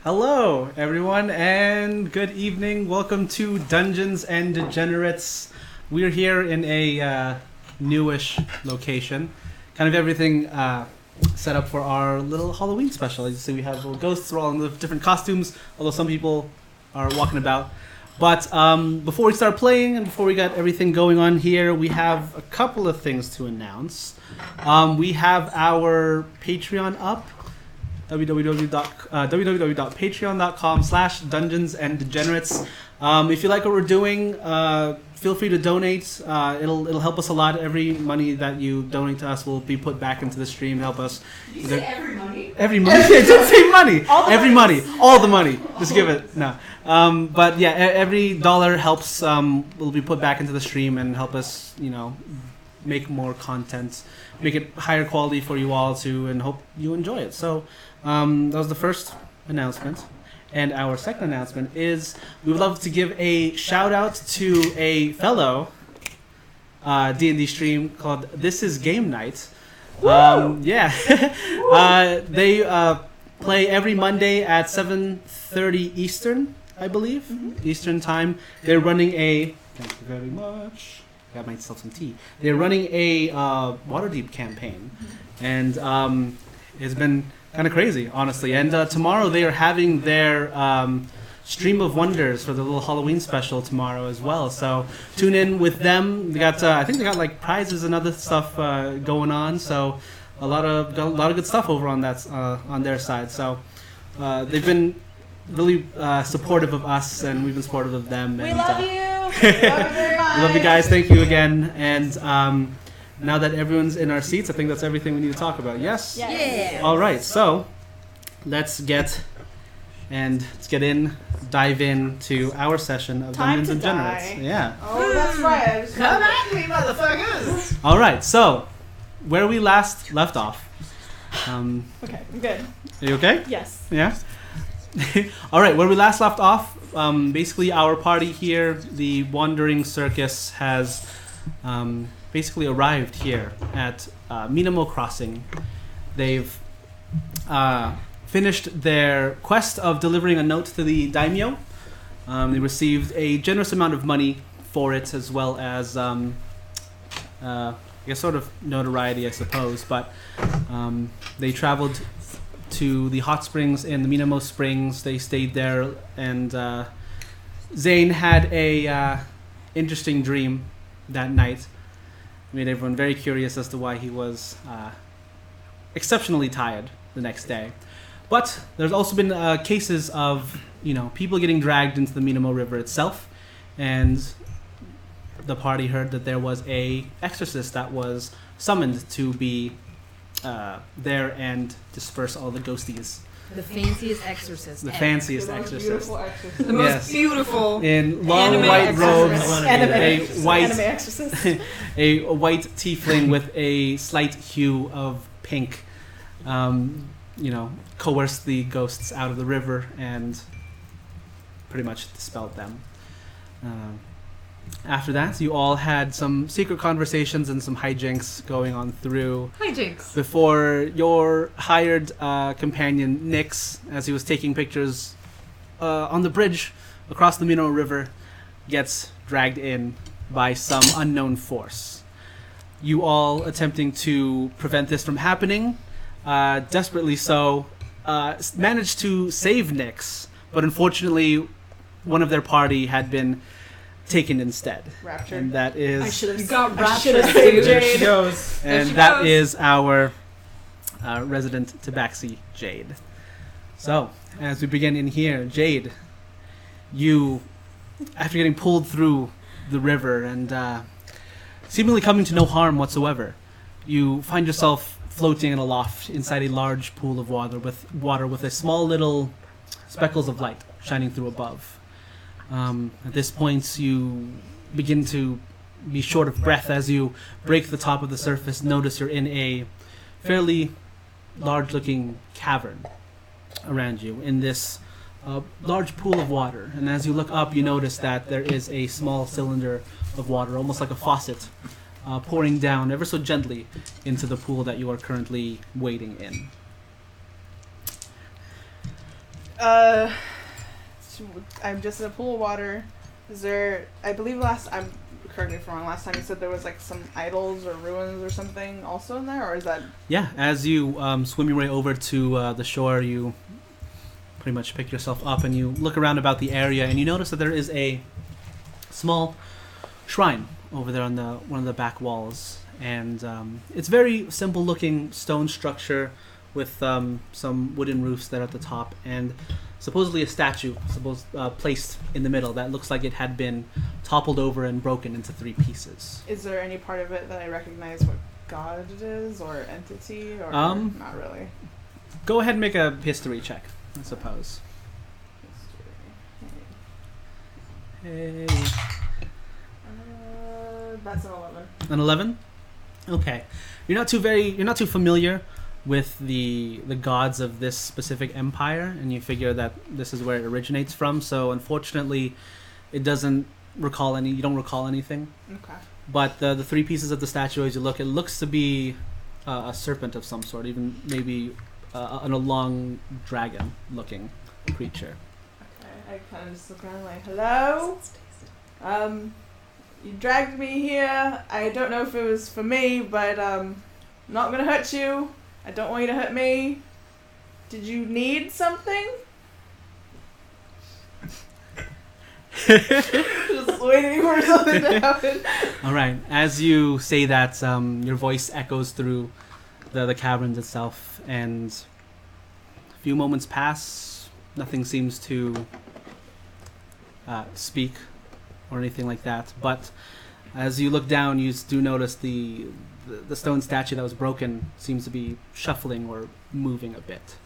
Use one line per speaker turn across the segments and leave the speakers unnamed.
Hello, everyone, and good evening. Welcome to Dungeons and Degenerates. We're here in a newish location. Kind of everything set up for our little Halloween special. As you see, we have little ghosts. We're all in the different costumes, although some people are walking about. But before we start playing and before we got everything going on here, we have a couple of things to announce. We have our Patreon up. www.patreon.com/Dungeons and Degenerates. If you like what we're doing, feel free to donate. It'll help us a lot. Every money that you donate to us will be put back into the stream to help us.
Did you say every money?
Every money? I didn't say money. Every money. All the money. Just give it. No. But yeah, every dollar helps. Will be put back into the stream and help us, make more content, make it higher quality for you all too, and hope you enjoy it. So that was the first announcement. And our second announcement is we would love to give a shout out to a fellow D&D stream called This Is Game Night. They play every Monday at 7:30 Eastern, I believe, Eastern time. They're running a... Thank you very much. Got myself some tea. They're running a Waterdeep campaign. And it's been kind of crazy, honestly. And tomorrow they are having their Stream of Wonders for the little Halloween special tomorrow as well. So tune in with them. They got, I think they got like prizes and other stuff going on. So a lot of good stuff over on that on their side. So they've been really supportive of us, and we've been supportive of them.
We
and,
love you. We love you very much.
We love you guys. Thank you again. And now that everyone's in our seats, I think that's everything we need to talk about. Yes?
Yeah.
All right. So let's dive in to our session of Dungeons and Degenerates. Yeah.
Oh, that's right.
Come at me, motherfuckers!
All right. So where we last left off.
Okay, I'm good.
Are you okay?
Yes.
Yeah. All right. Where we last left off, basically our party here, the Wandering Circus, has basically arrived here at Minamo Crossing. They've finished their quest of delivering a note to the daimyo. They received a generous amount of money for it, as well as I guess sort of notoriety, I suppose. But they traveled to the hot springs in the Minamo Springs. They stayed there, and Zane had a interesting dream that night. Made everyone very curious as to why he was exceptionally tired the next day. But there's also been cases of people getting dragged into the Minamo River itself, and the party heard that there was a exorcist that was summoned to be there and disperse all the ghosties.
The fanciest exorcist.
The
ever.
fanciest
The most
exorcist.
beautiful exorcist.
The most
Yes.
beautiful.
In long
Anime
white
exorcist.
robes,
Anime
a
exorcist.
white
Anime exorcist.
a white tiefling with a slight hue of pink, coerced the ghosts out of the river and pretty much dispelled them. After that, you all had some secret conversations and some hijinks going on through
Hijinks.
before your hired companion, Nyx, as he was taking pictures on the bridge across the Minamo River, gets dragged in by some unknown force. You all attempting to prevent this from happening, desperately so, managed to save Nyx, but unfortunately one of their party had been taken instead.
Raptured.
And that is...
I should have.
You got
I should have
raptured,
saved
dude.
There she
Jade.
goes.
And
she
that
goes.
is our resident Tabaxi, Jade. So, as we begin in here, Jade, you, after getting pulled through the river and seemingly coming to no harm whatsoever, you find yourself floating and aloft inside a large pool of water with a small little speckles of light shining through above. At this point, you begin to be short of breath as you break the top of the surface. Notice you're in a fairly large-looking cavern around you in this large pool of water. And as you look up, you notice that there is a small cylinder of water, almost like a faucet, pouring down ever so gently into the pool that you are currently wading in.
I'm just in a pool of water. Is there? I believe I'm correct me if I'm wrong. Last time you said there was like some idols or ruins or something also in there, or is that?
Yeah, as you swim your way over to the shore, you pretty much pick yourself up and you look around about the area, and you notice that there is a small shrine over there on one of the back walls, and it's very simple looking stone structure with some wooden roofs that are at the top, and supposedly a statue placed in the middle that looks like it had been toppled over and broken into 3 pieces.
Is there any part of it that I recognize what god it is or entity or not really?
Go ahead and make a history check, I suppose. Hey.
That's an 11.
An 11? Okay. You're not too familiar with the gods of this specific empire, and you figure that this is where it originates from, so unfortunately you don't recall anything.
Okay.
But the 3 pieces of the statue, as you look, it looks to be a serpent of some sort, even maybe an long dragon looking creature.
Okay, I kind of just look around like, hello? You dragged me here. I don't know if it was for me, but I'm not gonna hurt you. I don't want you to hurt me. Did you need something? Just waiting for something to happen.
All right. As you say that, your voice echoes through the caverns itself, and a few moments pass. Nothing seems to speak or anything like that. But as you look down, you do notice the stone statue that was broken seems to be shuffling or moving a bit.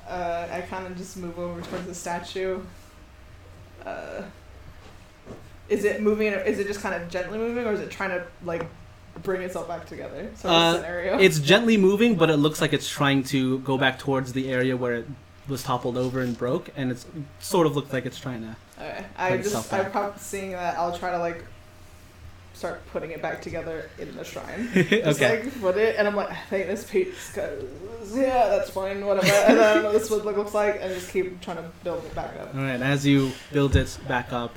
I kind of just move over towards the statue. Is it moving? Is it just kind of gently moving, or is it trying to like bring itself back together? Scenario.
It's gently moving, but it looks like it's trying to go back towards the area where it was toppled over and broke, and it sort of looks like it's trying to.
Okay.
Back.
I'm seeing that. I'll try to like start putting it back together in the shrine.
Okay.
Just like put it, and I'm like, I think this piece goes. Yeah, that's fine. Whatever. And I don't know what this looks like, and just keep trying to build it back up.
All right. As you build it back up,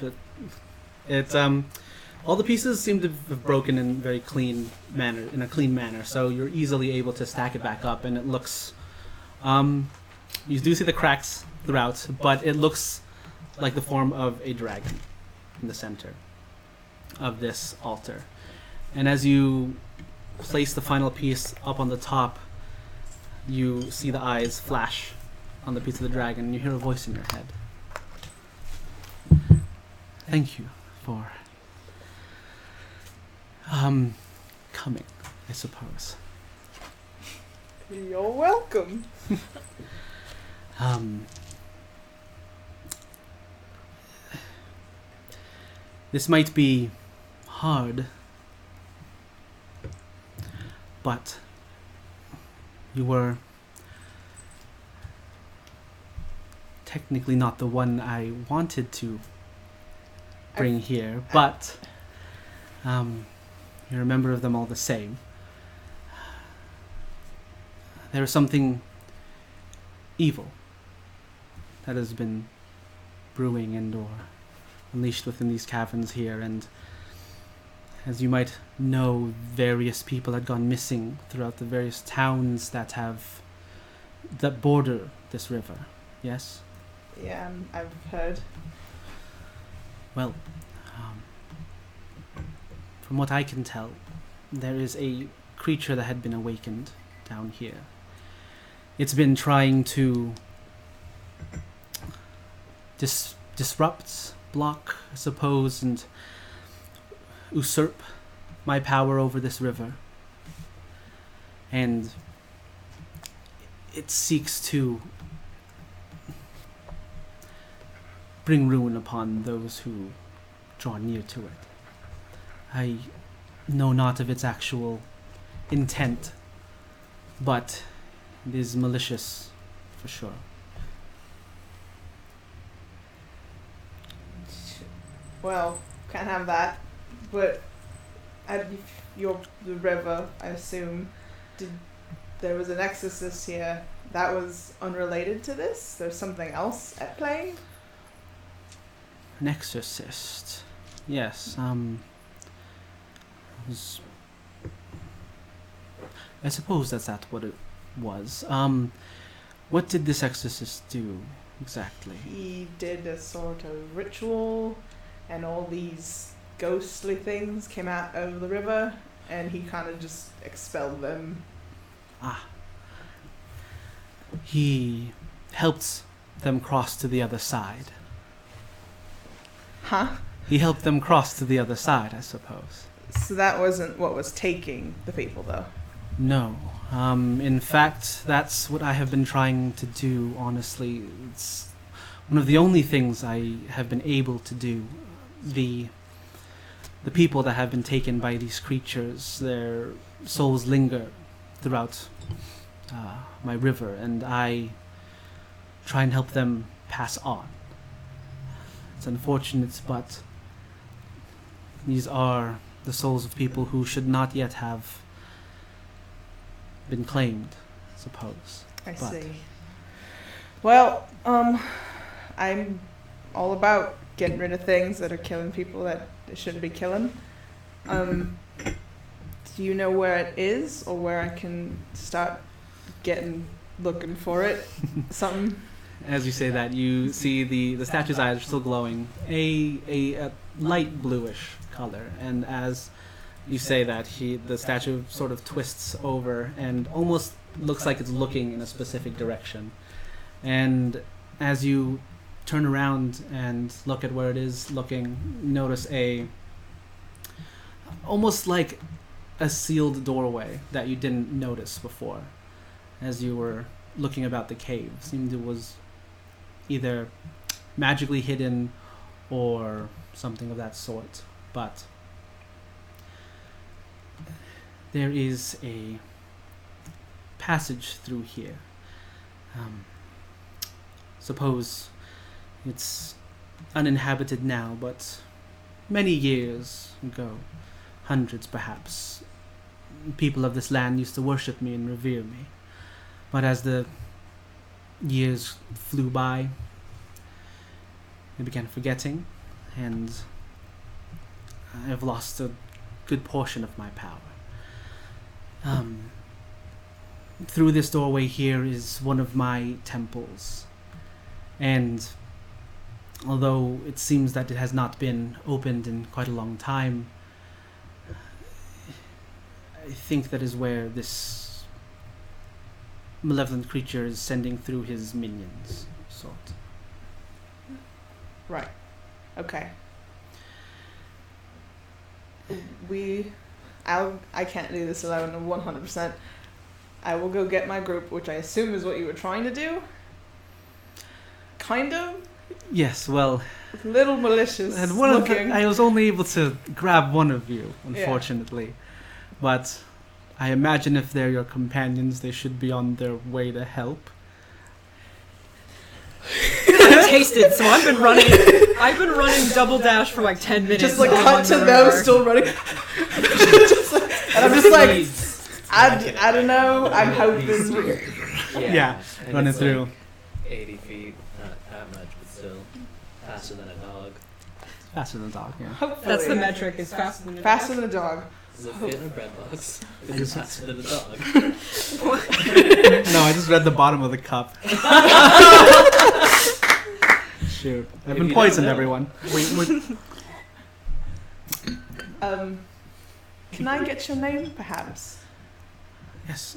it's all the pieces seem to have broken in a clean manner. So you're easily able to stack it back up, and it looks. You do see the cracks throughout, but it looks like the form of a dragon in the center of this altar. And as you place the final piece up on the top, you see the eyes flash on the piece of the dragon, and you hear a voice in your head. Thank you for coming, I suppose.
You're welcome.
This might be hard, but you were technically not the one I wanted to bring here, but you're a member of them all the same. There is something evil that has been brewing and or unleashed within these caverns here, and as you might know, various people had gone missing throughout the various towns that border this river. Yes?
Yeah, I've heard.
Well, from what I can tell, there is a creature that had been awakened down here. It's been trying to disrupt, block, I suppose, and usurp my power over this river. And it seeks to bring ruin upon those who draw near to it. I know not of its actual intent, but it is malicious for sure.
Well, can't have that. But the river, I assume, there was an exorcist here that was unrelated to this? There's something else at play?
An exorcist. Yes, was- I suppose that's what it was. What did this exorcist do exactly?
He did a sort of ritual, and all these ghostly things came out of the river, and he kind of just expelled them.
Ah. He helped them cross to the other side.
Huh?
He helped them cross to the other side, I suppose.
So that wasn't what was taking the people, though.
No. In fact, that's what I have been trying to do, honestly. It's one of the only things I have been able to do. The people that have been taken by these creatures, their souls linger throughout my river, and I try and help them pass on. It's unfortunate, but these are the souls of people who should not yet have been claimed, I suppose.
I
But-
see. Well, I'm all about getting rid of things that are killing people that they shouldn't be killing. Do you know where it is, or where I can start looking for it? Something.
As you say that, you see the statue's eyes are still glowing, a light bluish color, and as you say that, the statue sort of twists over and almost looks like it's looking in a specific direction. And as you turn around and look at where it is looking, notice almost like a sealed doorway that you didn't notice before as you were looking about the cave. Seemed it was either magically hidden or something of that sort, but there is a passage through here. Suppose it's uninhabited now, but many years ago, hundreds perhaps, people of this land used to worship me and revere me. But as the years flew by, I began forgetting, and I've lost a good portion of my power. Through this doorway here is one of my temples, and although it seems that it has not been opened in quite a long time, I think that is where this malevolent creature is sending through his minions, sort.
Right. Okay. I can't do this without 100%. I will go get my group, which I assume is what you were trying to do. Kind of.
Yes, well,
Little malicious
and
looking.
I was only able to grab one of you, unfortunately. But I imagine if they're your companions, they should be on their way to help.
I tasted, so I've been running double dash for like 10 minutes.
Just like
on
cut to
the
them
river.
still running. And I'm just like, I don't know. I'm hoping.
Yeah,
and
running
it's
through.
Like 80 feet, not that much, but still faster than a dog.
Faster than a dog, yeah.
Hopefully.
That's the metric, is faster than a
Faster than a dog.
Does it fit in a bread box?
I
Is
just-
it faster than a dog?
No, I just read the bottom of the cup. Shoot. I've
If
been
you
poisoned,
don't know.
everyone.
Can I get your name, perhaps?
Yes.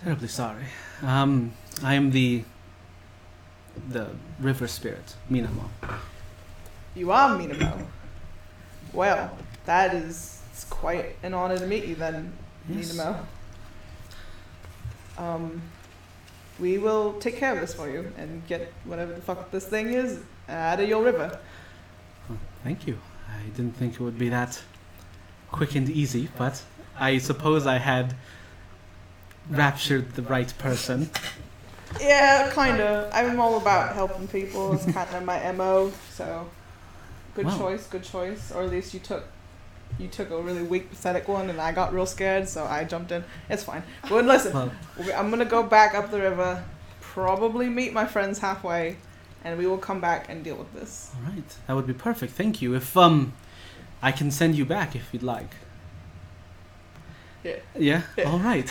Terribly sorry. I am the river spirit, Minamo.
You are Minamo. Well, that is it's quite an honor to meet you then,
Yes.
Minamo. We will take care of this for you and get whatever the fuck this thing is out of your river.
Well, thank you. I didn't think it would be that quick and easy, but I suppose I had raptured the right person.
Yeah, kind of. I'm all about helping people. It's kind of my MO, so good
Wow.
choice, good choice. Or at least you took you took a really weak, pathetic one, and I got real scared, so I jumped in. It's fine. But listen,
Well,
I'm gonna go back up the river, probably meet my friends halfway, and we will come back and deal with this.
all right, that would be perfect. Thank you. If I can send you back if you'd like.
Yeah.
Yeah. All right.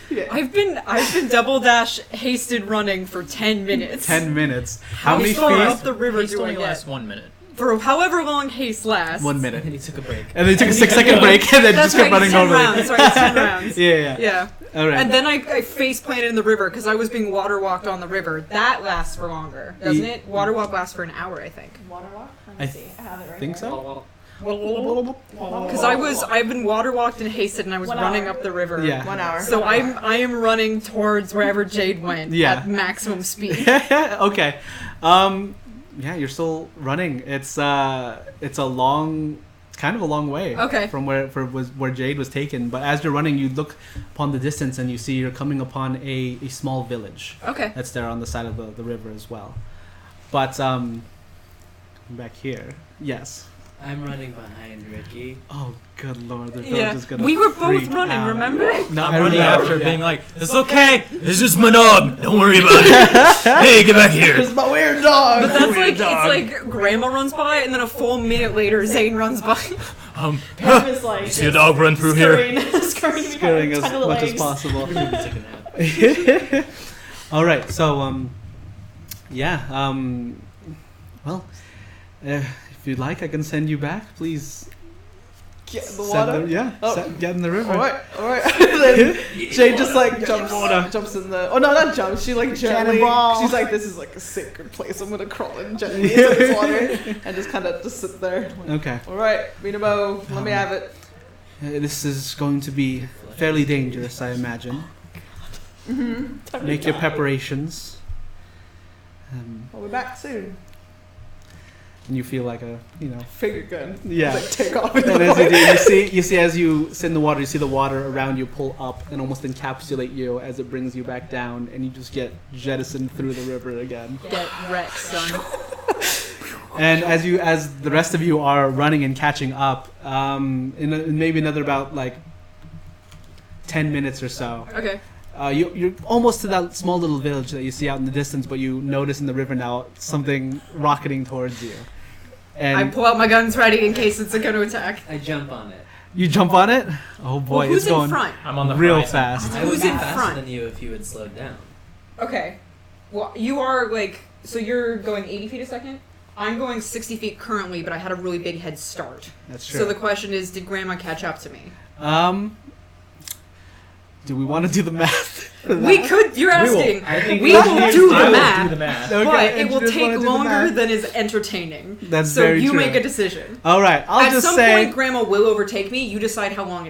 Yeah.
I've been double dash hasted running for 10 minutes.
10 minutes. How many
far up
feet?
the river
Haste
do I
only lasts
get?
1 minute.
For however long haste lasts.
1 minute.
And he took a break.
And then he took a 6-second break and then
That's
just kept
right,
running
10
normally.
rounds, right? 10 rounds.
Yeah.
Yeah.
All right.
And then I face planted in the river because I was being water walked on the river. That lasts for longer, doesn't it? Water walk lasts for an hour, I think.
Water walk? Let
I
me see. I have it right
think
here.
so.
Because I've been water walked and hasted and I was
1
running
hour.
up the river.
Yeah.
1 hour.
So I am running towards wherever Jade went
Yeah.
at maximum speed.
Okay. Yeah, you're still running. It's a long, kind of a long way.
Okay.
From where Jade was taken. But as you're running, you look upon the distance and you see you're coming upon a small village
Okay.
that's there on the side of the river as well. But back here, yes.
I'm running behind Ricky.
Oh, good lord, the village
Yeah.
is gonna.
We were both
freak
running,
out.
remember?
No,
I'm
I
running
remember,
after,
yeah.
being like, "It's okay. It's just my dog. Don't worry about it. Hey, get back here."
It's my weird dog.
But that's
Weird dog.
it's like grandma runs by and then a full minute later Zane runs by.
Pep is like
You see a dog run through here?
scurrying
Scaring as
behind tiny
much as
legs.
possible.
Maybe took a nap.
All right, so yeah, well, if you'd like, I can send you back. Please
Get in the
send
water.
them- yeah,
Oh.
get in the river.
Alright. then Jade just like jumps in the. Oh no, not jumps. She like gently.
Cannonball.
She's like, this is like a sacred place. I'm gonna crawl in gently into this water and just kind of just sit there.
Okay,
Alright, Minabo, let me have it.
this is going to be fairly dangerous, I imagine.
Mm-hmm.
Make your preparations.
We'll be back soon.
And you feel like a,
Finger gun.
yeah.
Like take off.
And as you do, you see as you sit in the water, you see the water around you pull up and almost encapsulate you as it brings you back down, and you just get jettisoned through the river again.
Get wrecked, son.
And as the rest of you are running and catching up, in maybe another about like 10 minutes or so,
Okay.
you're almost to that small little village that you see out in the distance, but you notice in the river now something rocketing towards you.
I
And
pull out my guns ready in case it's going to attack.
I jump on it.
you jump on it. Oh boy,
Well, who's
it's going
in front?
I'm on the
real
horizon.
fast.
I would
Who's
be
in
faster
front?
than you if you had slowed down.
Okay. Well, you are like, so you're going 80 feet a second? I'm going 60 feet currently, but I had a really big head start.
That's true.
So the question is, did Grandma catch up to me?
Do we want to do the math? for that?
We could, you're
We will.
asking.
I think
We
we
will do
I
the
will
math.
do the math.
Okay,
But it
and
will
you just wanna
take
do the
longer
math.
than is entertaining.
That's
so
very
you
true.
make a decision.
All right, I'll
At
just
some
say.
point, Grandma will overtake me. You decide how long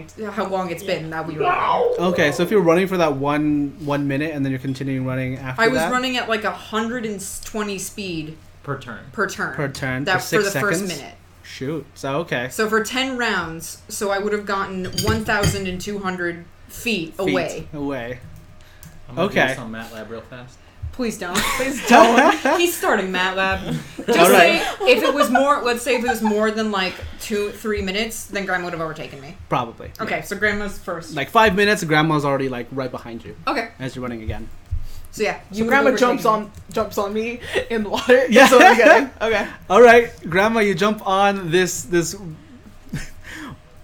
it's been that we were running.
Okay, so if you're running for that one minute and then you're continuing running after
I was
that
running at like 120 speed
Per turn.
per turn.
per turn
That
for 6
the
seconds.
first minute.
Shoot. So okay.
So for 10 rounds, so I would have gotten 1,200 feet away.
Away.
I'm gonna
Okay.
do this on MATLAB real fast.
Please don't. Please don't. He's starting MATLAB. Just
All
say
right.
if it was more. Let's say if it was more than like 2-3 minutes, then Grandma would have overtaken me.
Probably.
Okay, so Grandma's first.
Like 5 minutes, Grandma's already like right behind you
Okay,
as you're running again.
so yeah,
So
you would
grandma
overtake me.
jumps on me in the water.
Yeah.
That's what I'm getting. Okay.
All right, Grandma, you jump on this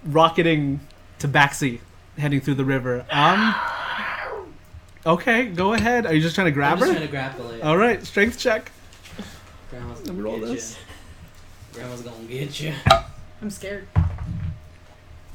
rocketing tabaxi heading through the river. Okay, go ahead. Are you just trying to grab
I'm just
her?
trying to grapple it.
All right, strength check.
Grandma's
Let me
gonna
roll
get
this.
you. Grandma's gonna get you.
I'm scared.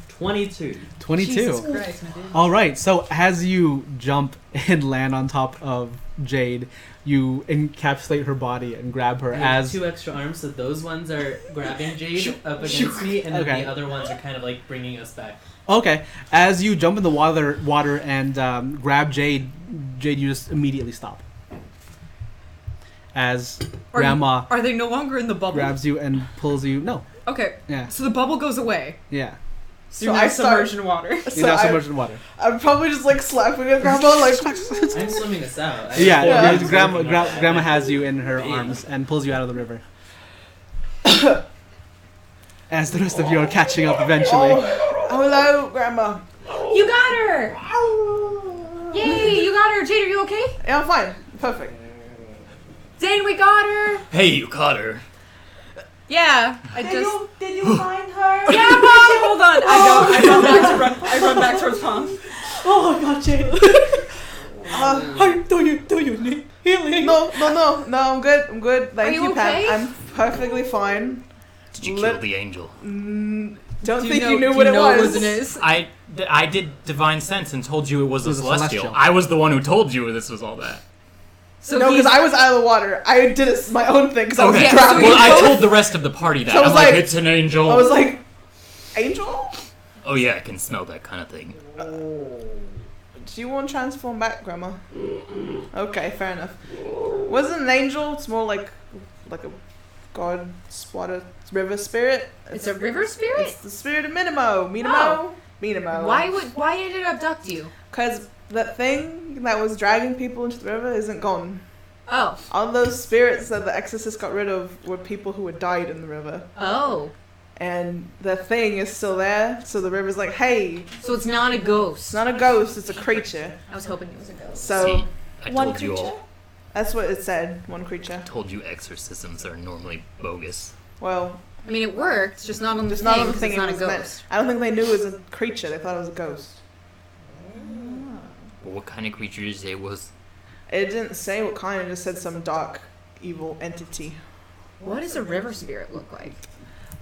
22.
22.
Jesus Christ, my dude.
All right, so as you jump and land on top of Jade, you encapsulate her body and grab her
I have
as
2 extra arms, so those ones are grabbing Jade up against me, and then
Okay.
the other ones are kind of like bringing us back.
okay. As you jump in the water and grab Jade, you just immediately stop. As
Are
Grandma
Are they no longer in the bubble?
grabs you and pulls you. No,
Okay,
yeah,
so the bubble goes away.
yeah.
So
So
you're
I
now
start-
submerged in water.
You're
So
now submerged in water.
I'm probably just like slapping at grandma like.
I'm swimming us out.
Yeah,
Yeah.
your grandma has you in her arms and pulls you out of the river. as the rest of you are catching up eventually.
Oh, hello, Grandma.
You got her! Yay, you got her. Jade, are you okay?
Yeah, I'm fine. Perfect.
Zane, we got her!
Hey, you caught her.
Yeah,
Did you find her?
Yeah, Mom! Hold on. I run back towards Mom.
Oh my god, Jade.
Do you need healing?
No, I'm good. I'm good. Thank
you
Pam.
okay?
I'm perfectly fine.
Did you
Lit-
kill the angel?
Don't think you knew what it was.
I did divine sense and told you it was
It
a
was a
celestial.
celestial.
I was the one who told you this was all that.
So
No, because I was out of the water. I did my own thing because I was
Okay.
drowning.
Well, I told the rest of the party that.
So I was
I'm like,
like-
it's an angel.
I was like, Angel?
Oh yeah, I can smell that kind of thing.
Do you want to transform back, Grandma? Okay, fair enough. Wasn't an angel? It's more like a god, water, river spirit.
It's a river spirit?
It's the spirit of Minimo.
Oh.
Minimo.
Why did it abduct you?
Because that thing that was dragging people into the river isn't gone.
Oh.
All those spirits that the exorcist got rid of were people who had died in the river.
Oh.
And the thing is still there, so the river's like, hey,
So it's not a ghost.
it's not a ghost, it's a creature.
I was hoping it was a ghost.
So,
See, I
One
told you
creature?
all.
that's what it said, one creature.
Told you exorcisms are normally bogus.
Well,
I mean, it worked, it's just not on the
it's
thing,
not on the
'cause
thing
it's
it
not a
was meant.
ghost.
I don't think they knew it was a creature, they thought it was a ghost.
But what kind of creature did you say it was?
It didn't say what kind, it just said some dark, evil entity.
What does a river spirit look like?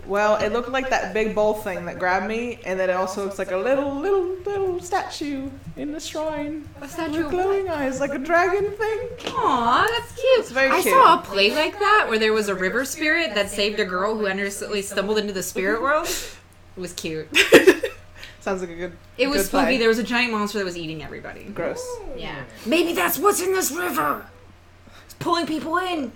Well, it looked like that big bowl thing that grabbed me, and then it also looks like a little statue in the shrine.
A statue
With
of
glowing eyes, like a dragon thing.
Aw, that's cute.
It's very
I
cute.
saw a play like that where there was a river spirit that saved a girl who innocently stumbled into the spirit world. It was cute.
Sounds like a good.
It was
good play.
spooky. There was a giant monster that was eating everybody.
Gross.
Yeah. Maybe that's what's in this river. It's pulling people in.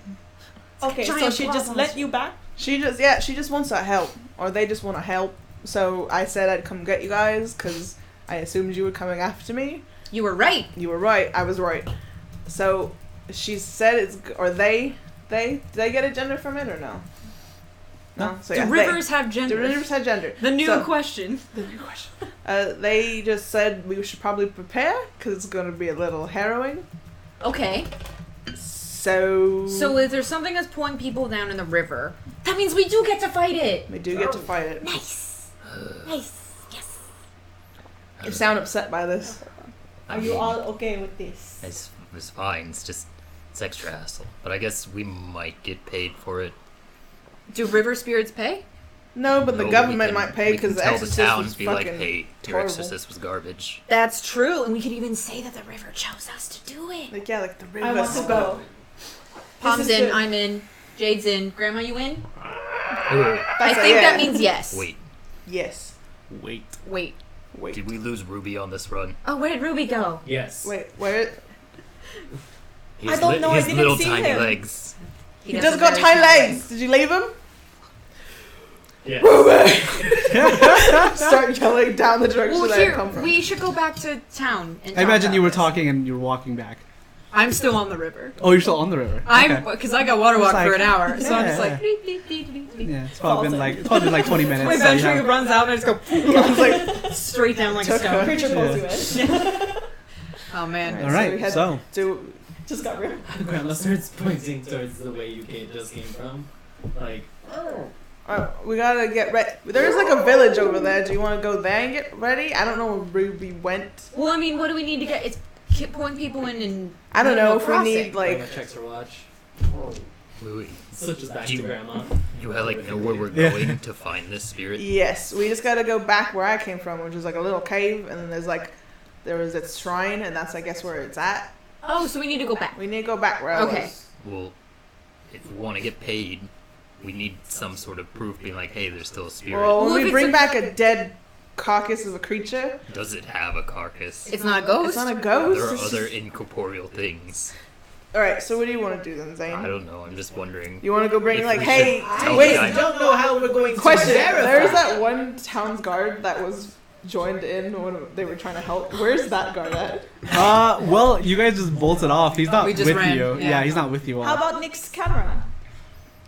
Okay, so
Giant
she
blob
just let
monster.
you back?
She just wants our help, or they just want to help. So I said I'd come get you guys because I assumed you were coming after me.
You were right.
You were right. I was right. So she said it's or they did they get a gender from it or no? No. So
The
yeah,
rivers have
they.
gender.
The rivers had gender.
The new
So-
question.
The new question. They just said we should probably prepare because it's going to be a little harrowing.
Okay.
So.
So if there's something that's pulling people down in the river, that means we do get to fight it.
we do get to fight it.
Nice. Nice. Yes.
You sound upset by this.
Are you all okay with this?
It's fine. It's extra hassle. But I guess we might get paid for it.
Do river spirits pay?
No, but the
No, we
government
can-
might pay
we can
because the
tell
exorcist
the town
was
be
fucking
like, hey, your
horrible.
exorcist was garbage.
That's true, and we could even say that the river chose us to do it.
Like yeah, like the river.
I want to go.
Palm's
This is
in,
good.
I'm in, Jade's in. Grandma, you in? I
That's a
think
yeah.
that means yes.
Wait,
Yes.
Wait.
Wait.
Wait.
did we lose Ruby on this run?
Oh, where did Ruby go?
Yes.
Wait. Where?
His
don't know, I
His
didn't
little
see
tiny
him.
legs.
He
does
just
a
got
very
tiny
small
legs. Did you leave him?
Yes.
Start yelling down the direction
Well,
that I
here,
come from.
we should go back to town. And
I
talk
imagine
about
you were
this.
talking and you were walking back.
I'm still on the river.
Oh, you're still on the river.
I'm
Okay.
because I got water walk
It's
for
like-
an hour, so I'm just
Yeah.
like.
Yeah, it's probably been like 20 minutes.
My
so you
venture
have-
runs out and I just go
I was like,
straight down like a
Took
stone.
Creature pulls you in.
Oh man.
Alright.
All
So
right,
we had-
so
do
Just got real.
Grandma starts pointing towards the way you just came from. Like,
we gotta get ready. There's like a village over there. Do you want to go there and get ready? I don't know where Ruby went.
Well, I mean, what do we need to get? It's pulling people in and.
I don't know if we
Crossing.
need
Grandma
like.
checks her watch.
Wait,
Switches back
Do
to
you-
Grandma.
you like know where we're
Yeah.
going to find this spirit?
Yes, we just gotta go back where I came from, which is like a little cave, and then there was its shrine, and that's I guess where it's at.
Oh, so we need to go back.
We need to go back where I
Okay.
was.
Well, if we want to get paid, we need some sort of proof being like, hey, there's still a spirit.
Well,
Well,
when
if
we
it's
bring
a-
back a dead carcass of a creature,
Does it have a carcass?
It's not a ghost.
it's not a ghost.
There are
it's
other
just-
incorporeal things.
All right, so what do you want to do then,
I
Zane?
don't know. I'm just wondering.
You want to go bring
If
like,
we
hey,
should tell
wait,
the guy-
don't know how we're going to
question.
verify.
There's that one town's guard that was joined in when they were trying to help. Where's that guard at?
well, you guys just bolted off. He's not
We just
with
ran,
you.
yeah.
Yeah, he's not with you all.
How about Nick's camera?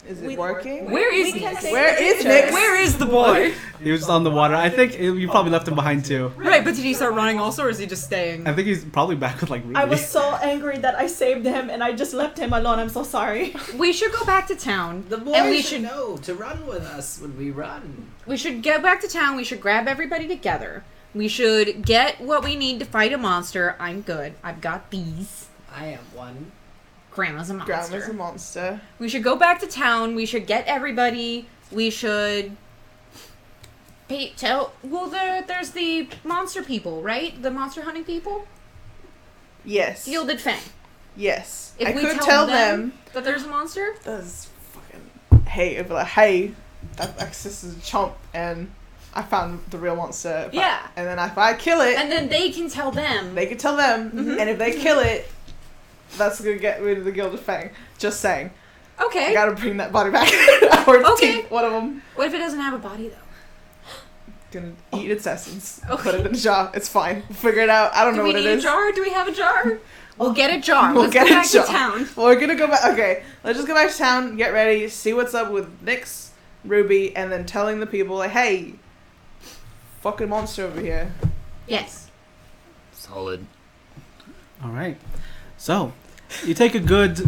Is it
We-
working?
Where is
We can
Nick?
take
Where is
pictures.
Nick?
Where is the boy?
He was on the water. I think you probably left him behind too.
Right, but did he start running also, or is he just staying?
I think he's probably back with like Ruby.
I was so angry that I saved him and I just left him alone. I'm so sorry.
We should go back to town.
The boy
And we
should
should-
know to run with us when we run.
We should get back to town. We should grab everybody together. We should get what we need to fight a monster. I'm good. I've got these.
I am one.
Grandma's a monster.
Grandma's a monster.
We should go back to town. We should get everybody. We should there's the monster people, right? The monster hunting people?
Yes.
Gilded Fang.
Yes.
If
I
we
could
tell
tell
them-
them.
That there's a monster?
That's fucking. Hey, it'd be like, hey, that Exorcist is a chomp, and I found the real monster.
Yeah.
And then if I kill it,
And then they can tell them.
they could tell them,
Mhm.
and if they kill it, that's gonna get rid of the Gilded Fang. Just saying. I
Okay.
gotta bring that body back. or
Okay.
take one of them.
What if it doesn't have a body, though?
Gonna eat its essence.
Okay.
Put it in a jar. It's fine. We'll figure it out. I don't
Do
know
we
what it
need a
is.
jar? Do we have a jar? We'll get a jar.
We'll
Let's
get
go
a
back
jar.
to town.
Well, we're gonna go back. Okay, let's just go back to town, get ready, see what's up with Nyx, Ruby, and then telling the people, like, hey, fucking monster over here.
Yes.
Solid.
All right. So, you take a good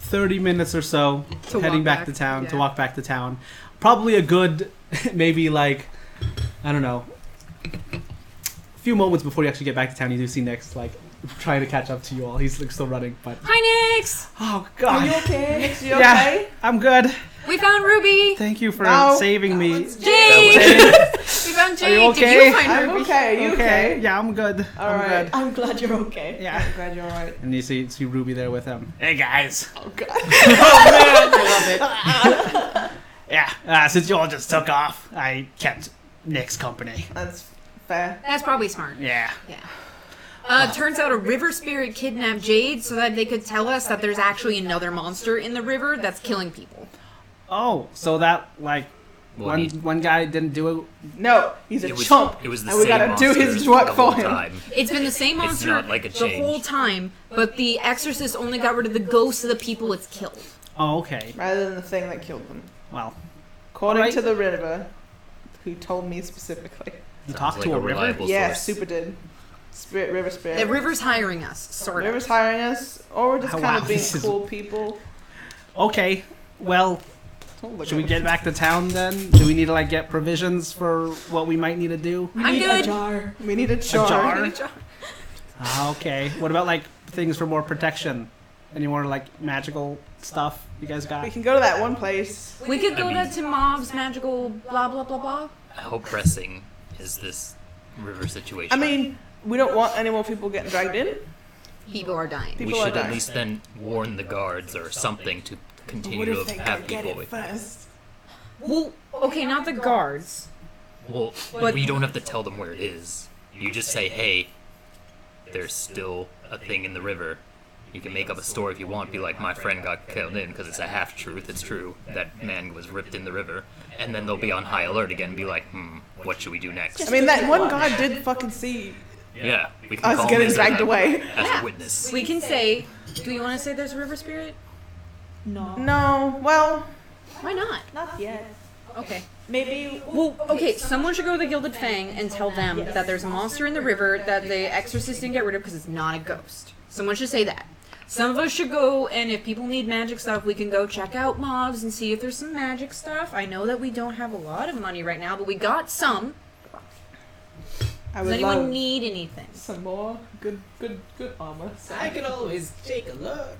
30 minutes or so
To
heading
walk
back
back,
to town, to
yeah.
walk back to town. Probably a good, maybe like, I don't know, a few moments before you actually get back to town, you do see Nyx, like, trying to catch up to you all. He's like still running, but...
Hi, Nyx!
Oh,
Are
God.
you okay? Nyx, you
Yeah.
okay?
I'm good.
We found Ruby!
Thank you for
No.
saving me.
Jade! We found Jade.
Are you
Did
okay?
you find
I'm
Ruby?
okay. Are you okay?
Yeah, I'm good.
All
I'm
right.
good.
I'm glad you're okay.
Yeah.
I'm glad you're alright.
And you see Ruby there with him. Hey, guys.
Oh, God.
Yeah, since you all just took off, I kept Nick's company.
That's fair.
That's probably smart.
Yeah.
Turns out a river spirit kidnapped Jade so that they could tell us that there's actually another monster in the river that's killing people.
Oh, so that, like,
Well,
one guy didn't do it.
No, he's a
it was,
chump.
It was the
and we
same
gotta do
monster
his work
the
for
whole
him.
time.
It's been the same
It's
monster
not like a
the
change.
whole time, but the exorcist only got rid of the ghosts of the people it's killed.
Oh, okay.
Rather than the thing that killed them.
Well,
According
Alright.
to the river, who told me specifically.
you
Sounds
talked
like
to
a
a river?
reliable
Yeah,
source.
super did. River spirit.
The river's hiring us, sort of.
River's hiring us, or we're just
Oh,
kind
wow,
of being
this is-
cool people.
Okay, well,
Don't look
should we
at
get back to town then? Do we need to, like, get provisions for what we might need to do?
We
I'm
need
good.
a jar.
We need a jar.
jar? Okay. What about, like, things for more protection? Any more, like, magical stuff you guys
We
got?
can go to that one place.
We could go
I mean-
to Mob's magical blah blah blah blah.
How pressing is this river situation?
I mean, we don't want any more people getting dragged in.
People are dying.
we
people are
should at
dying.
least then warn the guards or something to
But
continue
what
to
if they
have
go get
people.
it first?
Well, okay, not the guards.
Well,
But-
we don't have to tell them where it is. You just say, hey, there's still a thing in the river. You can make up a story if you want. Be like, my friend got killed in because it's a half truth. It's true. That man was ripped in the river. And then they'll be on high alert again and be like, what should we do next?
I mean, that one guy did fucking see
Yeah, we can
us
call
getting
him
dragged away.
as
Yeah.
a witness.
We can say, do you want to say there's a river spirit?
No.
No, well,
Why not?
Not yet.
Okay.
Maybe.
Well, okay, someone should go to the Gilded Fang and tell them that there's a monster in the river that the exorcist didn't get rid of because it's not a ghost. Someone should say that. Some of us should go, and if people need magic stuff, we can go check out mobs and see if there's some magic stuff. I know that we don't have a lot of money right now, but we got some.
I
Does
would
anyone
love
need anything?
some more good armor. So.
I can always take a look.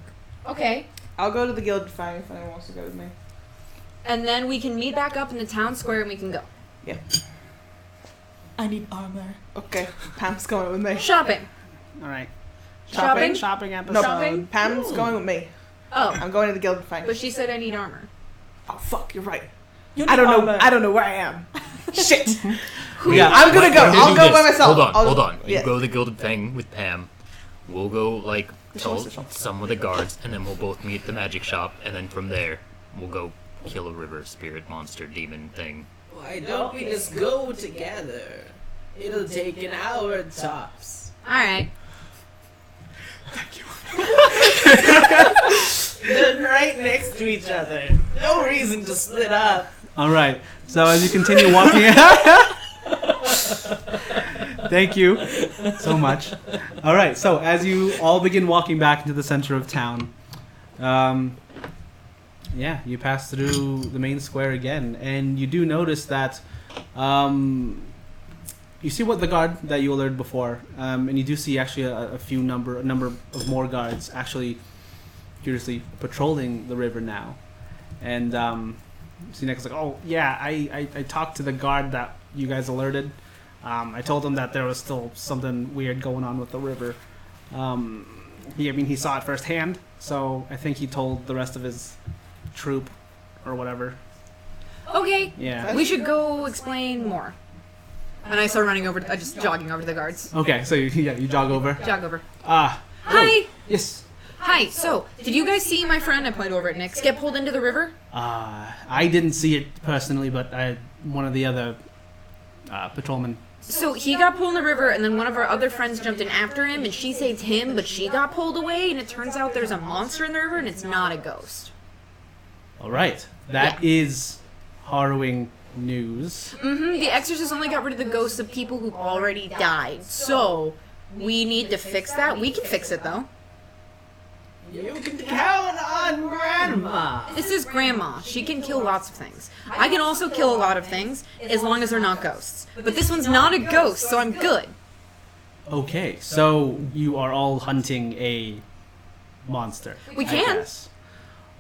Okay.
I'll go to the Gilded Fang if anyone wants to go with me.
And then we can meet back up in the town square and we can go.
I need armor.
Okay, Pam's going with me.
Shopping.
All right.
Shopping?
Shopping episode.
No,
Shopping?
Pam's going with me.
Oh,
I'm going to the Gilded Fang.
but she said I need armor.
Oh fuck, you're right.
You
I
need
don't know.
armor.
I don't know where I am. Shit.
Yeah.
I'm gonna go.
We'll
I'll
do
go
this.
by myself.
Hold on,
I'll-
hold on. You
yeah.
go to the Gilded Fang with Pam. We'll go, like, tell
shop, the shop.
some of the guards, and then we'll both meet at the magic shop, and then from there, we'll go kill a river spirit monster demon thing.
Why don't we just go together? It'll take an hour tops.
Alright.
They're right next to each other. No reason to split up.
All right. So as you continue walking, thank you so much. All right. So as you all begin walking back into the center of town, yeah, you pass through the main square again, and you do notice that you see what the guard that you alerted before, and you do see actually a number of more guards actually curiously patrolling the river now, and see next like, oh yeah, I talked to the guard that you guys alerted. I told him that there was still something weird going on with the river. He saw it firsthand, so I think he told the rest of his troop or whatever.
Okay.
Yeah.
We should go explain more. And I start running over, just jogging over to the guards.
Okay, so you jog over.
Jog over.
Hi. Yes.
Hi. So, did you guys see my friend? I pointed over at Nick. Get pulled into the river?
I didn't see it personally, but one of the other patrolmen.
So he got pulled in the river, and then one of our other friends jumped in after him, and she saved him, but she got pulled away, and it turns out there's a monster in the river, and it's not a ghost.
All right, that is harrowing news.
The Exorcist only got rid of the ghosts of people who already died, so we need to fix that. We can fix it, though.
You can count on Grandma.
This is Grandma. She can kill lots of things. I can also kill a lot of things, as long as they're not ghosts. But this one's not a ghost, so I'm good.
Okay, so you are all hunting a monster.
We
I
can.
guess.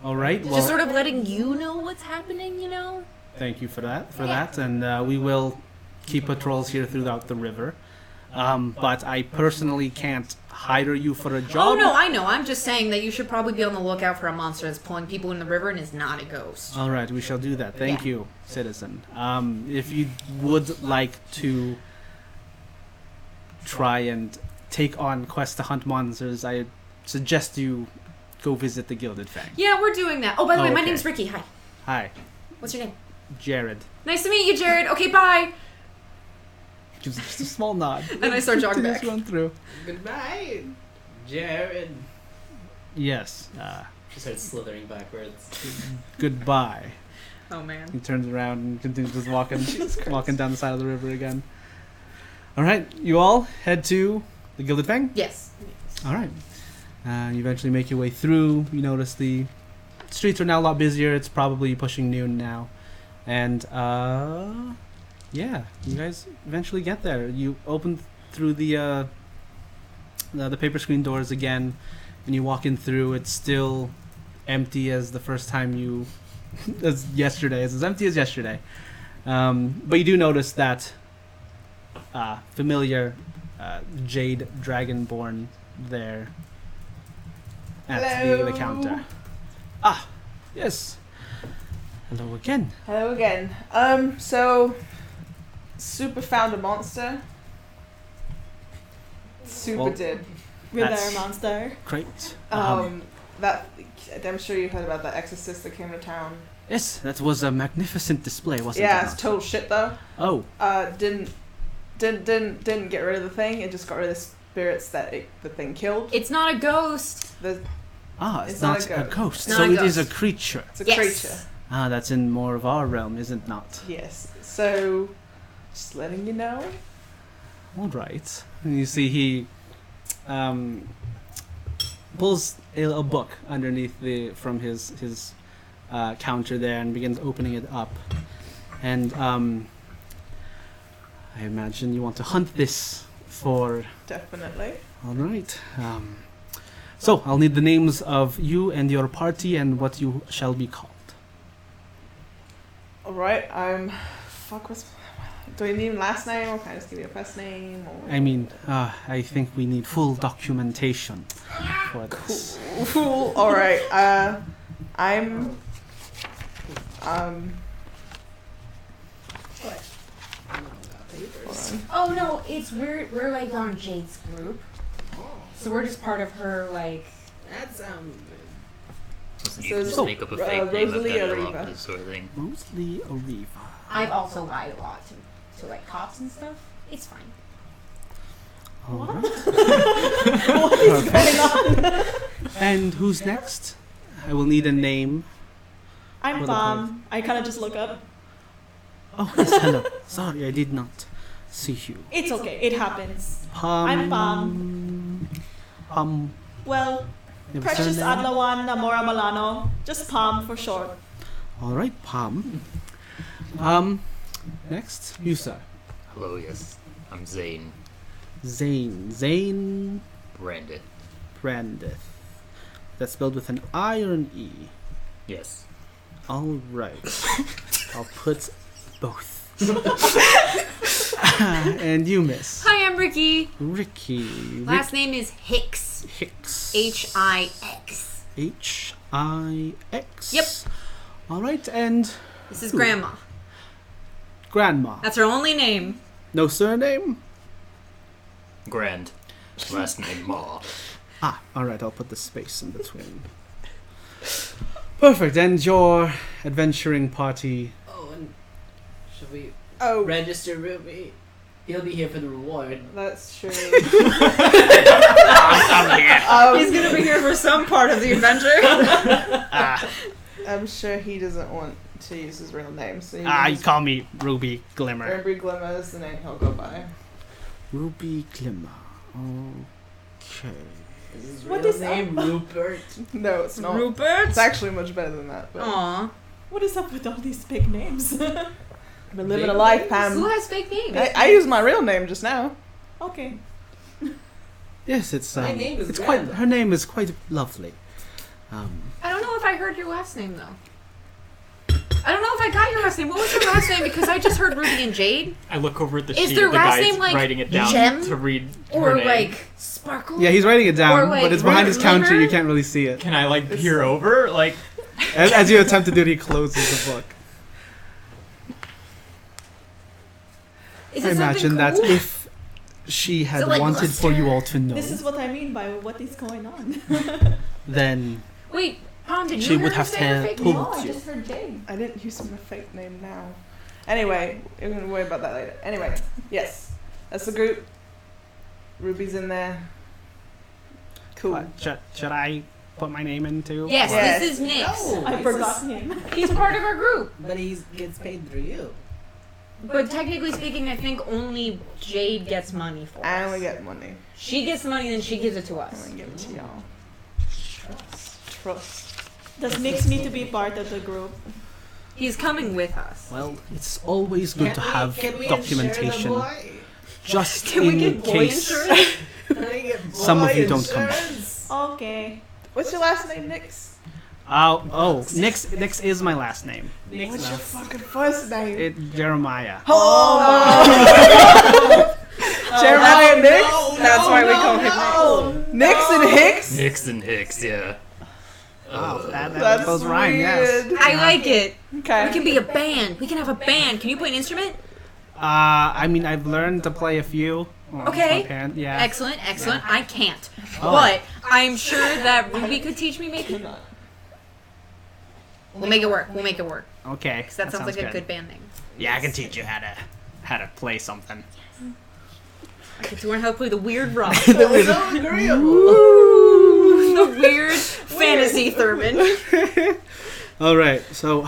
All right. Well,
Just sort of letting you know what's happening, you know?
thank you for that, and we will keep patrols here throughout the river. But I personally can't hire you for a job.
Oh, no, I know. I'm just saying that you should probably be on the lookout for a monster that's pulling people in the river and is not a ghost.
All right, we shall do that. Thank
Yeah.
you, citizen. If you would like to try and take on quest to hunt monsters, I suggest you go visit the Gilded Fang.
Yeah, we're doing that. Oh, by the way, my
Okay.
name's Ricky. Hi.
Hi,
What's your name?
Jared.
Nice to meet you, Jared. Okay, bye.
Just a small nod.
And I start jogging
Just
back.
run through.
Goodbye, Jared.
Yes.
She starts slithering backwards.
Goodbye.
Oh, man.
He turns around and continues just walking down the side of the river again. All right, you all head to the Gilded Fang.
Yes.
All right. You eventually make your way through. You notice the streets are now a lot busier. It's probably pushing noon now, and yeah, you guys eventually get there. You open through the paper screen doors again, and you walk in through. It's still empty as the first time you, as yesterday. It's as empty as yesterday, but you do notice that familiar Jade Dragonborn there at the counter. Ah, yes. Hello again.
Hello again. So Super found a monster. Super
Well,
did.
With
That's-
our monster.
Great.
That I'm sure you heard about that exorcist that came to town.
Yes, that was a magnificent display, wasn't
Yeah,
it?
it's total shit though.
Oh,
Didn't get rid of the thing. It just got rid of the spirits that the thing killed.
It's not a ghost.
The,
it's
It's
not
not
a ghost.
Not
So
a
it is a
ghost.
creature.
it's a
Yes.
creature.
That's in more of our realm, is it not?
Yes. So, just letting you know.
All right. And you see he pulls a book underneath from his counter there and begins opening it up. And I imagine you want to hunt this for.
Definitely.
All right. So I'll need the names of you and your party and what you shall be called.
All right. Do you need a last name, or can I just give you a first name? Or?
I mean, I think we need full documentation for this.
Cool. All right. I'm. Hold on.
Oh, no, we're like on Jade's group. So we're just part of her, like...
That sounds
You
So
can just
it's-
make up a fake name of
Rosalie
that
Arriva.
along, sort of thing.
Mostly Oriva.
I've also lied a lot to like cops and stuff. It's fine.
All right.
What is going on?
And who's next? I will need a name.
I'm
For the
Palm. I kind of just look up.
Oh, yes, hello. Sorry, I did not see you.
It's okay. It happens.
Palm.
I'm Palm.
Palm.
Well,
You have a
Precious
surname?
Adlawan Namora Malano. Just Palm for short.
All right, Palm. Next, you, sir.
Hello, yes. I'm Zane
Zane
Brandit.
Brandith. That's spelled with an I or an E?
Yes.
All right. I'll put both. And you, miss.
Hi, I'm Ricky.
Ricky.
Last name is Hicks.
Hicks.
H-I-X.
H-I-X.
Yep.
All right, and
This is Grandma.
Grandma.
That's her only name.
No surname?
Grand. Last name Ma.
Ah, all right. I'll put the space in between. Perfect. And your adventuring party.
Oh, and should we
Oh,
register Ruby? He'll be here for the reward.
that's true.
He's gonna be here for some part of the adventure.
I'm sure he doesn't want to use his real name, so you
You call me Ruby Glimmer.
Ruby Glimmer is the name he'll go by.
Ruby Glimmer. Okay.
Is his
What
real
is
name Rupert?
No, it's not.
Rupert?
It's actually much better than that. But
Aw.
What is up with all these big names?
I've been living a life,
Who
Pam.
has fake names?
I used my real name just now.
Okay.
Yes, it's
My name is
it's quite.
Grandma.
Her name is quite lovely.
I don't know if I heard your last name, though. I don't know if I got your last name. What was your last name? Because I just heard Ruby and Jade.
I look over at the
Is
sheet.
their
The
last
guy's
name, like,
writing it down
Gem?
to read
Or,
her name.
like, Sparkle?
Yeah, he's writing it down,
Or, like,
but it's behind his counter.
Glimmer?
You can't really see it.
Can I like peer over? Like,
As you attempt to do it, he closes the book.
Is
I
it
imagine
something
that
cool?
if she had
So, like,
wanted for you all to know,
This is what I mean by what is going on.
then
Wait, Pom, did you
she
hear
would
her
have
say her
to
fake
pull
name?
No, I
you.
just heard Jade.
I didn't use my fake name now. Anyway, we're gonna worry about that later. Anyway, yes, that's the group. Ruby's in there. Cool.
Should I put my name in too?
Yes,
Yes.
this is Nick's.
No,
I
it's
forgot
a-
him.
He's part of our group.
But he gets paid through you.
But technically speaking, I think only Jade gets money for
I
us.
only get money.
She gets the money, then she gives it to
I
us.
only give it to y'all. Trust.
Does Nix need to be part of the group?
He's coming with us.
Well, it's always good to have
Can we
documentation,
insure the boy?
just
Can we
in
get boy
case
insurance?
Can I get
Some of
boy
you don't come back.
insurance?
Okay.
What's your last name, Nix?
Nix is my last name.
What's your fucking first name?
Jeremiah.
Jeremiah Nix?
No,
That's
no,
why we
no,
call him
no,
Nix and Hicks?
Nixon Hicks, yeah.
Oh, that
That's
goes rhyme, yes.
weird.
I like it.
Okay.
We can be a band. We can have a band. Can you play an instrument?
I mean, I've learned to play a few. Well,
Okay.
my parent- yeah.
Excellent, excellent. I can't.
Oh.
But I'm sure that Ruby could teach me maybe. We'll make it work. We'll make it work.
Okay.
'Cause that sounds like a good band name.
Yeah, I can teach you how to play something.
I get to learn how to play the weird rock.
So agreeable.
The weird fantasy theremin.
All right. So,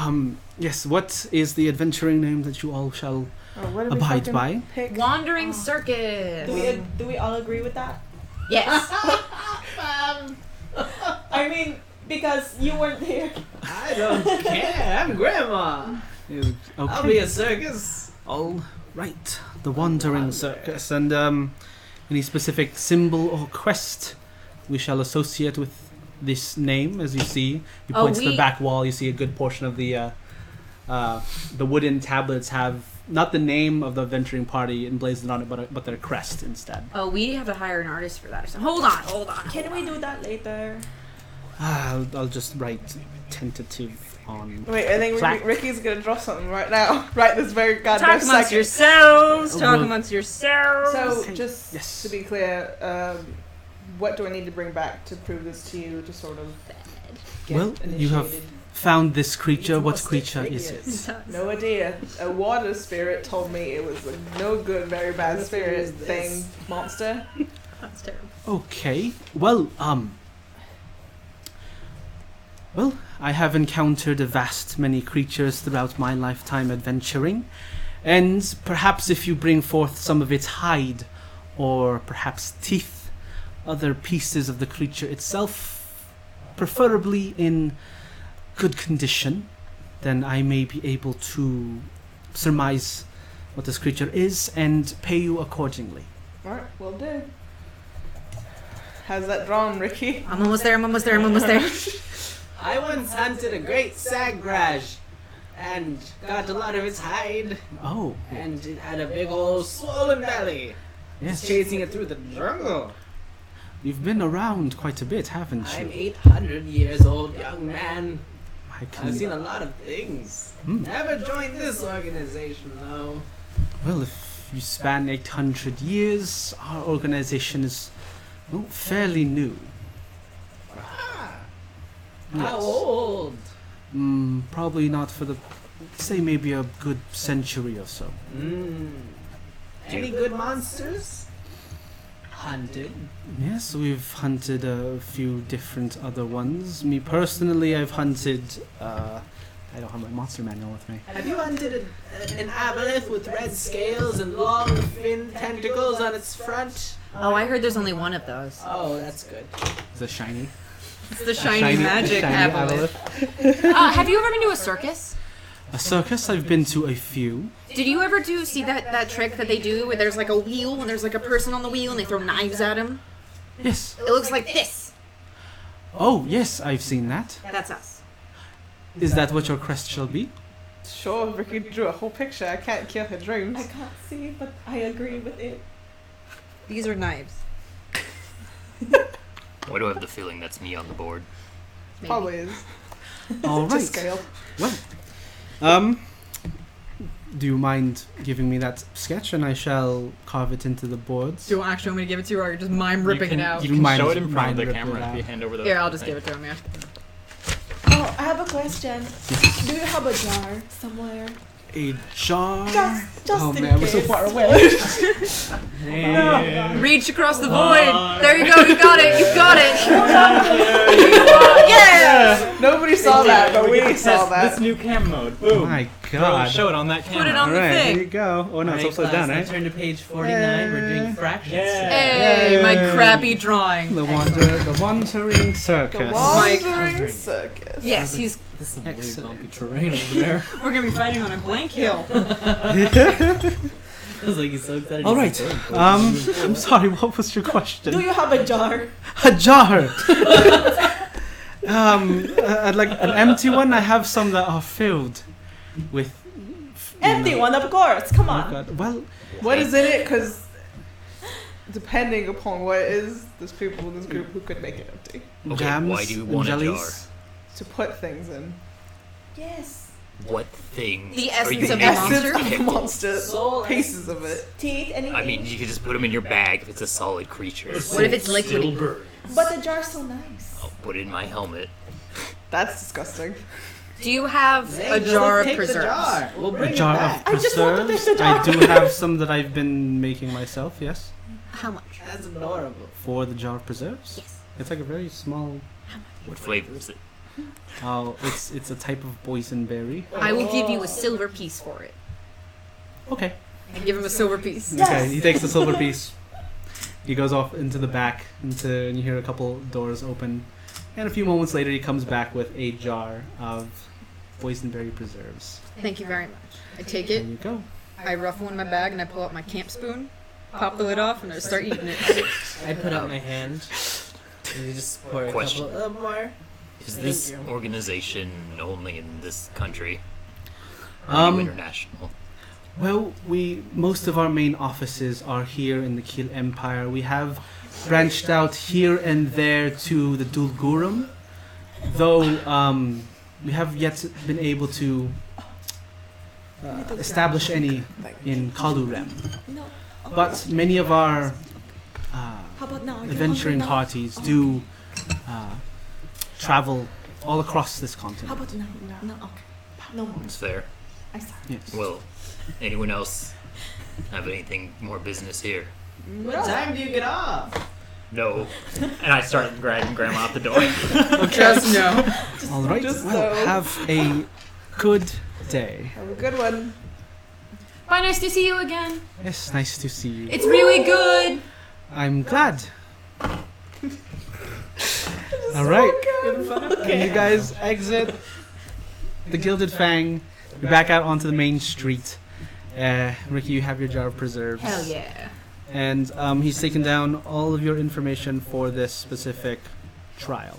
yes. What is the adventuring name that you all shall
Oh, what did we
abide
fucking
by?
pick?
Wandering
Do
Circus.
we all agree with that?
Yes.
I mean, because you weren't there.
I don't care. I'm grandma.
Is-
I'll
Okay.
be a circus.
All right. The Wandering Circus. And any specific symbol or crest we shall associate with this name, as you see. You
Oh,
point to the
we-
back wall. You see a good portion of the wooden tablets have not the name of the adventuring party emblazoned on it, but their crest instead.
Oh, we have to hire an artist for that or something. Hold on.
Can we do that later?
I'll just write tentative on.
Wait, I think
Plaque.
Ricky's gonna draw something right now. Right this very goddamn
Talk amongst
second.
yourselves.
Oh,
Talk
well.
amongst yourselves.
So,
Okay.
just
Yes.
to be clear, what do I need to bring back to prove this to you to sort of get
Well, you have
initiated?
found this creature.
It's
What
more
creature
stick
is
figures.
it?
No idea. A water spirit told me it was a no good, very bad
What
spirit
is this?
thing monster.
That's terrible.
Okay. Well, Well, I have encountered a vast many creatures throughout my lifetime adventuring, and perhaps if you bring forth some of its hide, or perhaps teeth, other pieces of the creature itself, preferably in good condition, then I may be able to surmise what this creature is and pay you accordingly.
Alright, will do. How's that drawn, Ricky?
I'm almost there, I'm almost there, I'm almost there.
I once hunted a great sagraj and got a lot of its hide,
Oh,
and it had a big old swollen belly.
yes.
It's chasing it through the jungle.
You've been around quite a bit, haven't
I'm
you?
800 years old, young man.
I
I've
can...
seen a lot of things.
Hmm.
Never joined this organization, though.
Well, if you span 800 years, our organization is, well, fairly new.
How old?
Probably not for the, say maybe a good century or so.
Any good monsters? Hunted.
Yes, we've hunted a few different other ones. Me personally, I've hunted, I don't have my monster manual with me.
Have you hunted an aboleth with red scales and long fin tentacles on its front?
Oh, I heard there's only one of those.
Oh, that's good.
Is it shiny?
It's the shiny magic
shiny
aboleth.
aboleth.
Have you ever been to a circus?
A circus, I've been to a few.
Did you ever see that trick that they do where there's like a wheel and there's like a person on the wheel and they throw knives at him?
Yes.
It looks like this.
Oh, yes, I've seen that.
That's us.
Is that what your crest shall be?
Sure, Ricky drew a whole picture. I can't kill her dreams.
I can't see, but I agree with it.
These are knives.
Why do I have the feeling that's me on the board?
Maybe.
Probably is.
All
To
right.
scale.
Well, do you mind giving me that sketch and I shall carve it into the boards?
Do you actually want me to give it to you or you're just mime ripping it out?
You
You
can
mind-
show it in front of
mind
the
rip it
camera if
out.
you hand over the.
Here, I'll just
thing.
give it to him, yeah.
Oh, I have a question. Do you have a jar somewhere?
A jar?
Just
Oh
in
man, we're so
case.
far away.
Yeah.
Reach across the void. There you go. You got it. You got it. Yeah.
Nobody saw that, but we
This-
saw
This
that.
new cam mode.
Oh
Boom.
my
Show
god.
it on that camera.
Put it on the
Alright, there
thing.
you go. Oh no, it's upside down, right?
Turn to page 49. We're doing fractions.
Yeah.
Hey, my crappy drawing.
The wandering circus.
The
Mike.
Wandering Circus.
Yes, he's.
This is some weird
Excellent.
bumpy terrain over there.
We're gonna be fighting on a blank hill.
I was like, he's so excited.
All right. I'm sorry. What was your
Do
question?
you have a jar?
A jar. Like an empty one. I have some that are filled with.
Empty one, of course. Come
Oh
on.
god. Well,
What is in it? Because depending upon what it is, there's people in this group who could make it empty.
Okay,
jams,
why do you
and
want a jar?
jellies.
To put things in.
Yes.
What things?
The
are you
essence of the
making?
monster?
Essence of the monster.
Soul
Pieces of it.
Teeth, anything.
I mean, you could just put them in your bag if it's a solid creature.
What if it's liquidy?
But the jar's so nice.
I'll put it in my helmet.
That's disgusting.
Do you have a jar of preserves?
We'll
A
bring
jar
it back.
of
I just want to
preserves.
take the
I
jar.
do have some that I've been making myself. Yes,
How much?
That's adorable.
for the jar of preserves.
Yes.
It's like a very small.
What flavor is it?
Oh, it's a type of boysenberry.
I will give you a silver piece for it.
Okay.
I give him a silver piece.
Yes.
Okay. He takes the silver piece. He goes off into the back, and you hear a couple doors open, and a few moments later, he comes back with a jar of boysenberry preserves.
Thank you very much. I take
There
it,
you go.
I ruffle in my bag, and I pull out my camp spoon, pop the lid off, and I start eating it.
I put out my hand. And you just pour a
Question.
couple more.
Is this organization only in this country? Or are you international?
Well, most of our main offices are here in the Kiel Empire. We have branched out here and there to the Dulgurum, though we have yet been able to establish any in Kalurem.
No.
But many of our
How about now? Are you
adventuring
hungry now?
parties do travel all across this
How
continent.
about now? No, okay. No more.
It's fair.
I sorry.
Yes.
Well, anyone else have anything more business here?
What time do you get off?
No.
And I start dragging Grandma out the door.
Just no.
All right.
just
Well,
so.
have a good day.
Have a good one.
Bye, nice to see you again.
Yes, nice to see you.
It's really good.
I'm glad. All right. And you guys exit the Gilded Fang. You're back out onto the main street. Ricky, you have your jar of preserves.
Hell yeah.
And he's taken down all of your information for this specific trial.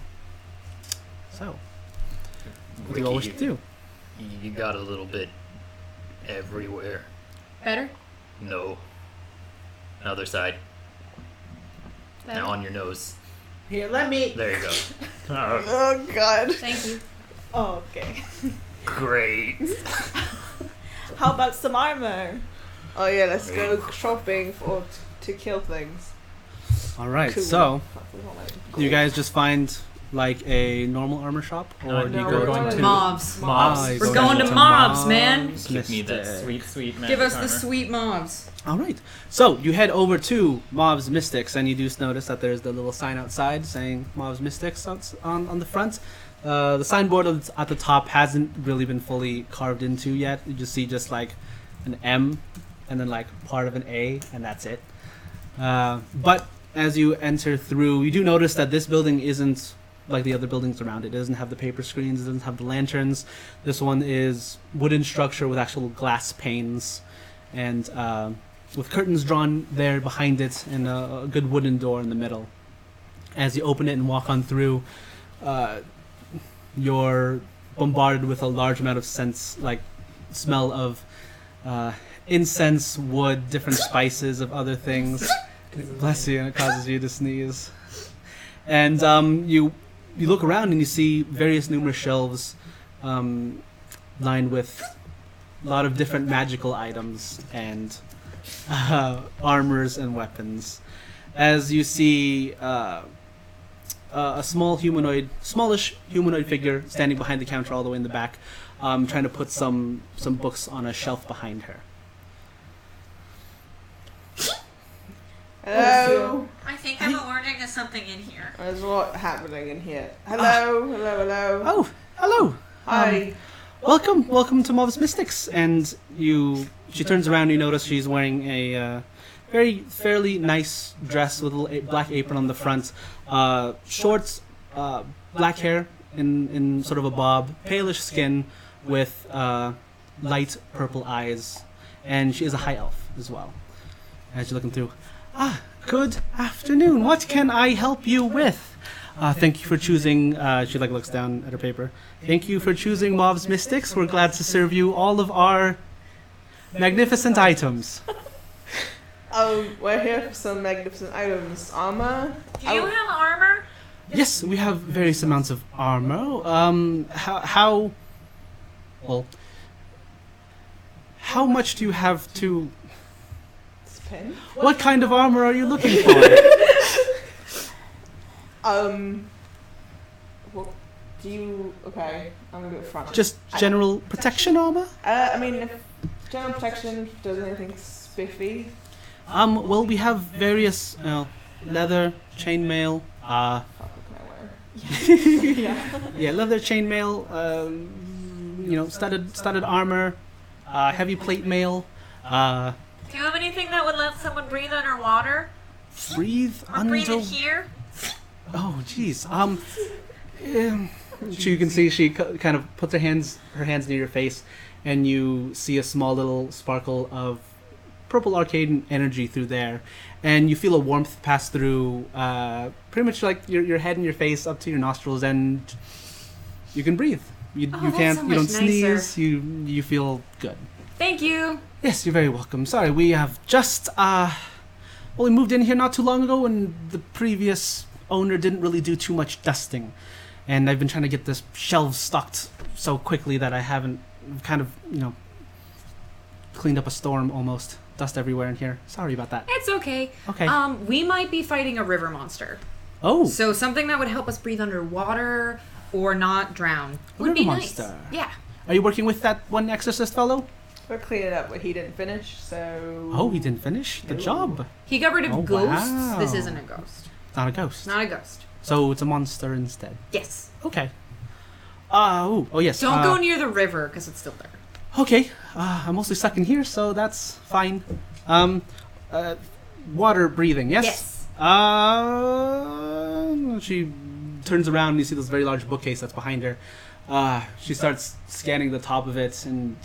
So, what do you all wish to do?
You got a little bit everywhere.
Better?
No. Other side.
Better?
Now on your nose.
Here, let me.
There you go.
Oh god.
Thank you.
Oh, okay.
Great.
How about some armor?
Oh yeah, let's go shopping to kill things.
All right.
Cool.
So, do you guys just find like a normal armor shop, or do you
No,
go
we're going to
Mobs.
Ah, you're
We're going to mobs, man.
Give me that
Mystic.
sweet, sweet magic
Give us the
armor.
sweet mobs.
All right. So you head over to Mobs Mystics, and you do notice that there's the little sign outside saying Mobs Mystics on the front. The signboard at the top hasn't really been fully carved into yet. You just see like an M, and then like part of an A, and that's it. But as you enter through, you do notice that this building isn't like the other buildings around it. It doesn't have the paper screens, it doesn't have the lanterns. This one is wooden structure with actual glass panes, and with curtains drawn there behind it, and a good wooden door in the middle. As you open it and walk on through, you're bombarded with a large amount of smell of incense, wood, different spices of other things. Bless you, and it causes you to sneeze. And you look around and you see various numerous shelves lined with a lot of different magical items and armors and weapons. As you see a smallish humanoid figure standing behind the counter all the way in the back, trying to put some books on a shelf behind her.
Hello.
I think I'm allergic to something in here.
There's a lot happening in here. Hello. Hello.
Oh, hello.
Hi.
Welcome to Mobs Mystics. And she turns around and you notice she's wearing a fairly nice dress with a little black apron on the front, short black hair in sort of a bob, palish skin with light purple eyes, and she is a high elf as well. As you're looking through, good afternoon. What can I help you with? Thank you for choosing. She looks down at her paper. Thank you for choosing Mobs Mystics. We're glad to serve you all of our magnificent items.
We're here for some magnificent items. Armor.
Do you have armor?
Yes, we have various amounts of armor. How much do you have to?
Pen.
What kind of armor are you looking for?
What do you? Okay, I'm gonna go front.
Just general protection armor?
I mean, if general protection does anything spiffy.
Well, we have various leather, chainmail.
Fuck, what can I wear?
Yeah, leather, chainmail. Studded armor, heavy plate mail.
Do you have anything that would let someone breathe underwater?
Breathe
Or breathe in
under.
here?
Oh, jeez. You can see she kind of puts her hands near your face, and you see a small little sparkle of purple arcane energy through there, and you feel a warmth pass through pretty much like your head and your face up to your nostrils, and you can breathe. You
that's
can't.
so
You don't
much nicer.
sneeze. You feel good.
Thank you.
Yes, you're very welcome. Sorry, we have just we moved in here not too long ago, and the previous owner didn't really do too much dusting, and I've been trying to get this shelves stocked so quickly that I haven't kind of cleaned up a storm almost. Dust everywhere in here. Sorry about that.
It's okay.
Okay.
We might be fighting a river monster.
Oh,
So something that would help us breathe underwater or not drown would
River
be
monster.
nice. Yeah.
are you working with that one exorcist fellow?
We're cleaning up what he didn't finish, so.
Oh, he didn't finish the job.
He got rid of
Oh,
ghosts.
wow.
This isn't a ghost.
Not a ghost.
Not a ghost.
So it's a monster instead.
Yes.
Okay. Oh yes.
Don't go near the river because it's still there.
Okay. I'm mostly stuck in here, so that's fine. Water breathing. Yes.
Yes.
She turns around and you see this very large bookcase that's behind her. She starts scanning the top of it and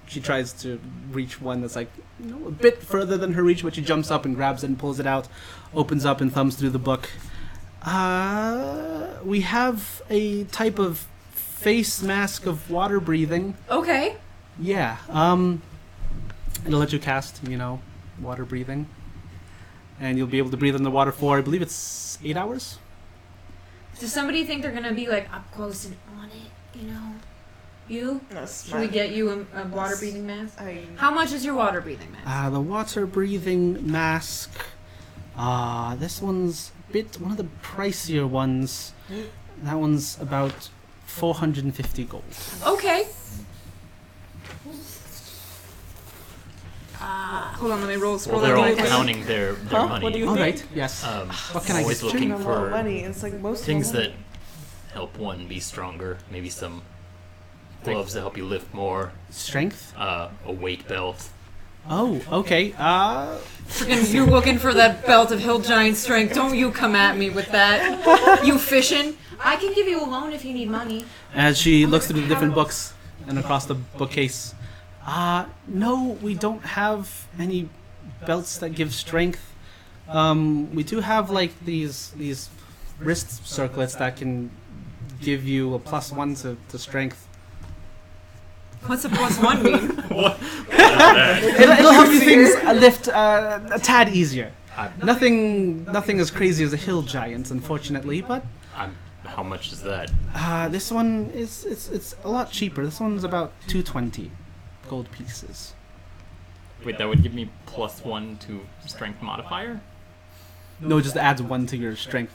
she tries to reach one that's like a bit further than her reach, but she jumps up and grabs it and pulls it out, opens up and thumbs through the book. We have a type of face mask of water breathing.
Okay.
Yeah. It'll let you cast, water breathing. And you'll be able to breathe in the water for, I believe it's 8 hours?
Does somebody think they're gonna be like up close and on it? You?
That's
Should we get you a water breathing mask?
I
How much is your water breathing mask?
The water breathing mask. This one's one of the pricier ones. That one's about 450 gold.
Okay. Hold on, let me roll.
Well, they're all counting their
Huh?
money.
What do you
All
think?
right. Yes.
What
can I
always
get?
looking
a lot of
for
money. It's like most
things
of them.
that help one be stronger. Maybe some gloves that help you lift more.
Strength.
A weight belt.
Oh, okay.
Freaking, you're looking for that belt of hill giant strength. Don't you come at me with that. You fishing? I can give you a loan if you need money.
As she looks through the different books and across the bookcase. No, we don't have any belts that give strength. We do have like these wrist circlets that can give you a +1 to strength.
What's a +1 mean?
It'll help you things lift a tad easier. Nothing as crazy as a hill giant, unfortunately, but
How much is that?
this one it's a lot cheaper. This one's about 220 gold pieces.
Wait, that would give me +1 to strength modifier?
No, it just adds 1 to your strength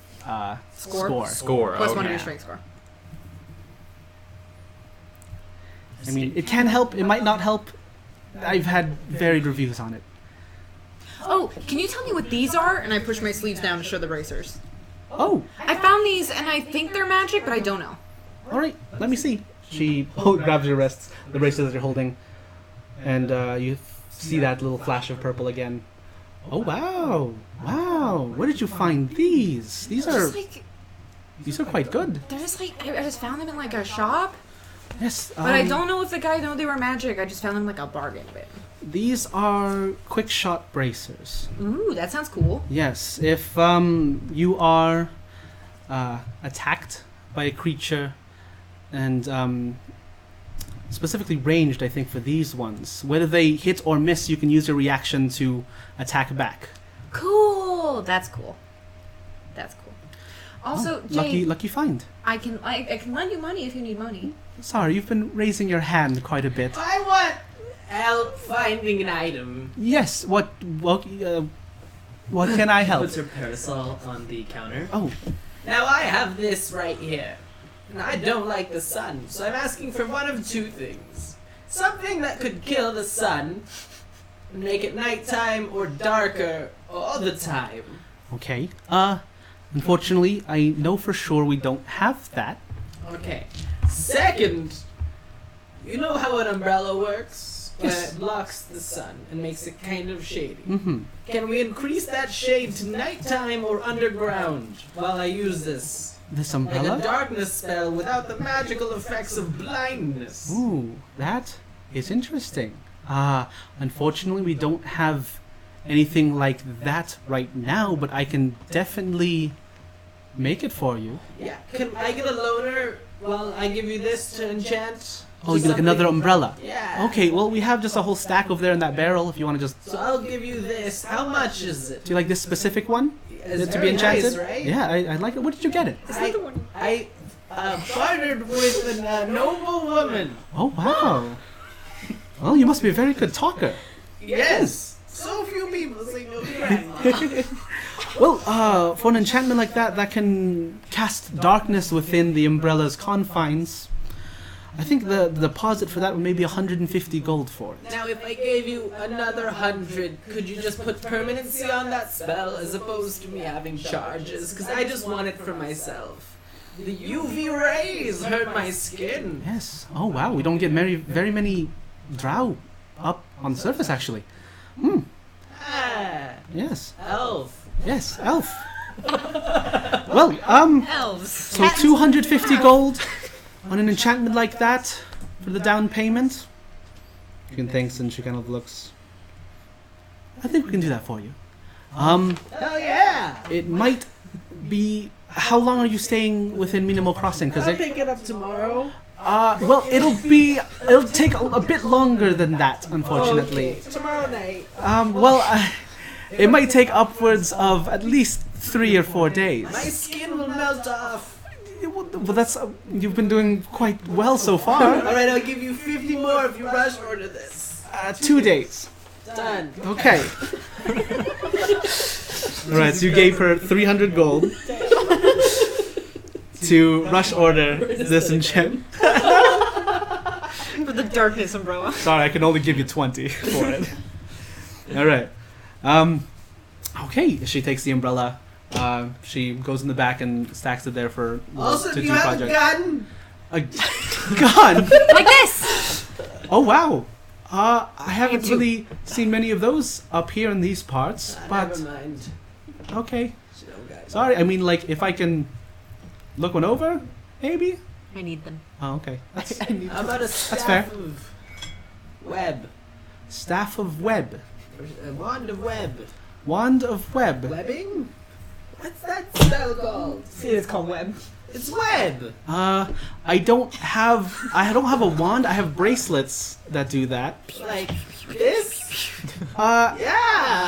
Score?
Score.
+1 to
okay.
your strength score.
I mean, it can help. It might not help. I've had varied reviews on it.
Oh, can you tell me what these are? And I push my sleeves down to show the bracers.
Oh,
I found these, and I think they're magic, but I don't know.
all right. Let me see. She grabs your wrists, the bracelets that you're holding, and you see that little flash of purple again. Oh wow, wow! Where did you find these? These are quite good.
They're just like, I just found them in like a shop,
Yes,
but I don't know if the guy knew they were magic. I just found them like a bargain bin.
These are quick shot bracers.
Ooh, that sounds cool.
Yes, if you are attacked by a creature, and specifically ranged, I think for these ones, whether they hit or miss, you can use your reaction to attack back.
Cool. That's cool. That's cool. Also, Jade,
Lucky find.
I can lend you money if you need money.
Sorry, you've been raising your hand quite a bit.
I want help finding an item.
Yes. What can I help?
Puts her parasol on the counter.
Oh,
Now I have this right here. And I don't like the sun, so I'm asking for one of two things. Something that could kill the sun and make it nighttime or darker all the time.
okay. Unfortunately, I know for sure we don't have that.
Okay. Second, you know how an umbrella works?
Yes.
It blocks the sun and makes it kind of shady.
Mm-hmm.
Can we increase that shade to nighttime or underground while I use this?
This
Like a
umbrella?
darkness spell without the magical effects of blindness.
Ooh, that is interesting. Unfortunately, we don't have anything like that right now, but I can definitely make it for you.
Yeah, can I get a loaner while I give you this to enchant?
Oh, you'd like another umbrella?
Yeah.
Okay, well, we have just a whole stack over there in that barrel if you want to just...
So I'll give you this. How much is it?
Do you like this specific one?
It's
to
very
be enchanted?
nice, right?
Yeah, I like it. Where did you get it?
I partnered with a noble woman.
Oh, wow. Well, you must be a very good talker.
Yes. So few people say no to grandma.
Well, for an enchantment like that, that can cast darkness within the umbrella's confines, I think the deposit for that would maybe 150 gold for it.
Now, if I gave you another 100, could you just put permanency on that spell as opposed to me having charges? Because I just want it for myself. The UV rays hurt my skin.
Yes. Oh wow, we don't get very many drow up on the surface actually. Hmm.
Ah,
Yes.
elf.
Yes. Elf. Well,
Elves.
so 250 gold on an enchantment like that for the down payment. You can thanks, and she kind of looks. I think we can do that for you.
Hell yeah!
It might be. How long are you staying within Minimal Crossing? Because
I'll pick it up tomorrow.
well, it'll take a bit longer than that, unfortunately.
Okay, tomorrow night.
It might take upwards of at least 3 or 4 days.
My skin will melt off.
Well, that's you've been doing quite well so far.
Alright, I'll give you 50 more if you rush order this.
2 days.
Done.
Okay. Alright, so you gave her 300 gold to rush order this enchantment.
For the darkness umbrella.
Sorry, I can only give you 20 for it. Alright. Okay, she takes the umbrella. She goes in the back and stacks it there for
Also,
to
do
do
you have a
project.
gun?
A gun?
Like this!
Oh wow. I haven't
too.
really seen many of those up here in these parts, but
Never mind.
okay.
She don't got it.
Sorry, I mean like if I can look one over, maybe?
I need them.
Oh, okay. That's
How about a staff
fair.
of web?
Staff of Web.
Or a wand of web.
Wand of Web.
Webbing? What's that spell called?
See, it's called web.
It's web!
I don't have a wand, I have bracelets that do that.
Like this?
Yeah,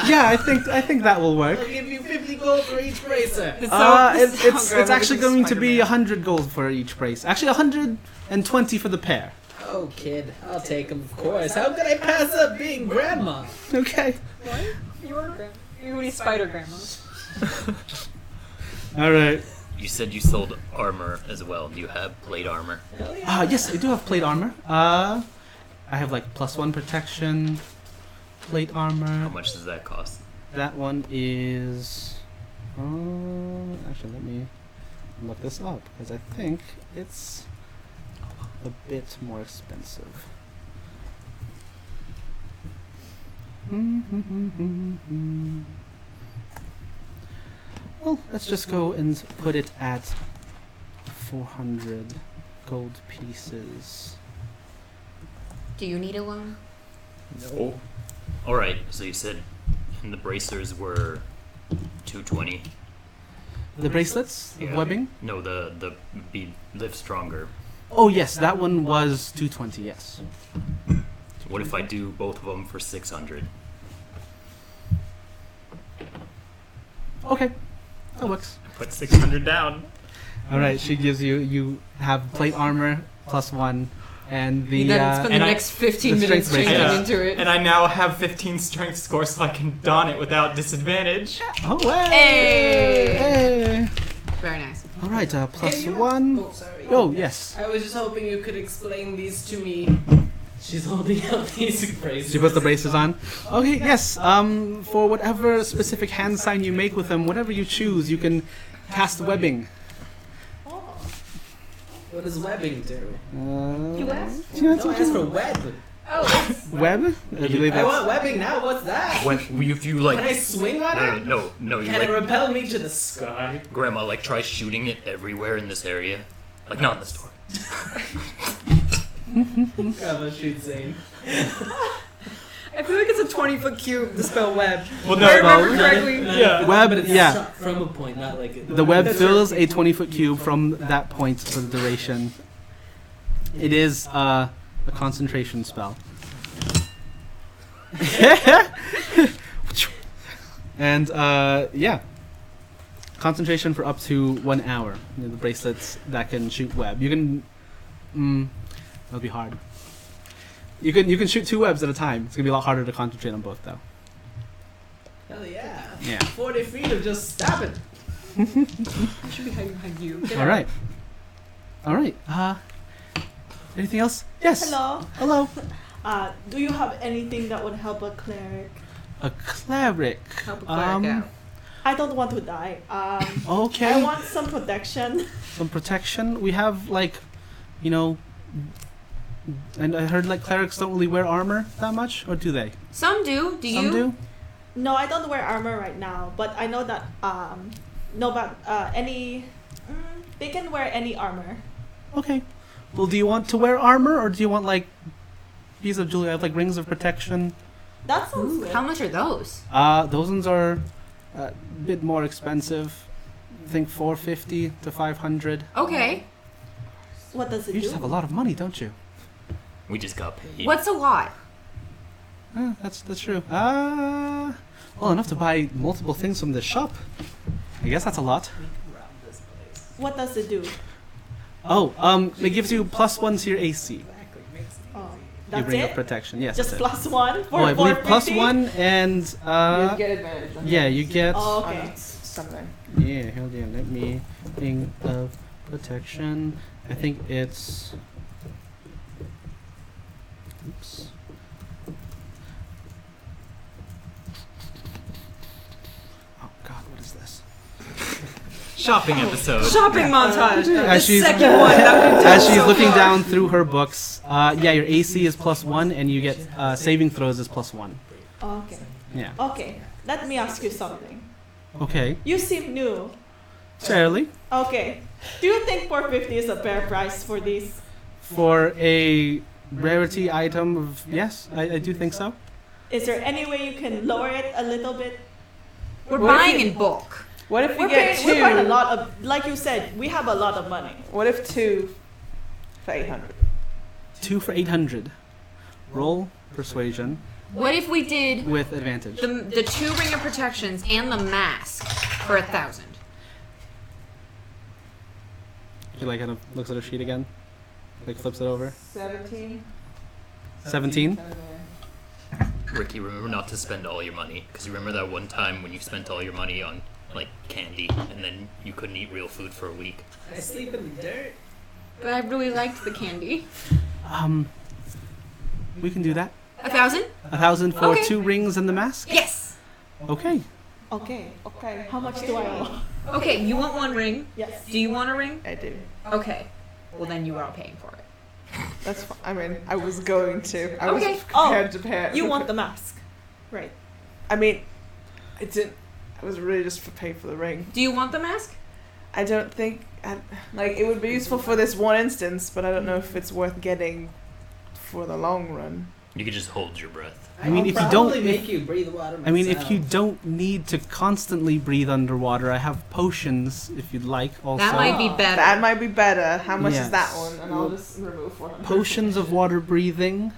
Yeah!
I think that will work.
I'll give you 50 gold for each bracer.
It's actually going to be 100 gold for each brace. Actually 120 for the pair.
Oh, kid, I'll take them, of course. How could I pass up being grandma?
Okay.
You are grandma. You need spider grandma.
Alright.
You said you sold armor as well. Do you have plate armor?
Hell yeah.
Yes, I do have plate armor. I have like +1 protection, plate
How
armor.
much does that cost?
That one is. Actually, let me look this up because I think it's a bit more expensive. Well, let's just go and put it at 400 gold pieces.
Do you need a loan?
No. All right. So you said, and the bracers were 220.
The bracelets, the
Yeah.
webbing.
No, the be live stronger.
Oh yes, that one was 220. Yes.
What if I do both of them for 600?
Okay, that works.
Put 600 down.
All right, she gives you have plate armor +1, and the
You then spend the
and I-
next 15
the
minutes
strength
changing
bracelet.
into it.
And I now have 15 strength score so I can don it without disadvantage.
oh way!
Hey!
Hey!
Very nice.
All right,
Hey, you-
+1.
Oh, sorry.
Oh yes.
I was just hoping you could explain these to me. She's holding up these braces.
She puts the braces on. Okay, yes. For whatever specific hand sign you make with them, whatever you choose, you can cast webbing.
What does webbing do?
You asked?
Yeah,
No, I asked for web.
Oh,
Web? I believe
I
that's.
want webbing now. What's that?
When if you like,
Can I swing on
no,
it?
no, you
Can it
like,
repel me to the sky?
Grandma, like try shooting it everywhere in this area, like not in the store.
Grandma shoots Zane.
I feel like it's a 20-foot cube, the spell web.
Well,
If I
no,
remember correctly.
Yeah.
Web,
But it's
yeah.
shot from a point, not like it.
The web fills a 20-foot cube from that point for the duration. It is a concentration spell. And yeah, concentration for up to 1 hour. You know, the bracelets that can shoot web. You can. That'll be hard. You can shoot 2 webs at a time. It's gonna be a lot harder to concentrate on both though.
Hell yeah.
Yeah.
40 feet of just stabbing.
I should be hiding behind you.
All right. All right. Anything else? Yes.
Hello.
Hello.
Do you have anything that would help a cleric?
A cleric.
Help a cleric out.
I don't want to die.
Okay.
I want some protection.
Some protection. We have like, you know, and I heard like clerics don't really wear armor that much, or do they?
Some do. Do you?
Some do.
No, I don't wear armor right now, but I know that they can wear any armor.
Okay. Well, do you want to wear armor, or do you want like piece of jewelry? I have like rings of protection.
That sounds good.
How much are those?
Those ones are a bit more expensive. I think 450 to 500.
Okay.
What does it
You
do?
just have a lot of money, don't you?
We just got paid.
What's a lot?
That's true. Well, enough to buy multiple things from this shop. I guess that's a lot.
What does it do?
Oh, it gives you +1 to your AC.
Oh,
You
that's
bring up
it.
protection. Yes.
Just
that's it.
+1 for
Oh, I believe
450?
+1 and
You get advantage. On
yeah, you get.
Oh, okay.
Something.
Yeah, hold on. Let me think of protection. I think it's. Oops. Oh God, what is this?
Shopping episode.
Shopping montage. The
As she's-
second one. that we've done
As she's
so
looking
far.
down through her books, yeah, your AC is +1, and you get saving throws is +1.
Okay.
Yeah.
Okay. Let me ask you something.
Okay.
You seem new.
Fairly.
Okay. Do you think 450 is a fair price for these?
For a rarity item of yes, I do think so.
Is there any way you can lower it a little bit?
We're
What if
buying
you-
in bulk.
What if we
We're
get
paying a
two?
lot of, like you said, we have a lot of money.
What if two for 800?
2 for 800. Roll persuasion
What if we did
with advantage.
the 2 ring of protections and the mask for 1,000?
She like kind of looks at her sheet again, like flips it over.
17.
17.
Ricky, remember not to spend all your money. Because you remember that one time when you spent all your money on, like, candy, and then you couldn't eat real food for a week?
I sleep in the dirt.
But I really liked the candy.
We can do that.
1,000?
1,000 for
Okay.
2 rings and the mask.
Yes.
Okay.
Okay.
Okay.
How much do I owe?
Okay, you want 1 ring?
Yes.
Do you want a ring?
I do.
Okay. Well, then you are paying for it.
That's fine. I mean, I was going to. I
Okay.
was prepared to pay.
You want the mask. Right.
I mean, I didn't. I was really just for pay for the ring.
Do you want the mask?
I don't think. Like, it would be useful for this one instance, but I don't know if it's worth getting for the long run.
You could just hold your breath.
I mean,
I'll
if you
probably
don't-
make you breathe water.
I mean, if you
myself.
don't need to constantly breathe underwater, I have potions if you'd like. Also,
That might be better.
That might be better. How much is that
Yes.
one? And I'll just remove 400.
potions of water breathing.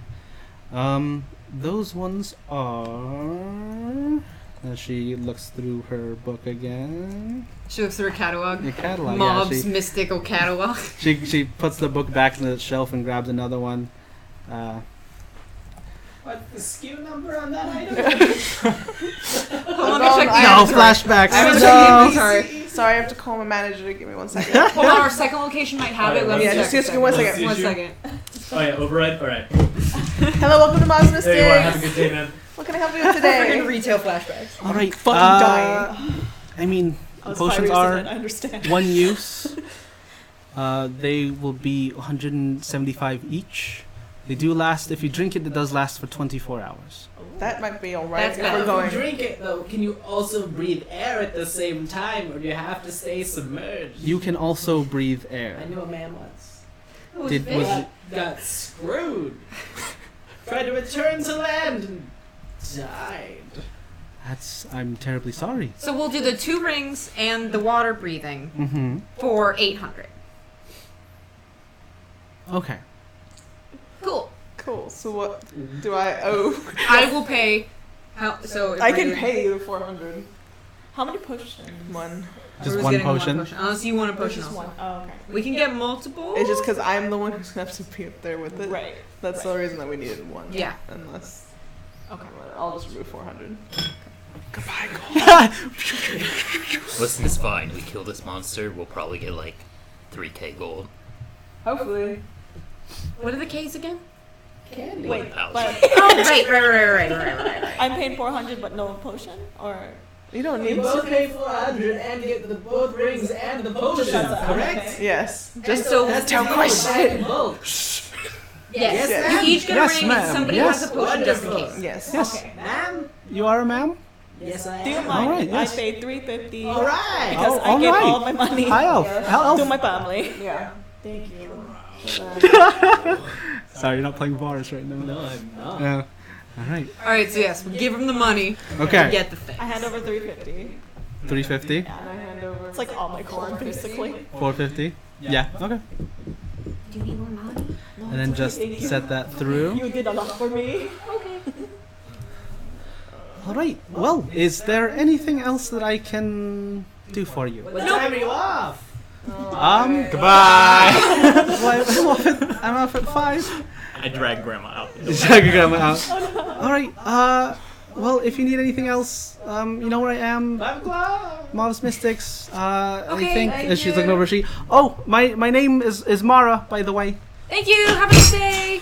Those ones are. As she looks through her book again.
She looks through a catalog.
The catalog.
Mob's
Yeah,
mystical catalog.
she puts the book back in the shelf and grabs another one.
What's the SKU number on that item?
Hold on,
No,
check the
I-
No
inventory.
flashbacks.
I haven't
No.
checked the inventory.
Sorry, I have to call my manager to give me 1 second.
Hold on, our second location might have it. Let me
Yeah,
check.
just give me 1 second.
Issue?
1 second.
Oh yeah, override. All right.
Hello, welcome to Mob's
There you are. Have a
Mystics.
good day, man.
What can I help you with
Freaking
today?
retail flashbacks.
All right.
Fucking dying.
I mean,
I was
potions
5 years
are
ahead, I understand.
one use. They will be 175 each. They do last. If you drink it, it does last for 24 hours.
That might be alright
That's
if
better.
we're
If
going.
you drink it though, can you also breathe air at the same time, or do you have to stay submerged?
You can also breathe
I
air.
knew a man once.
Was
Got screwed. Tried to return to land and died.
I'm terribly sorry.
So we'll do the 2 rings and the water breathing
Mm-hmm.
for 800.
Okay.
Cool.
Cool. So what do I owe?
I will pay. How? So if
I
we're
can
doing-
pay you 400.
How many potions?
One.
Just
Who's
one
getting
potion.
Unless you want a
There's
potion
just
also.
one. Oh, okay.
We can get multiple.
It's just because I'm the one who's gonna have to be up there with it.
Right.
That's the reason that we needed one.
Yeah.
Unless.
Okay.
I'll just remove 400.
Listen, it's fine. We kill this monster, we'll probably get like 3k gold.
Hopefully.
What are the K's again?
Candy.
Wait,
Pouch.
but
Oh, right.
I'm paying 400 but no potion? Or...
You don't
We
need
both
to.
pay 400 and get the both rings and the potion, correct?
Yes.
Just
so-
that's
don't
the
question.
bulk.
Yes.
Yes,
You
ma'am.
each get
Yes,
a ring
ma'am.
and somebody
Yes.
has a potion just in
Wonderful.
case.
Yes.
Yes.
Ma'am?
You are a ma'am?
Yes, I
Do you
am.
mind?
Alright, yes.
I paid 350
Alright.
because
Oh,
I gave
alright.
all my money
Hi, Elf. Elf.
to my family.
Yeah.
Thank you.
Sorry, you're not playing bars right now.
No, I'm not.
Yeah. All right.
Alright, so yes, we give him the money.
Okay.
Get the thing.
I hand over 350.
350.
And I hand over. It's like all my corn, basically.
450. Yeah. Okay.
Do you need more money?
And then just set that through.
You did a lot for me.
Okay.
All right. Well, is there anything else that I can do for you?
What time are you off?
Goodbye. I'm off at 5.
I drag Grandma out.
All right. Well, if you need anything else, you know where I am.
5 o'clock.
Mob's Mystics. I
Okay,
think
thank
as she's
you.
looking over, Oh, my name is Mara, by the way.
Thank you. Have a good day.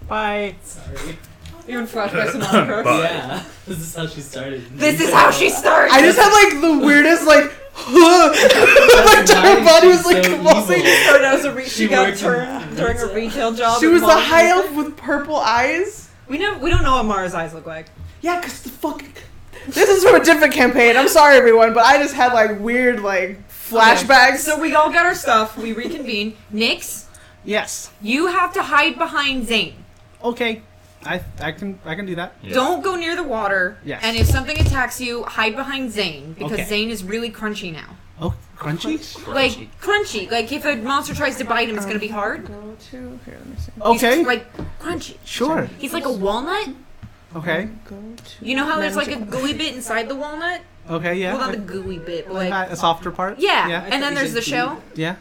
Bye.
Sorry.
You're in flashbacks to Monica.
Yeah. This is how she started.
This is how she starts.
I just had like the weirdest like. My entire body was like convulsing.
started as a
She
she got
worked
turned
in-
during a retail job.
She
at
was the
Mall's
high
Music.
elf with purple eyes.
We don't know what Mara's eyes look like.
Yeah, cause the fucking. This is from a different campaign. I'm sorry, everyone, but I just had like weird like flashbacks.
So we all got our stuff. We reconvene. Nix,
Yes.
you have to hide behind Zane.
Okay. I can do that.
Yeah.
Don't go near the water.
Yes.
And if something attacks you, hide behind Zane because
Okay.
Zane is really crunchy now.
Oh, crunchy.
Like crunchy. Like if a monster tries to bite him, it's gonna be hard.
Go to here. Let me see.
Okay.
He's like crunchy.
Sure.
He's like a walnut.
Okay.
Go to.
You know how there's like a gooey bit inside the walnut?
Okay. Yeah.
Well, not the gooey bit, but
Like
like
a softer part.
yeah.
Yeah.
And then there's the shell.
Yeah.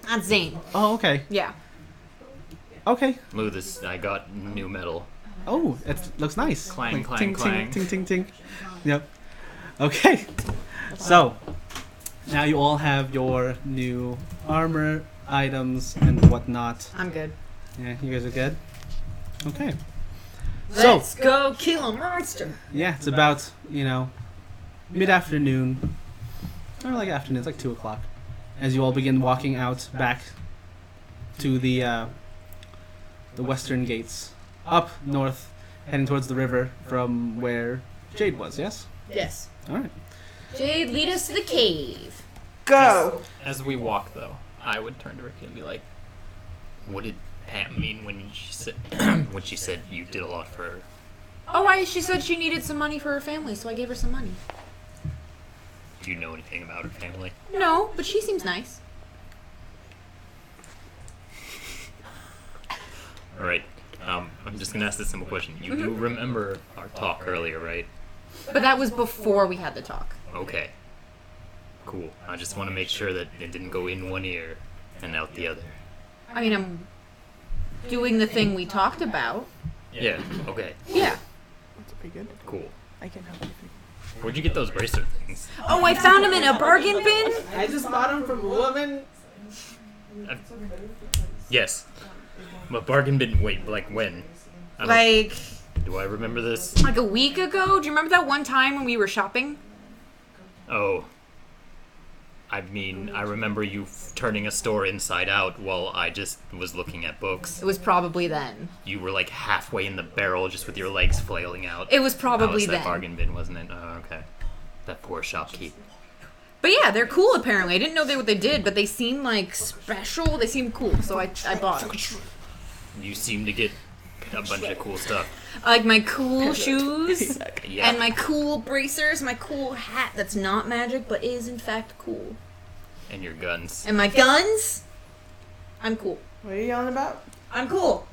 That's Zane.
Oh, okay.
Yeah.
Okay.
Lou, this I got new metal.
Oh, it looks nice.
Clang, clang,
ting,
clang.
ting, ting, ting, ting. Yep. Okay. So, now you all have your new armor, items, and whatnot.
I'm good.
Yeah, you guys are good? Okay. So,
Let's go kill a monster.
yeah, it's about, mid-afternoon. Or like afternoon, it's like 2 o'clock. As you all begin walking out back to the western gates. Up north, heading towards the river from where Jade was, yes?
Yes.
Alright.
Jade, lead us to the cave.
Go.
As we walk, though, I would turn to Ricky and be like,
What did Pam mean when she said you did a lot for her?
Oh, she said she needed some money for her family, so I gave her some money.
Do you know anything about her family?
No, but she seems nice.
All right. I'm just gonna ask this simple question. You do remember our talk earlier, right?
But that was before we had the talk.
Okay. Cool. I just want to make sure that it didn't go in one ear and out the other.
I mean, I'm doing the thing we talked about.
Yeah. Okay.
Yeah.
That's pretty good.
Cool.
I can help you.
Where'd you get those bracelet things?
Oh, I found him in a bargain bin?
I just bought them from a woman.
Yes. But bargain bin. Wait. Like when? I don't-
Like
Do I remember this?
a week ago? Do you remember that one time when we were shopping?
Oh. I mean, I remember you turning a store inside out while I just was looking at books.
It was probably then.
You were like halfway in the barrel just with your legs flailing out.
It was
That
probably
was
then.
that bargain bin, wasn't it? Oh, okay. That poor shopkeep.
But yeah, they're cool apparently. I didn't know what they did, but they seem like special. They seem cool, so I bought them.
You seem to get a bunch of cool stuff.
Like my cool shoes
Yeah.
and my cool bracers, my cool hat that's not magic but is in fact cool.
And your guns.
And my guns, I'm cool.
What are you yelling about?
I'm cool.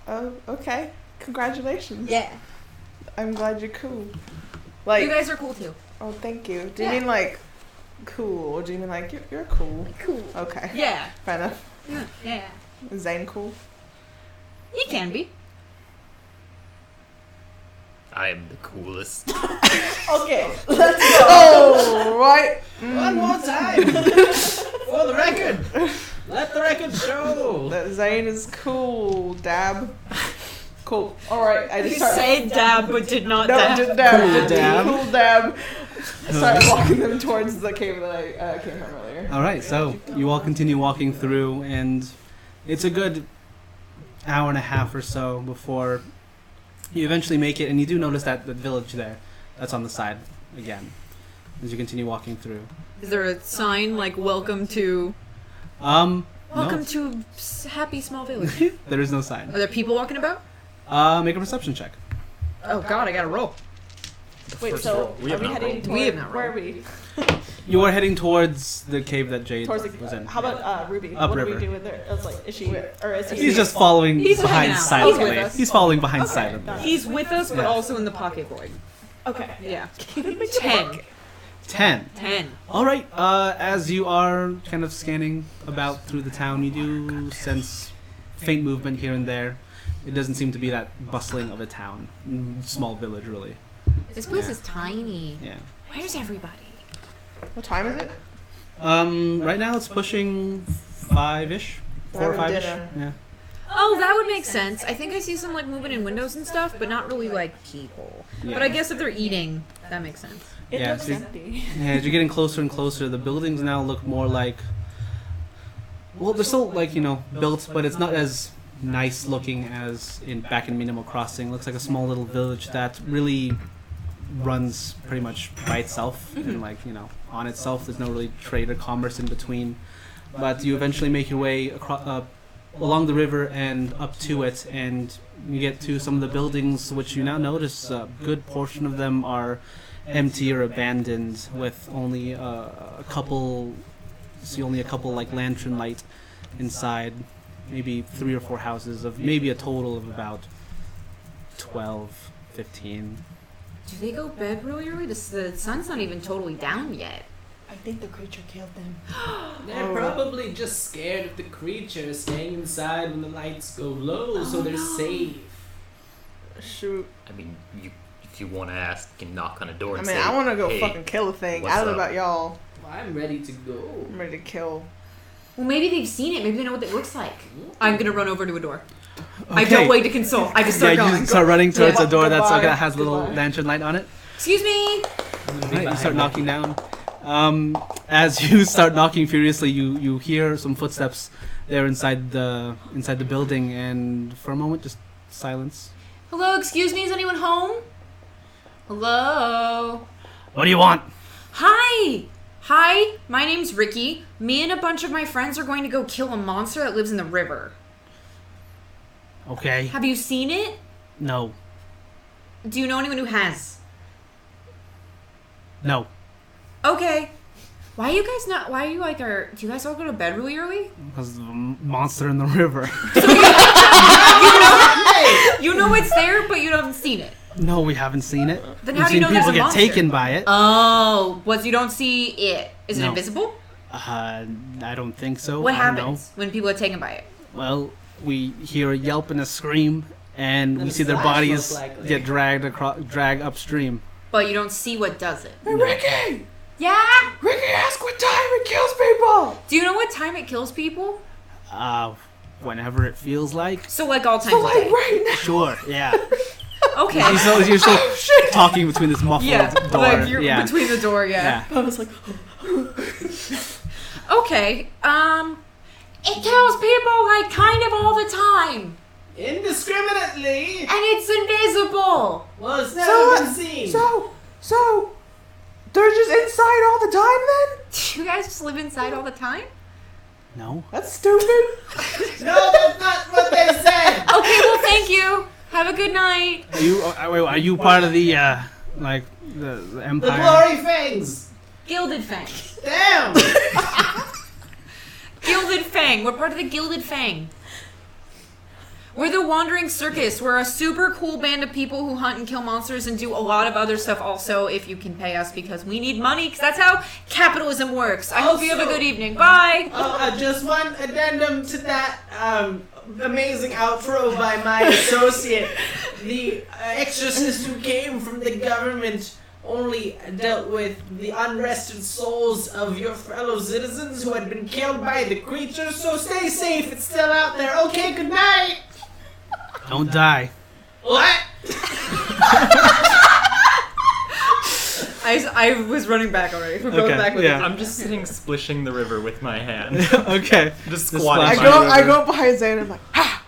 Oh, okay. Congratulations.
Yeah.
I'm glad you're cool. Like,
You guys are cool too.
oh, thank you. Do you
Yeah.
mean like cool, or do you mean like you're cool?
Cool.
Okay.
Yeah.
Fair enough.
Yeah.
Is Zane cool?
He can be.
I am the coolest.
Okay. Let's go. Oh, right.
One more time. For the record, Let the record show.
That Zane is cool. Dab. Cool. All right. I just start.
said dab, but did not
No,
dab.
just dab.
Cool
Just
dab.
Cool dab. I started walking them towards the cave that I came from earlier.
All right, so you all continue walking through, and it's a good hour and a half or so before you eventually make it, and you do notice that the village there, that's on the side again, as you continue walking through.
Is there a sign like "Welcome to
No,
to Happy Small Village"?
there is no
Are
sign.
there people walking about?
Make a perception check.
Oh God, I gotta roll.
Wait,
First
so
roll. We
are
have
we
not
heading
rolled.
toward,
We have not
where are
rolled.
we?
You are heading towards the cave that Jade
Towards
was in.
how about Ruby?
Upriver.
What do we do with her? I was like, is she or is he?
He's just following
He's hanging
behind
out. He's
silently.
with us.
He's following behind
Okay,
silently.
done.
He's with us, but
Yeah.
also in the pocket void.
Okay.
Yeah.
Make it
10.
work.
10.
10.
All right. As you are kind of scanning about through the town, you do sense faint movement here and there. It doesn't seem to be that bustling of a town. Small village, really.
This place
Yeah.
is tiny.
Yeah.
Where's everybody?
What time is it?
Right now it's pushing 5-ish. 4 or
Having
5-ish.
dinner.
Yeah.
Oh, that would make sense. I think I see some like movement in windows and stuff, but not really like people.
Yeah.
But I guess if they're eating, that makes sense.
It
Yeah,
looks
so-
empty.
Yeah, as you're getting closer and closer, the buildings now look more like. Well, they're still like built, but it's not as nice looking as back in Minimal Crossing. It looks like a small little village that really runs pretty much by itself and on itself. There's no really trade or commerce in between. But you eventually make your way across along the river and up to it, and you get to some of the buildings, which you now notice a good portion of them are empty or abandoned, with only a couple. See only a couple like lantern light inside. Maybe 3 or 4 houses of maybe a total of about 12, 15.
Do they go bed really early? The sun's not even totally down yet.
I think the creature killed them.
They're
Oh.
probably just scared of the creature staying inside when the lights go low, so they're safe.
Shoot.
I mean, if you want to ask, you can knock on a door
I
and
mean,
say,
I want to go
hey,
fucking kill a thing.
what's
I don't know
up?
about y'all.
Well, I'm ready to go.
I'm ready to kill.
Well, maybe they've seen it. Maybe they know what it looks like. I'm gonna run over to a door. I
Okay.
don't wait to consult. I just start
Yeah,
going.
you start running towards
Yeah.
a door that
Goodbye.
has a little
Goodbye.
lantern light on it.
Excuse me.
Right, you start knocking down. As you start knocking furiously, you hear some footsteps there inside the building, and for a moment, just silence.
Hello. Excuse me. Is anyone home? Hello.
What do you want?
Hi. Hi. My name's Ricky. Me and a bunch of my friends are going to go kill a monster that lives in the river.
Okay.
Have you seen it?
No.
Do you know anyone who has?
No.
Okay. Why are you guys not? Why are you like? Do you guys all go to bed really early?
Because the monster in the river.
You know it's there, but you haven't seen it.
No, we haven't seen it.
Then
We've
how do you
seen
know there's
people
a
get
monster?
taken by it.
Oh, you don't see it? Is it
No.
invisible?
I don't think so.
What
I don't know.
happens when people are taken by it?
Well, we hear a yelp and a scream, and we
And
see their
slash,
bodies
most likely.
get dragged upstream.
But you don't see what does it.
Hey, Ricky!
Yeah.
Ricky, ask what time it kills people!
Do you know what time it kills people?
Whenever it feels like.
So like all times
So,
of
like,
day.
right now.
Sure, yeah.
Okay.
You're still talking between this muffled
Yeah,
door.
like you're
yeah.
between the door. Yeah.
Yeah.
I was like,
Okay. It kills people like kind of all the time,
Indiscriminately?
and it's invisible.
Well, it's never been seen.
So, they're just inside all the time then?
Do you guys just live inside all the time?
No.
That's stupid.
No, that's not what they said.
Okay. Well, thank you. Have a good night.
Are you part of the the
The
empire?
glory fangs.
Gilded Fang.
Damn.
Gilded Fang. We're part of the Gilded Fang. We're the Wandering Circus. We're a super cool band of people who hunt and kill monsters and do a lot of other stuff also if you can pay us because we need money because that's how capitalism works. I hope you have a good evening. Bye.
Just one addendum to that amazing outro by my associate. The exorcist who came from the government only dealt with the unrested souls of your fellow citizens who had been killed by the creatures, so stay safe, it's still out there. Okay, good night!
Don't die.
What?
I was running back already. We're going
Okay,
back with
yeah.
I'm just sitting splishing the river with my hand.
Okay.
Just
Just
squatting.
splash.
I go behind Zane and I'm like, ha!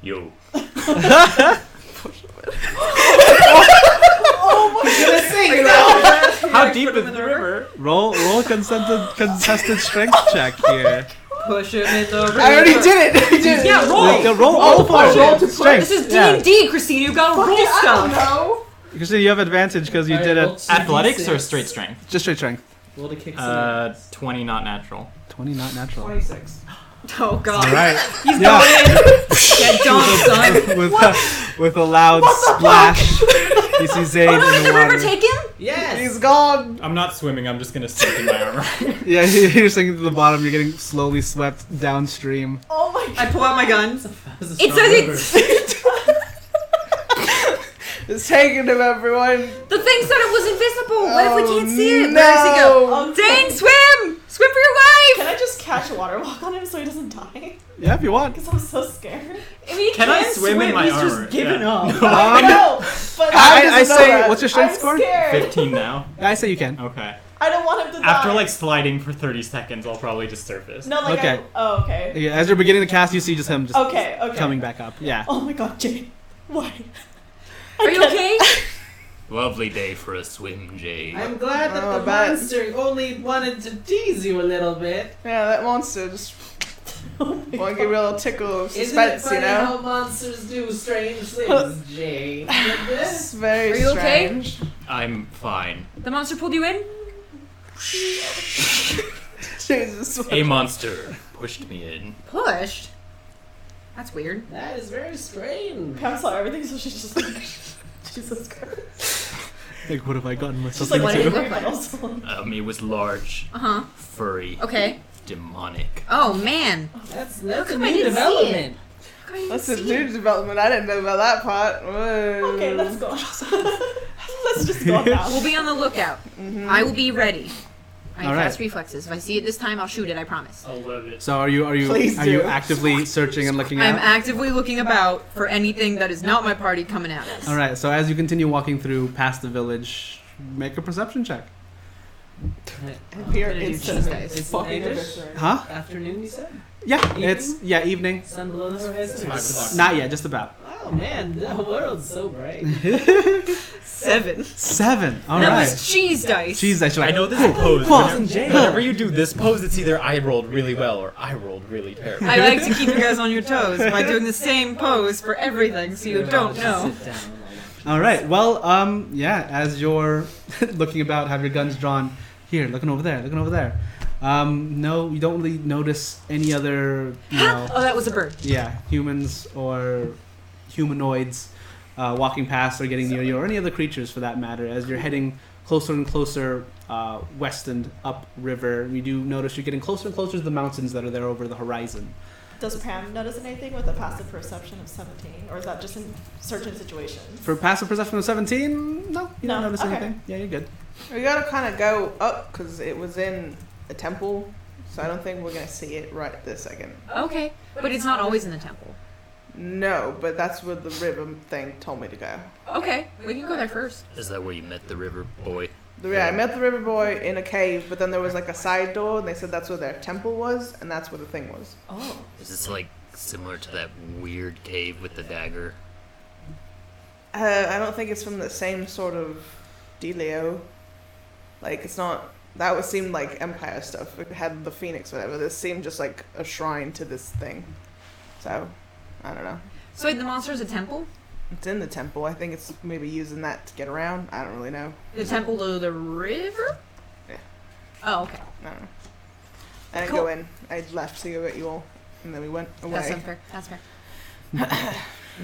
Yo.
How deep is the river?
Roll contested strength check here.
Push him in the river.
I already did it! I did it!
Yeah, roll.
Yeah, roll for it.
roll to push.
Strength.
This is
Yeah.
D&D, Christine. You gotta roll
I don't
stuff.
know.
Christine, you have advantage because you did it.
Athletics or straight strength?
Just straight strength.
Roll to kick some
20 not natural.
20 not natural.
26.
Oh god.
All right.
He's
Yeah.
going in. Get dumped, son.
with a loud splash, you see Zane in
Did
the
the river
water.
take him?
Yes!
He's gone.
I'm not swimming, I'm just gonna stick in my armor.
Yeah, you're sinking to the bottom. You're getting slowly swept downstream.
Oh my god.
I pull out my guns.
It
It says it's...
It's taking him, everyone.
The thing said it was invisible. What if we can't see it?
No.
Where does he go?
Oh,
Dane, swim! Swim for your life!
Can I just catch a water walk on him so he doesn't die?
Yeah, if you want.
Because I'm so scared.
I mean, he
Can I
can't
swim in my
He's
armor?
just given
Yeah.
up.
I know, but
I
doesn't know
say,
that?
what's your strength
I'm
score?
scared.
15 now.
I say you can.
Okay.
I don't want him to die.
After like sliding for 30 seconds, I'll probably just surface.
No, like
Okay.
Oh, okay.
Yeah, as you're beginning to cast, you see just him just
Okay, okay.
coming back up. Yeah.
Oh my god, Jade. Why?
Are you okay?
Lovely day for a swim, Jade.
I'm glad that
Oh,
the
bad.
monster only wanted to tease you a little bit.
Yeah, that monster just want to give you a little tickle of
Isn't it
suspense,
funny
you know?
how monsters do strange things, Jade?
It's very
Are you okay?
strange.
I'm fine.
The monster pulled you in?
Jesus.
A monster pushed me in.
Pushed? That's weird.
That is very strange.
Pam saw everything, so she's just like, Jesus Christ.
Like, what have I gotten myself
She's like,
What did it
into?
look like?
also.
It was large,
Uh-huh.
furry,
Okay.
demonic.
Oh, man.
That's
come
a
I
new
didn't see
development.
How come I didn't
That's a
see
new
it?
development. I didn't know about that part. Whoa.
Okay, let's go. Let's just go now.
We'll be on the lookout.
Mhm.
I will be ready. I have
All right.
fast reflexes. If I see it this time, I'll shoot it, I promise.
I'll love it.
So are you
Please do.
actively searching and looking
I'm
out?
actively looking about for anything that is not my party coming at us.
All right. So as you continue walking through past the village, make a perception check.
Appear
gonna do
instantly.
cheese dice.
It's
Fucking
nightish?
eviscerate.
Huh?
Afternoon, you said?
Yeah. It's evening.
Sun below the horizon.
Not yet. Just about.
Oh man, the world's so bright.
7.
7. All
That
right.
was cheese dice.
Jeez, I should.
I know this pose.
Fuck.
Whenever you do this pose, it's either I rolled really well or I rolled really terrible.
I like to keep you guys on your toes by doing the same pose for everything so you don't know.
Sit down.
All right. Well, yeah. As you're looking about, have your guns drawn. Here, looking over there. Looking over there. No, you don't really notice any other, you know,
Oh, that was a bird.
yeah, humans or humanoids walking past or getting near you, or any other creatures for that matter. As you're heading closer and closer west and up river, you do notice you're getting closer and closer to the mountains that are there over the horizon.
Does Pam notice anything with a passive perception of 17? Or is that just in certain situations?
For passive perception of 17, no, you don't
No,
notice
okay.
anything. Yeah, you're good.
We gotta kind of go up because it was in a temple, so I don't think we're gonna see it right this second.
Okay, but it's not always in the temple.
No, but that's where the river thing told me to go.
Okay, we can go there first.
Is that where you met the river boy?
Yeah, I met the river boy in a cave, but then there was like a side door, and they said that's where their temple was, and that's where the thing was.
Oh.
Is this like similar to that weird cave with the dagger?
I don't think it's from the same sort of dealio. Like, it's not. That would seem like Empire stuff. It had the Phoenix, whatever. This seemed just like a shrine to this thing. So, I don't know.
So wait, the monster's a temple?
It's in the temple. I think it's maybe using that to get around. I don't really know.
The temple to the river?
Yeah.
Oh, okay.
I don't know. I didn't
Cool.
go in. I left to go get you all, and then we went away.
That's unfair. That's fair.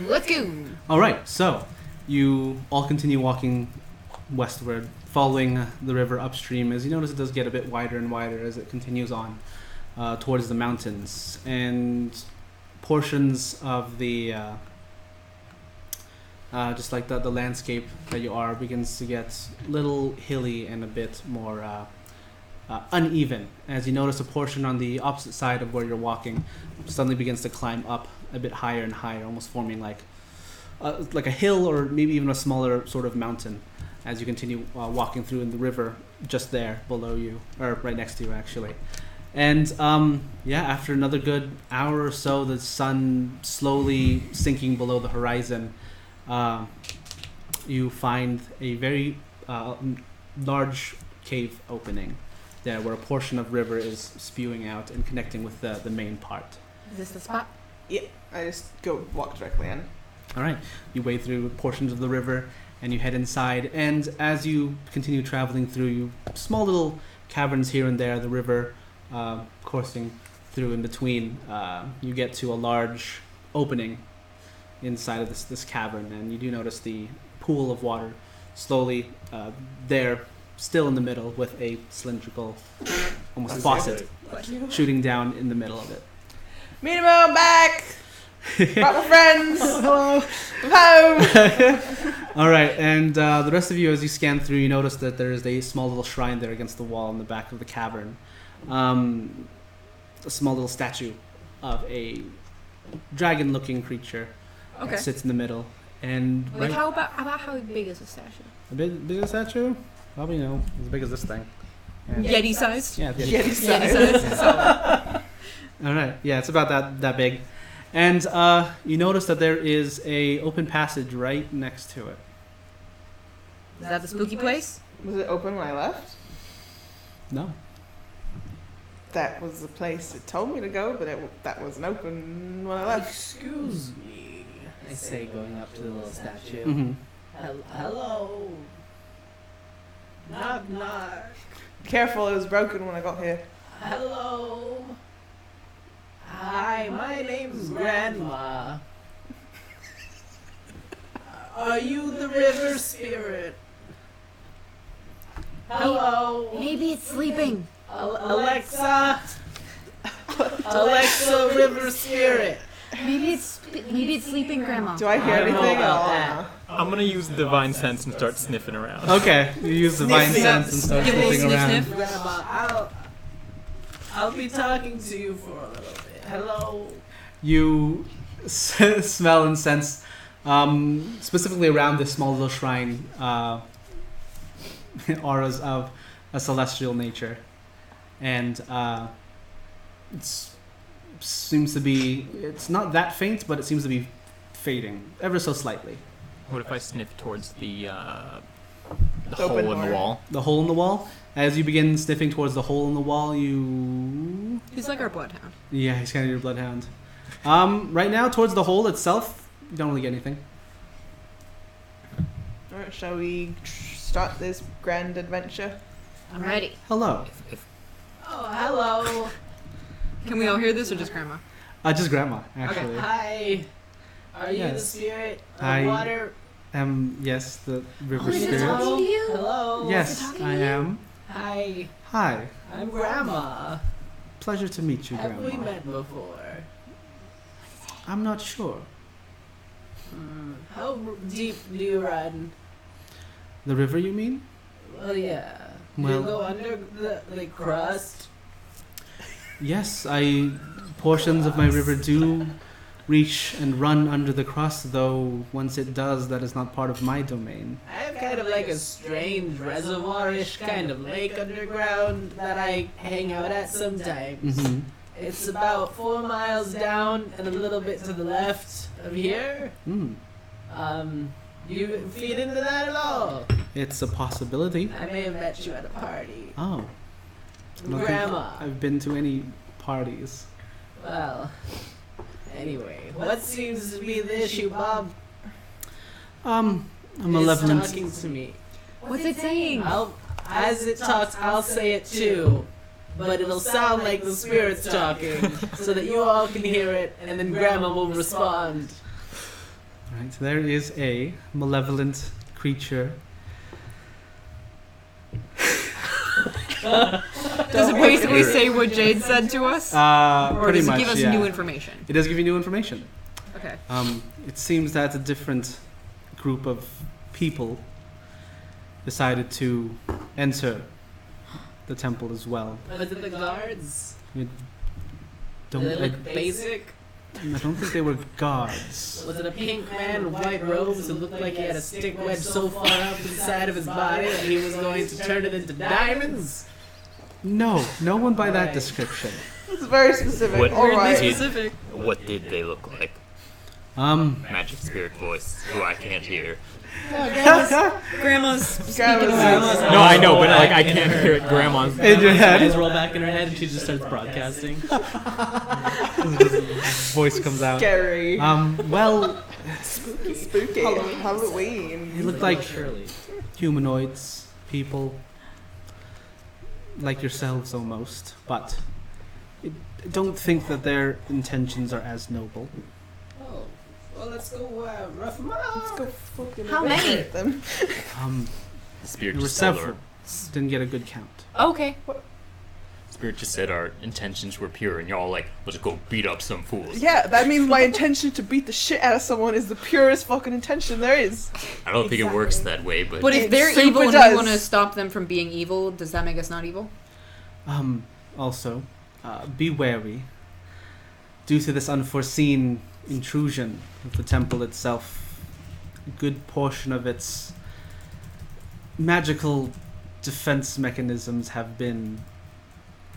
Let's go.
All right, so you all continue walking westward, following the river upstream. As you notice, it does get a bit wider and wider as it continues on towards the mountains, and portions of the just like the landscape that you are begins to get a little hilly and a bit more uneven, as you notice a portion on the opposite side of where you're walking suddenly begins to climb up a bit higher and higher, almost forming like a hill or maybe even a smaller sort of mountain as you continue walking through in the river just there below you, or right next to you actually. And after another good hour or so, the sun slowly sinking below the horizon, you find a very large cave opening there where a portion of river is spewing out and connecting with the main part.
Is this the spot?
Yeah, I just go walk directly in.
All right, you wade through portions of the river and you head inside, and as you continue traveling through small little caverns here and there, the river coursing through in between, you get to a large opening inside of this cavern, and you do notice the pool of water slowly there, still in the middle, with a cylindrical, almost faucet shooting down in the middle of it.
Meanwhile, I'm back! Brought my friends! Hello! I'm home!
All right, and the rest of you, as you scan through, you notice that there is a small little shrine there against the wall in the back of the cavern. A small little statue of a dragon-looking creature
Okay.
that sits in the middle. And
Like, how big is the statue?
a big statue? Probably as big as this thing. And
Yeti sized?
Yeah,
Yeti
Yeti sized.
All right. Yeah, it's about that big. And you notice that there is a open passage right next to it.
Is that the spooky place?
Was it open when I left?
No.
That was the place it told me to go, but that wasn't open when I left.
Excuse me, I say, going up to the little statue.
Mm-hmm.
Hello. Knock, knock.
Careful, it was broken when I got here.
Hello. Hi, my name's Grandma. Are you the river spirit? Hello.
Maybe it's sleeping.
Alexa. Alexa, river spirit.
Maybe it's sleeping, Grandma.
Do I hear
I don't know
anything?
about
Oh,
that.
I'm gonna use divine sense and start sniffing around.
Okay, you use divine
Sniffing.
sense and start
Give a little
sniffing
sniff,
around.
sniff.
Grandma, I'll be talking to you for a little bit. Hello.
You smell and sense, specifically around this small little shrine, auras of a celestial nature, and it's not that faint, but it seems to be fading ever so slightly.
What if I sniff towards the
Open
hole in
door.
the wall?
The hole in the wall. As you begin sniffing towards the hole in the wall, you
He's like our bloodhound.
he's kind of your bloodhound. Right now, towards the hole itself, you don't really get anything.
Alright, shall we start this grand adventure?
I'm ready.
Hello.
Oh, hello.
Can we all hear this or just Grandma?
Just Grandma, actually.
Hi. Are you the
Yes.
spirit of
I-
water?
Yes, the river
is it
spirit.
talking to you?
Hello.
Yes,
talking
I
to you?
am.
Hi.
Hi.
I'm Grandma.
Pleasure to meet you,
Have we
Grandma.
met before?
I'm not sure.
How deep do you run?
The river, you mean?
Well, yeah. Do
Well-
you go under the crust?
Yes, portions of my river do reach and run under the crust, though once it does, that is not part of my domain.
I have kind of like a strange reservoir-ish kind of lake underground that I hang out at sometimes.
Mm-hmm.
It's about 4 miles down and a little bit to the left of here.
Mm.
You feed into that at all?
It's a possibility.
I may have met you at a party.
Oh. I don't think
Grandma.
I've been to any parties.
Well, anyway, what seems to be the issue, Bob?
A
It's
malevolent.
talking to me.
What's it saying?
As it talks, I'll say it too. But it'll sound like the spirit's talking, so that you all can hear it, and then Grandma will respond.
Right, there is a malevolent creature.
Does it basically say what Jade said to us? Or
Pretty
does it
much,
give us
yeah.
new information?
It does give you new information.
Okay.
It seems that a different group of people decided to enter the temple as well.
Was it the guards?
I
Did they look
I
basic?
don't think they were guards.
Was it a pink man in white robes who looked like he had a stick wedged so far up inside of his body that he was going to turn it into diamonds?
No, no one by that description.
It's very specific.
What
All right.
did, what did they look like? Magic spirit voice, who I can't hear.
Grandma's speaking
Grandma's-
of
No, I know, but like I can't hear it. Grandma's.
In your head,
Eyes roll back in her head and she just starts broadcasting.
voice comes out.
Scary.
Well,
Spooky. Halloween.
it looked like
Shirley.
humanoids, people, like yourselves almost, but I don't think that their intentions are as noble.
Oh, well, let's go rough them out.
Let's go fucking
How many?
eviscerate them.
Spirit
There were
just said
several. Didn't get a good count.
Okay.
Spirit just said our intentions were pure, and y'all like, let's go beat up some fools.
Yeah, that means my intention to beat the shit out of someone is the purest fucking intention there is.
I don't think it works that way, but
But if
It
they're
super
evil and
does.
we want to stop them from being evil, does that make us not evil?
Also, be wary. Due to this unforeseen intrusion of the temple itself, a good portion of its magical defense mechanisms have been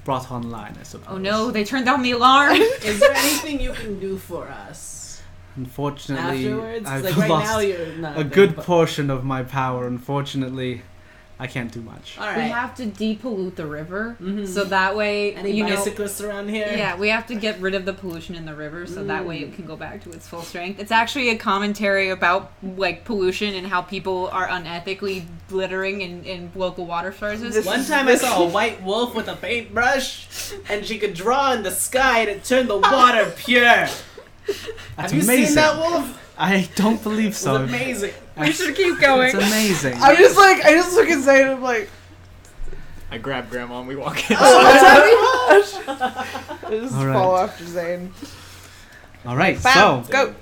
brought online, I suppose.
Oh no, they turned down the alarm.
Is there anything you can do for us
Unfortunately,
afterwards? 'Cause,
I've
like right now
lost
you're not
a good portion of my power. Unfortunately, I can't do much.
All
We
right.
have to depollute the river,
Mhm.
so that way,
Any
you know.
bicyclists around here?
Yeah, we have to get rid of the pollution in the river, so that way it can go back to its full strength. It's actually a commentary about like pollution and how people are unethically littering in local water sources.
One time I saw a white wolf with a paintbrush, and she could draw in the sky and it turned the water pure.
That's
Have you
amazing.
seen that wolf?
I don't believe
It was
so.
amazing.
We should keep going.
It's amazing.
I just look at Zane and I'm like,
I grab Grandma and we walk in.
I just
All right.
follow after Zane.
All right,
Bam,
so
go.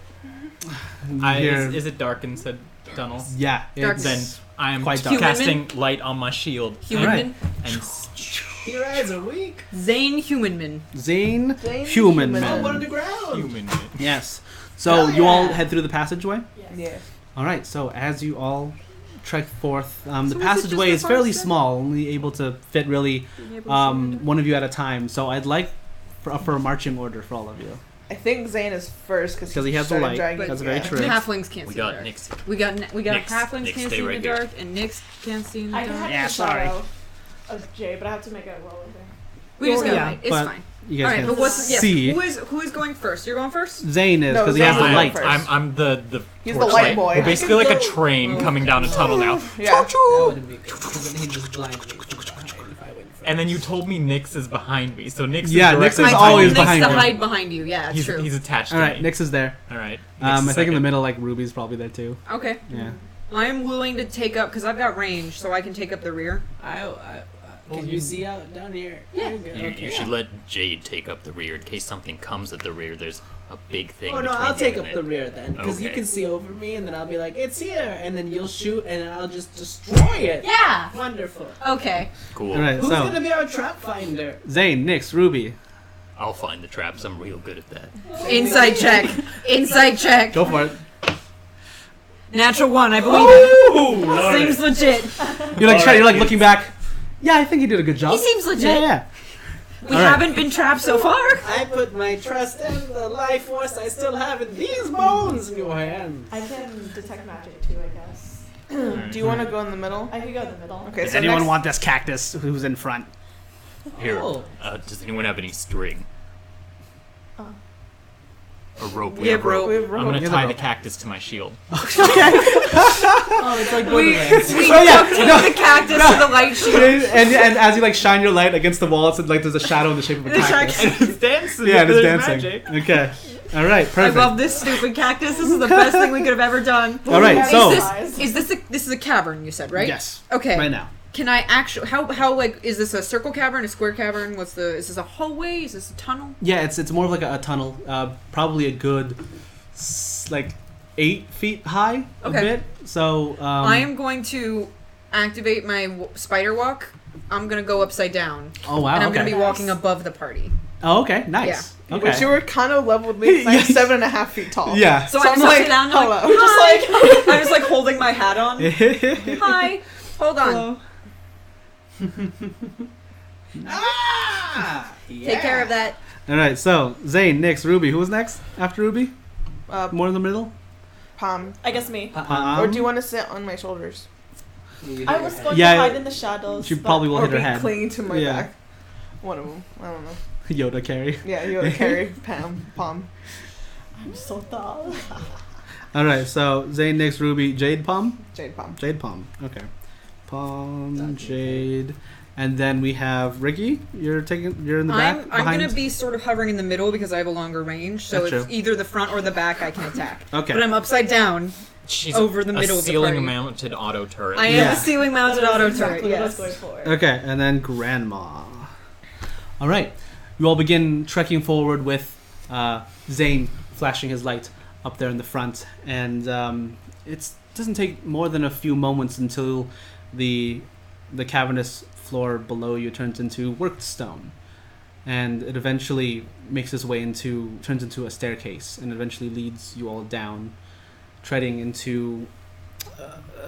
here-
Is it dark in said tunnel?
yeah,
Dark-
it's
Then I am
Quite dark.
casting light on my shield
Humanman.
and
Your eyes are weak.
Zane Humanman.
Zane,
Zane
Human
Human.
Oh,
Man.
one underground.
human.
Yes. So
Hell
you all
yeah.
head through the passageway.
Yeah.
All right. So as you all trek forth, the
is it
passageway
just
is
the
fairly
first step?
small, only able to fit really one of you at a time. So I'd like for a marching order for all of you.
I think Zane is first
Because he has the light. That's very true.
Halflings can't
we
see in
got
the dark.
Nick's.
We got
Nyx-
halflings
Nyx,
can't
stay
see in
right
the
here.
dark, and Nyx can't see in the
I can
dark.
Yeah,
have the
sorry.
shadow of Jay, but I have to make a roll with her.
We just got
Yeah,
light. It's
but
fine.
You
All
guys
right,
can
but what's yes?
see.
Who is going first? You're going first.
Zane is
No,
because he has
Zane's
the
the
light.
first.
I'm the
He's the
torch
light boy.
We're basically like a train coming down a tunnel now.
Yeah.
That wouldn't be good, 'cause then he'd just blind me from behind if I went first.
And then you told me Nyx is behind me, so Nyx
Yeah,
is
Nyx
directly
is
behind
always
me.
behind
to
you.
hide behind you. Yeah, it's
He's,
true.
he's attached
All
to
right,
me.
Nyx is there.
All right.
I
Nyx is
think in the
second.
middle, like Ruby's probably there too.
Okay.
Yeah.
I'm willing to take up because I've got range, so I can take up the rear.
Can you see out down here?
Yeah.
You should let Jade take up the rear in case something comes at the rear. There's a big thing.
Oh no,
between
I'll
you
take
and
up
it.
the rear then, because you
Okay.
can see over me, and then I'll be like, "It's here," and then you'll shoot, and I'll just destroy it.
Yeah.
Wonderful.
Okay.
Cool.
All right.
Who's
So
gonna be our trap finder?
Zane, Nyx, Ruby,
I'll find the traps. I'm real good at that.
Inside check. Inside check.
go for it.
Natural one. I believe it. Seems legit.
You're like looking back. Yeah, I think he did a good job.
He seems legit.
Yeah, yeah.
We
All right.
haven't been trapped so far.
I put my trust in the life force I still have in these bones in your hands.
I can detect magic too, I guess.
Do you want to go in the middle?
I could go in the middle.
Okay,
Does
so
anyone
next,
want this cactus who's in front?
Here.
Oh.
Does anyone have any string?
Oh.
A rope.
We have rope.
we have
I'm
rope.
gonna
Here's
tie
a
the
rope.
cactus to my shield.
Oh, it's like
We
Borderlands.
took the cactus to the light shield.
and as you like shine your light against the wall, it's like there's a shadow in the shape of a cactus.
And it's dancing.
Yeah, and it's
There's
dancing.
magic.
Okay. All right.
I
Perfect.
love this stupid cactus. This is the best thing we could have ever done.
All right.
Yeah,
So
Is this a cavern? You said right?
yes.
Okay.
Right now.
Can I actually? How like is this a circle cavern, a square cavern? Is this a hallway? Is this a tunnel?
Yeah, it's more of like a tunnel. Probably a good like 8 feet high,
Okay.
a bit. So
I am going to activate my spider walk. I'm gonna go upside down,
Oh wow!
and I'm
okay.
gonna be walking above the party.
Oh, okay, nice. Okay.
Which you were kind of leveled me. I'm 7.5 feet tall.
Yeah.
So,
So
I'm
I'm
just
like,
upside down.
hello.
Like,
You're just
"Hi."
like,
I'm just like holding my hat on. Hi. Hold on.
Hello.
Take care of that.
All right. So Zane, Nix, Ruby. Who was next after Ruby? More in the middle.
Palm.
I guess me.
Or do you want to sit on my shoulders?
I was going
Yeah,
to hide in the shadows.
She
but-
probably will
Or
hit her
be
head.
clinging to my
Yeah.
back? One of them. I don't know.
Yoda carry.
Yeah, you gotta carry Palm.
I'm so tall.
All right. So Zane, Nix, Ruby, Jade, Palm.
Jade Palm.
Jade, Palm. Okay. Palm, Jade, and then we have Ricky. You're in the back.
I'm
behind.
gonna be sort of hovering in the middle because I have a longer range. So
That's
it's
true.
either the front or the back I can attack.
Okay.
But I'm upside down.
She's
Over the
a
middle of the
ceiling
party.
mounted auto turret.
I am
Yeah.
a ceiling mounted auto turret.
Exactly what I was
Yes.
going for.
Okay, and then Grandma. All right, you all begin trekking forward with Zane flashing his light up there in the front, and it doesn't take more than a few moments until the cavernous floor below you turns into worked stone, and it eventually makes its way turns into a staircase, and eventually leads you all down, treading into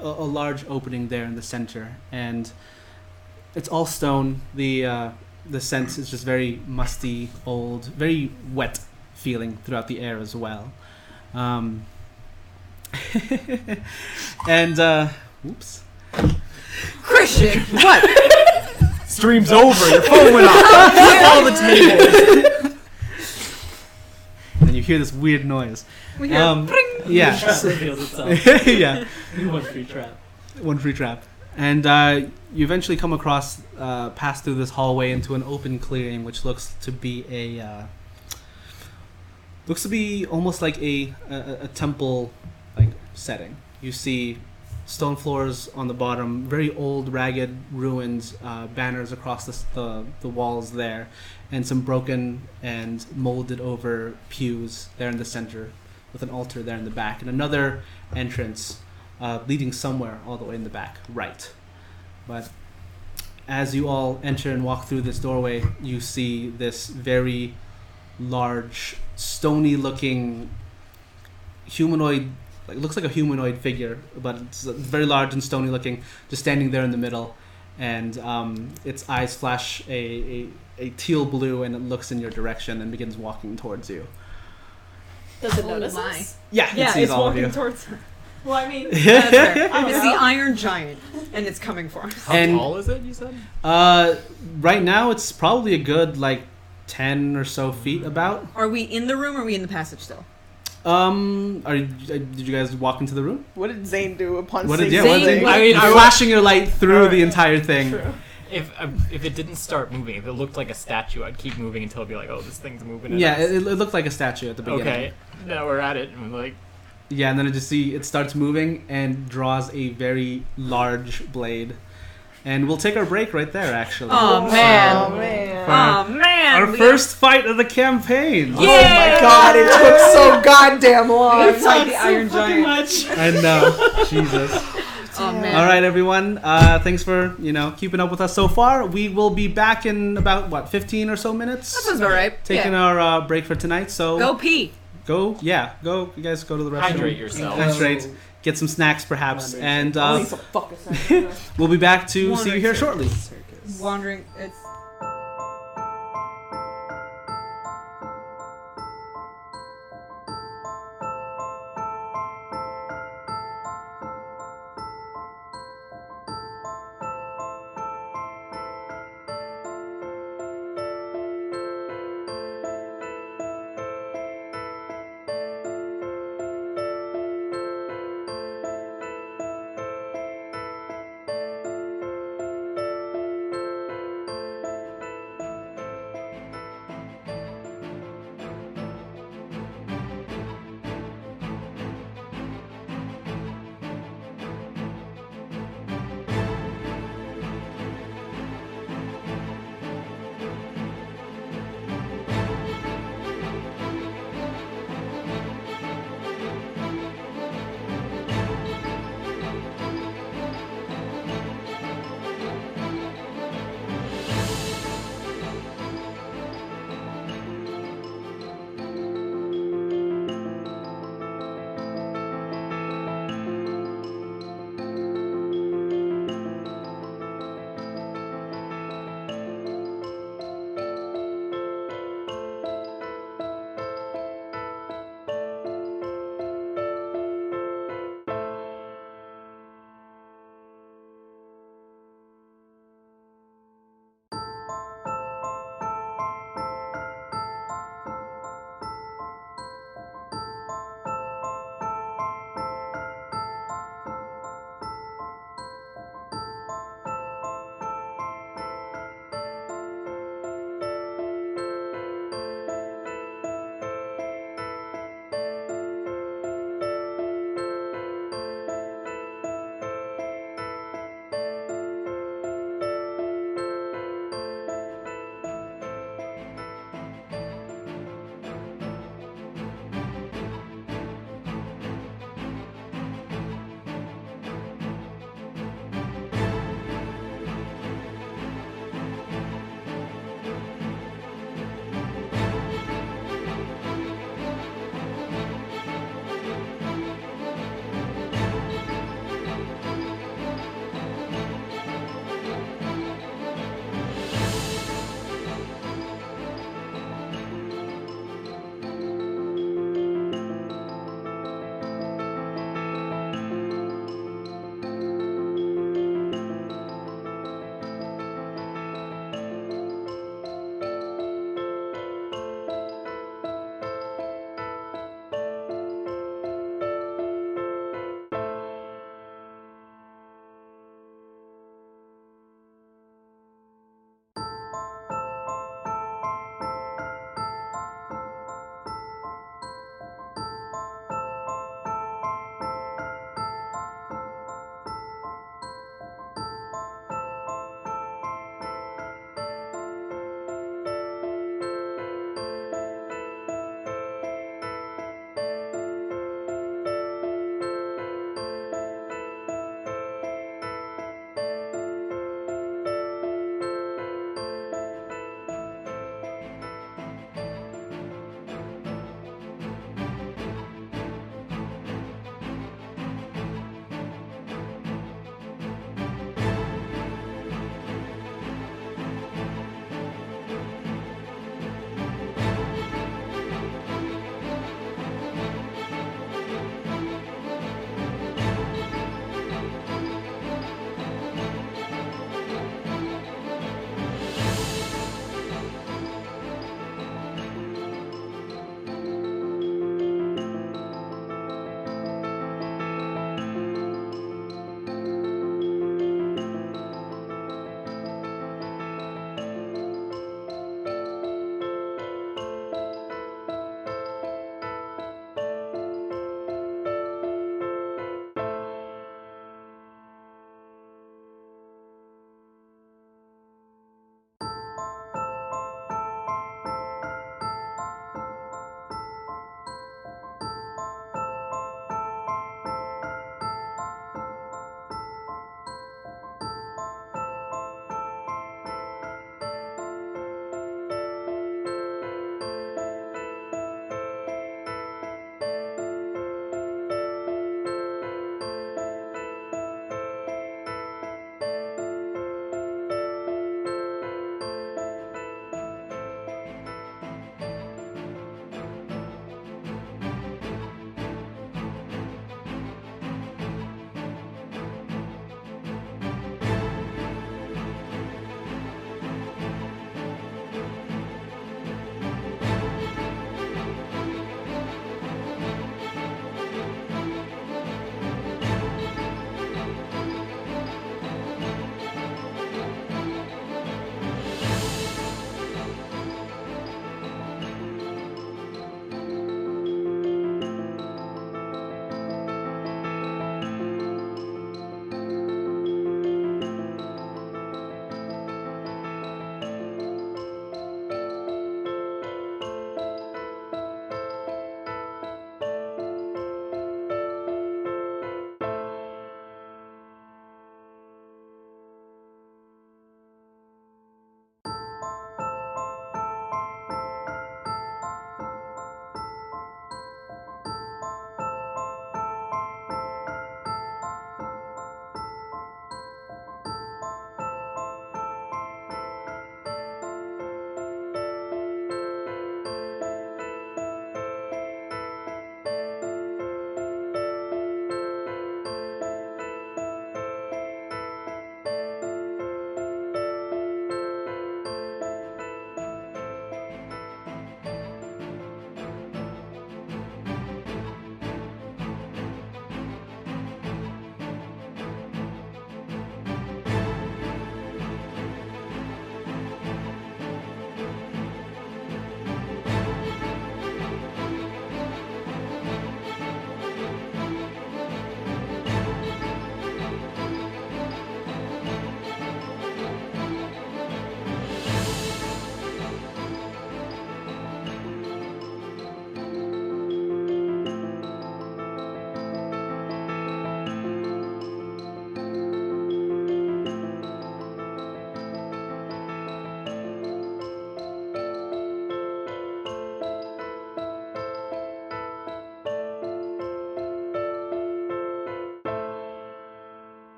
a large opening there in the center, and it's all stone. The scent is just very musty, old, very wet feeling throughout the air as well. And oops.
Christian, what?
Stream's over. Your phone went off. All the tables.
And you hear this weird noise.
We hear
Yeah.
Trap reveals itself.
Yeah.
One free trap.
One free trap. And you eventually come across, pass through this hallway into an open clearing, which looks to be almost like a temple like setting. You see stone floors on the bottom, very old, ragged, ruined banners across the walls there, and some broken and molded over pews there in the center, with an altar there in the back, and another entrance leading somewhere all the way in the back, right. But as you all enter and walk through this doorway, you see this very large, stony-looking humanoid. Like, looks like a humanoid figure, but it's very large and stony-looking, just standing there in the middle, and its eyes flash a teal blue, and it looks in your direction and begins walking towards you.
Does it
Oh
notice
my.
us?
Yeah, it
Yeah,
sees
it's
all of you.
walking towards.
Well, I mean,
That's fair.
I don't
It's
know.
the Iron Giant, and it's coming for us.
How
And-
tall is it, you said?
Right now, it's probably a good 10 or so feet about.
Are we in the room or are we in the passage still?
Did you guys walk into the room?
What did Zane do upon
What did
seeing
Zane
Zane?
do?
I mean,
You're
I-
flashing your light through the entire thing.
True.
If it didn't start moving, if it looked like a statue, I'd keep moving until I'd be like, oh, this thing's moving. at
Yeah,
us.
it looked like a statue at the beginning.
Okay, now we're at it, and we're like,
Yeah, and then it starts moving and draws a very large blade. And we'll take our break right there, actually.
Oh, man.
Oh man.
Oh man!
Our first fight of the campaign.
Oh my god, it took so goddamn long.
It's like the Iron Giant.
Much.
I know. Jesus.
Oh man!
All right, everyone. Thanks for keeping up with us so far. We will be back in about 15 or so minutes.
That sounds alright.
Taking
Yeah.
our break for tonight. So
Go pee.
go. You guys go to the restroom.
hydrate yourself.
Hydrate. Get some snacks, perhaps, and
Oh, he's a fucking second.
we'll be back to see you here
Wandering
shortly.
Wandering. It's.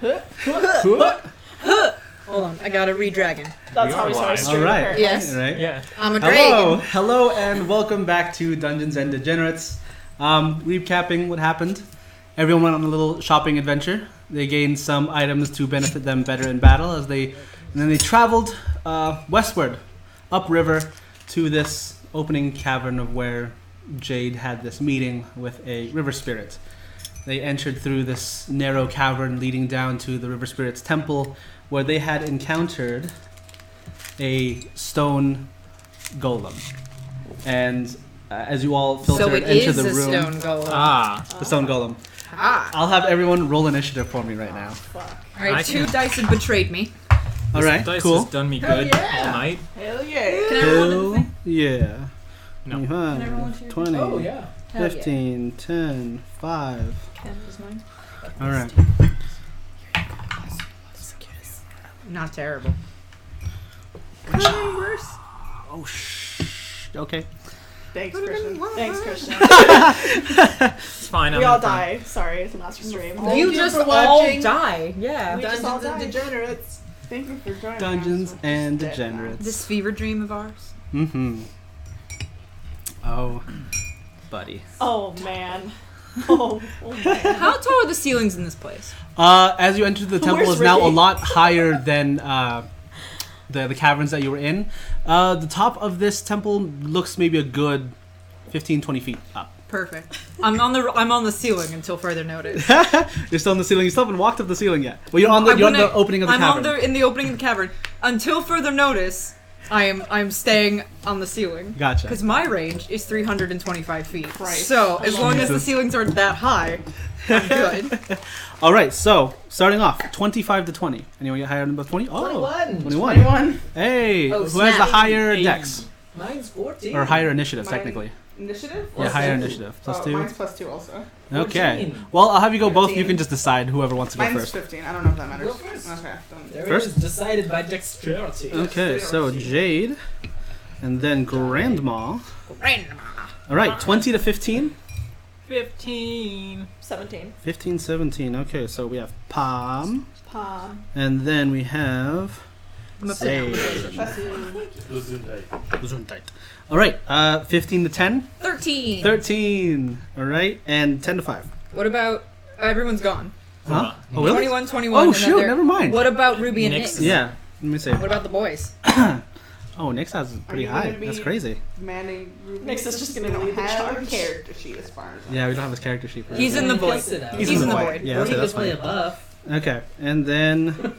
Hold on, I gotta re-dragon.
That's how we saw our
All
stream.
right.
apparently.
Yes.
All right.
Yeah.
I'm a dragon.
Hello, and welcome back to Dungeons and Degenerates. Recapping what happened. Everyone went on a little shopping adventure. They gained some items to benefit them better in battle and then they traveled westward, upriver, to this opening cavern of where Jade had this meeting with a river spirit. They entered through this narrow cavern leading down to the river spirit's temple, where they had encountered a stone golem. And as you all
So
filtered
it
enter
is
the
a
room,
stone golem.
the stone golem.
Ah.
I'll have everyone roll initiative for me right now.
Fuck.
All right,
I
2
can-
dice have betrayed me.
All right,
Dice
cool.
has done me good
yeah.
all night.
Hell yeah.
Can I roll another
Hell
thing?
yeah.
No.
25, 20,
Oh yeah.
Hell yeah.
15, 10, 5.
Ken is mine.
All right.
Not terrible. Could have been worse.
Oh, okay.
Thanks, Christian.
Thanks, Christian.
It's fine.
We
I'm
all
in front.
died. Sorry, it's a master stream.
Thank
You
you
just
for
all
watching.
die. Yeah.
We just all
Dungeons and
died.
Degenerates.
Thank you for joining
Dungeons
us.
and
Dead now.
Degenerates.
This fever dream of ours.
Mm-hmm. Oh, buddy.
Oh man. Oh man.
How tall are the ceilings in this place?
As you enter the temple,
Where's
is now a
Ricky?
lot higher than the caverns that you were in. The top of this temple looks maybe a good 15, 20 feet up.
Perfect. I'm on the ceiling until further notice.
You're still on the ceiling. You still haven't walked up the ceiling yet. Well, you're on the opening of the
I'm
cavern.
in the opening of the cavern. Until further notice, I'm staying on the ceiling.
Gotcha.
Because my range is 325 feet.
Christ.
So as long as the
Jesus.
ceilings aren't that high, I'm good.
All right, so starting off, 25 to 20. Anyone get higher than above 20? Oh,
21.
21.
21.
Hey,
Oh,
who has the
snap.
higher
Hey.
dex?
Mine's 14.
Or higher initiative,
Mine-
technically.
Initiative?
Yeah,
Plus
higher
two.
initiative. Plus
Oh,
2.
mine's +2 also.
Okay.
14.
Well, I'll have you go both. You
15.
can just decide whoever wants to go
Mine's
first.
15. I don't know if that matters.
Go first.
Okay, done.
There
First?
it is, decided by dexterity.
Okay, so Jade, and then Grandma. All right, 20 to 15.
15.
17.
15, 17. Okay, so we have Palm,
Palm.
and then we have Zade. Gesundheit. All right, 15 to 10.
13.
13. All right, and 10 to 5.
What about everyone's gone?
Huh? Oh, really?
21, 21.
Oh,
and then
shoot,
there-
never mind.
What about Ruby and
Nick's-
Nick?
Yeah, let me see.
What about the boys?
Oh, Nick's has pretty
you
high.
gonna be-
That's crazy.
Manning Ruby.
Nick's is just gonna
We don't
lead the
have
charge.
a character sheet as far as I
Yeah, we don't have his character sheet for
He's
it.
in the void.
He's
in the
void.
void.
Yeah,
Or
okay,
he
that's
could play
fine.
a buff.
Okay, and then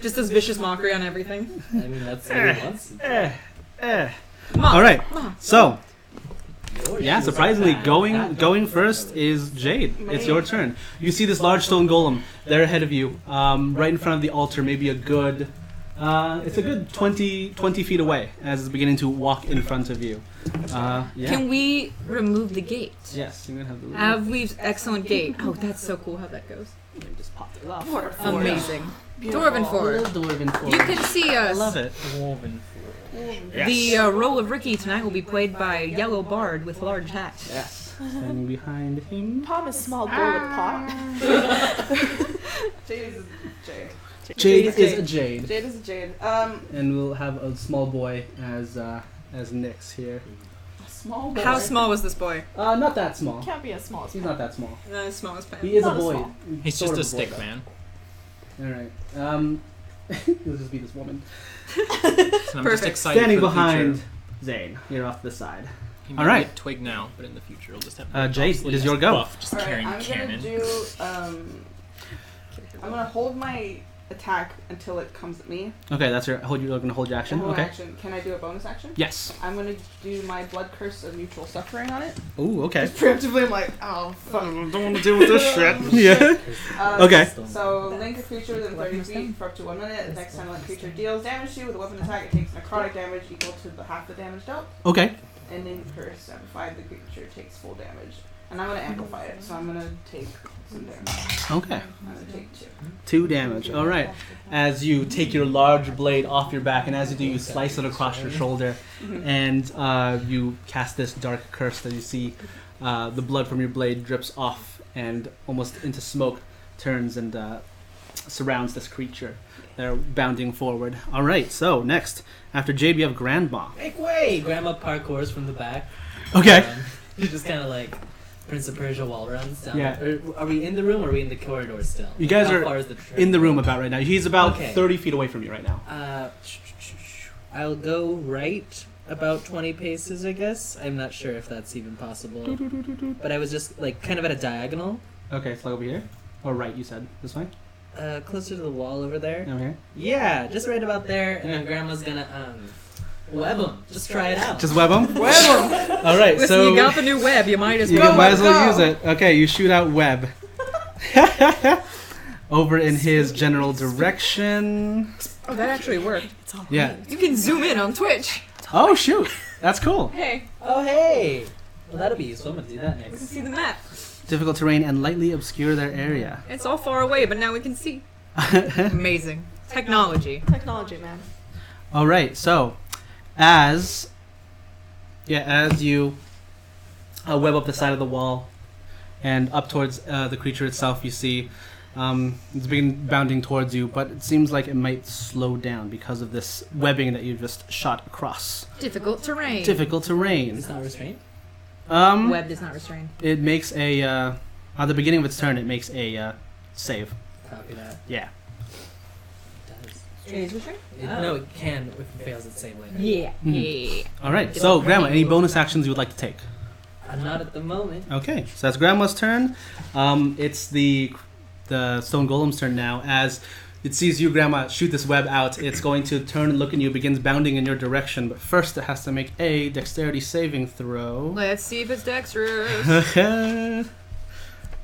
Just this vicious mockery on everything.
I mean, that's what he wants.
all right. So
Your
yeah,
shoes
surprisingly,
are bad.
going first is Jade. It's your turn. You see this large stone golem there ahead of you, right in front of the altar. Maybe a good, it's a good 20 feet away as it's beginning to walk in front of you. Yeah.
Can we remove the gate?
Yes, you're gonna have the.
Have we excellent gate? Oh, that's so cool how that goes.
Just pop it off.
Amazing. Dwarven forward.
Little dwarven forward.
You can see
I
us.
love it.
Woven.
The role of Ricky tonight will be played by a yellow bard with large hat.
Yes. Standing behind him.
Palm is small boy with pot.
Jade is a Jade.
Jade
is
is a
Jade.
Jade.
Jade is a Jade.
And we'll have a small boy as Nyx here.
Small boy.
How small was this boy?
Not that small.
Can't be as small as
He's not that small.
Not as small as Pam.
He is
Not
a
as
boy.
small.
He's
Sort
just a
of boy,
stick
though.
man.
All right. He'll just be this woman
So I'm just
Perfect.
excited
standing
for the
behind
future.
Zane. You're off to the side.
He
All
might
right.
be a twig now, but in the future he'll just have.
Jade, it is your go.
Buff, just
Alright,
carrying
I'm
cannon.
gonna do. I'm gonna hold my attack until it comes at me.
Okay, that's your hold. You're gonna hold your action.
Hold
Okay.
action. Can I do a bonus action?
Yes.
I'm gonna do my blood curse of mutual suffering on it.
Ooh. Okay.
Preemptively, I'm like, oh fuck.
Don't want to deal with this shit. Yeah. Okay.
So, link a creature within 30 feet for up to 1 minute. The next time a creature deals damage to you with a weapon attack, it takes necrotic damage equal to the half the damage dealt.
Okay.
And then curse amplified, the creature takes full damage. And I'm gonna amplify it, so I'm gonna take some damage.
Okay.
I'm gonna take 2.
2 damage. All right. As you take your large blade off your back, and as you do, you slice it across your shoulder, and you cast this dark curse that you see. The blood from your blade drips off, and almost into smoke turns and surrounds this creature. They're bounding forward. All right. So next, after Jade, we have Grandma.
Make way! Grandma parkours from the back.
Okay.
You just kind of like Prince of Persia wall runs down.
Yeah.
Are we in the room or are we in the corridor still?
You guys
How
are
far is the train?
in the room about right now. He's about
Okay.
30 feet away from you right now.
I'll go right about 20 paces, I guess. I'm not sure if that's even possible. But I was just like kind of at a diagonal,
Okay, so like over here, or right? You said this way.
closer to the wall over there.
Over here.
Yeah, just right about there. And then Grandma's gonna web them. Just try it out.
Just web him.
Web 'em.
All right.
Listen,
so
you got the new web. You might as
you
well.
might as well
go.
use it. Okay, you shoot out web. Over in his general direction.
Oh, that actually worked.
It's all
Yeah.
green.
You can zoom in on Twitch.
Oh shoot, that's cool.
Hey,
Oh hey! Well, that'll be useful. I'm gonna do that
you can
next.
see the map.
Difficult terrain and lightly obscure their area.
It's all far away, but now we can see. Amazing technology.
Technology, man.
All right, so as you web up the side of the wall and up towards the creature itself, you see it's been bounding towards you, but it seems like it might slow down because of this webbing that you just shot across.
Difficult terrain.
Difficult terrain.
It's not restrained?
Web is not restrained.
It makes a at the beginning of its turn. It makes a save.
Copy that.
Yeah.
It does.
It is restrained.
No, it can if it fails at save later.
Yeah.
Mhm.
Yeah.
All right. So, Grandma, any bonus actions you would like to take?
Not at the moment.
Okay, so that's Grandma's turn. It's the stone golem's turn now. As it sees you, Grandma, shoot this web out, it's going to turn and look at you, begins bounding in your direction. But first, it has to make a dexterity saving throw.
Let's see if it's dexterous.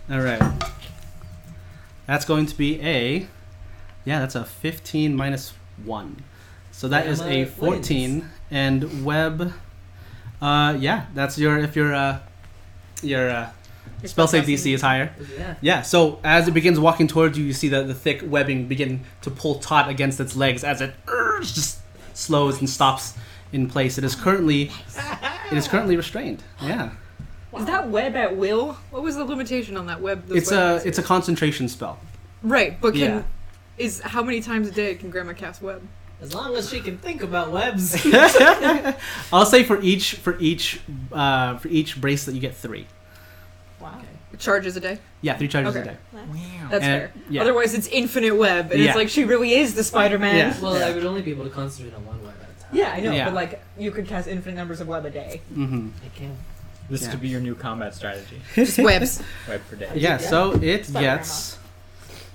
All right, that's going to be that's a 15 minus 1. So that is a
Grandma
14.
wins.
And web, that's your spell save DC is higher.
Yeah.
Yeah, so as it begins walking towards you, you see the thick webbing begin to pull taut against its legs as it just slows and stops in place. It is currently restrained. Yeah,
Is that web at will? What was the limitation on that web?
it's a concentration spell.
right, but
Yeah.
how many times a day can Grandma cast web?
As long as she can think about webs.
I'll say for each bracelet you get 3.
Wow.
Charges a day.
Yeah, 3 charges a
Okay.
day.
That's
And-
fair.
yeah.
Otherwise, it's infinite web, and
Yeah.
it's like she really is the Spider-Man.
Yeah.
Well, I would only be able to concentrate on one web at a time.
Yeah, I know,
Yeah.
but like you could cast infinite numbers of web a day.
Mm-hmm.
I can.
This
Yeah.
could be your new combat strategy.
Just webs.
Web for day.
Yeah, so it
Spider
gets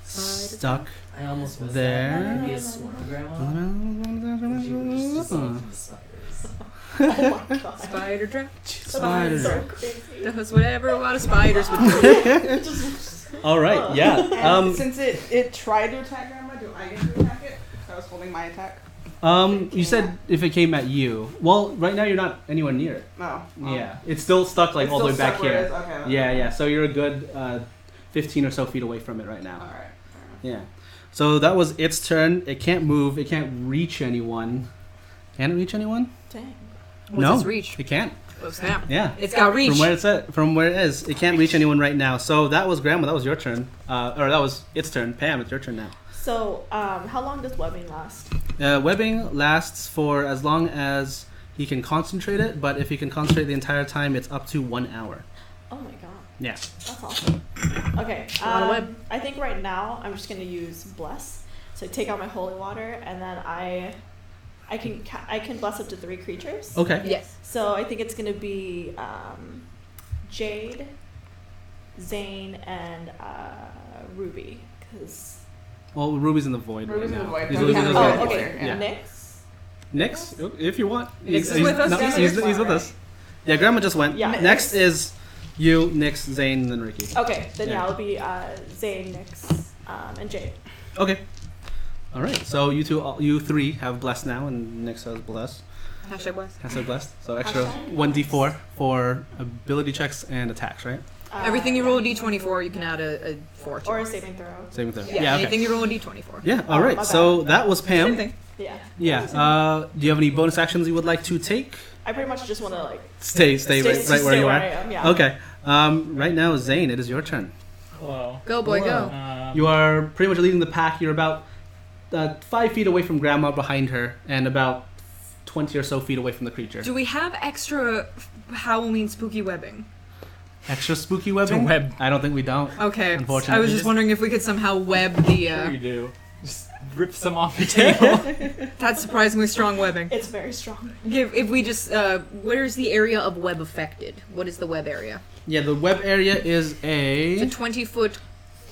stuck
I almost was
there.
that. Maybe a swarm grandma. She would just dissolve into spiders.
Oh my god.
Spider trap.
Spider.
So crazy.
Does whatever a lot of spiders would do.
All right, yeah.
And since it tried to attack Grandma, do I get to attack it? I was holding my attack.
You said if it came at you. Well, right now you're not anywhere near it.
No.
Yeah, it's still stuck like
It's
all the way
still
back
stuck where it
here.
is, okay.
Yeah. So you're a good 15 or so feet away from it right now.
All right.
Yeah. So that was its turn. It can't move. It can't reach anyone. Can it reach anyone?
Dang.
What's
No,
its reach?
it can't.
Oh snap!
Yeah.
It's got reach.
From where it is, it can't reach anyone right now. So that was Grandma. That was your turn. Or that was its turn. Pam, it's your turn now.
So, how long does webbing last?
Webbing lasts for as long as he can concentrate it, but if he can concentrate the entire time, it's up to 1 hour.
Oh my god.
Yeah.
That's awesome. Okay.
A lot of web.
I think right now I'm just gonna use bless. So I take out my holy water and then I can bless up to 3 creatures.
Okay.
Yes.
So I think it's gonna be Jade, Zane, and Ruby. Cause
Well, Ruby's in the void
Ruby's
right
in
now.
the void.
He's
We
losing
have
his
a
void.
void.
okay.
Yeah.
Nyx.
Nyx, if you want.
Nyx is with us.
No,
He's
he's,
here.
he's with us. Yeah, Grandma just went.
Yeah.
Next is you, Nyx, Zane, and then Ricky.
Okay. Then
Yeah.
it'll be Zane, Nyx, and Jade.
Okay. All right. So you 3 have blessed now, and Nyx has blessed.
Hashtag bless.
Has blessed. So extra
Hashtag?
1d4 for ability checks and attacks, right?
Everything you roll a d24, you can add a 4 to.
Or a saving throw.
Same thing.
Yeah,
okay.
anything you roll a d24.
Yeah. All
Oh,
right.
my
So
bad.
that was
Same
Pam.
thing.
Yeah.
Yeah. Do you have any bonus actions you would like to take?
I pretty much just want to like
Stay right where you
I
are.
am. Yeah.
Okay. Right now, Zane, it is your turn.
Hello.
Go boy, go.
You are pretty much leading the pack. You're about 5 feet away from Grandma behind her, and about 20 or so feet away from the creature.
Do we have extra Halloween spooky webbing?
Extra spooky webbing?
web.
I don't think we don't.
Okay.
Unfortunately.
I was just wondering if we could somehow web the.
Sure you do. Just rip some off the table.
That's surprisingly strong webbing.
It's very strong.
If we just, where's the area of web affected? What is the web area?
Yeah, the web area is
It's a 20-foot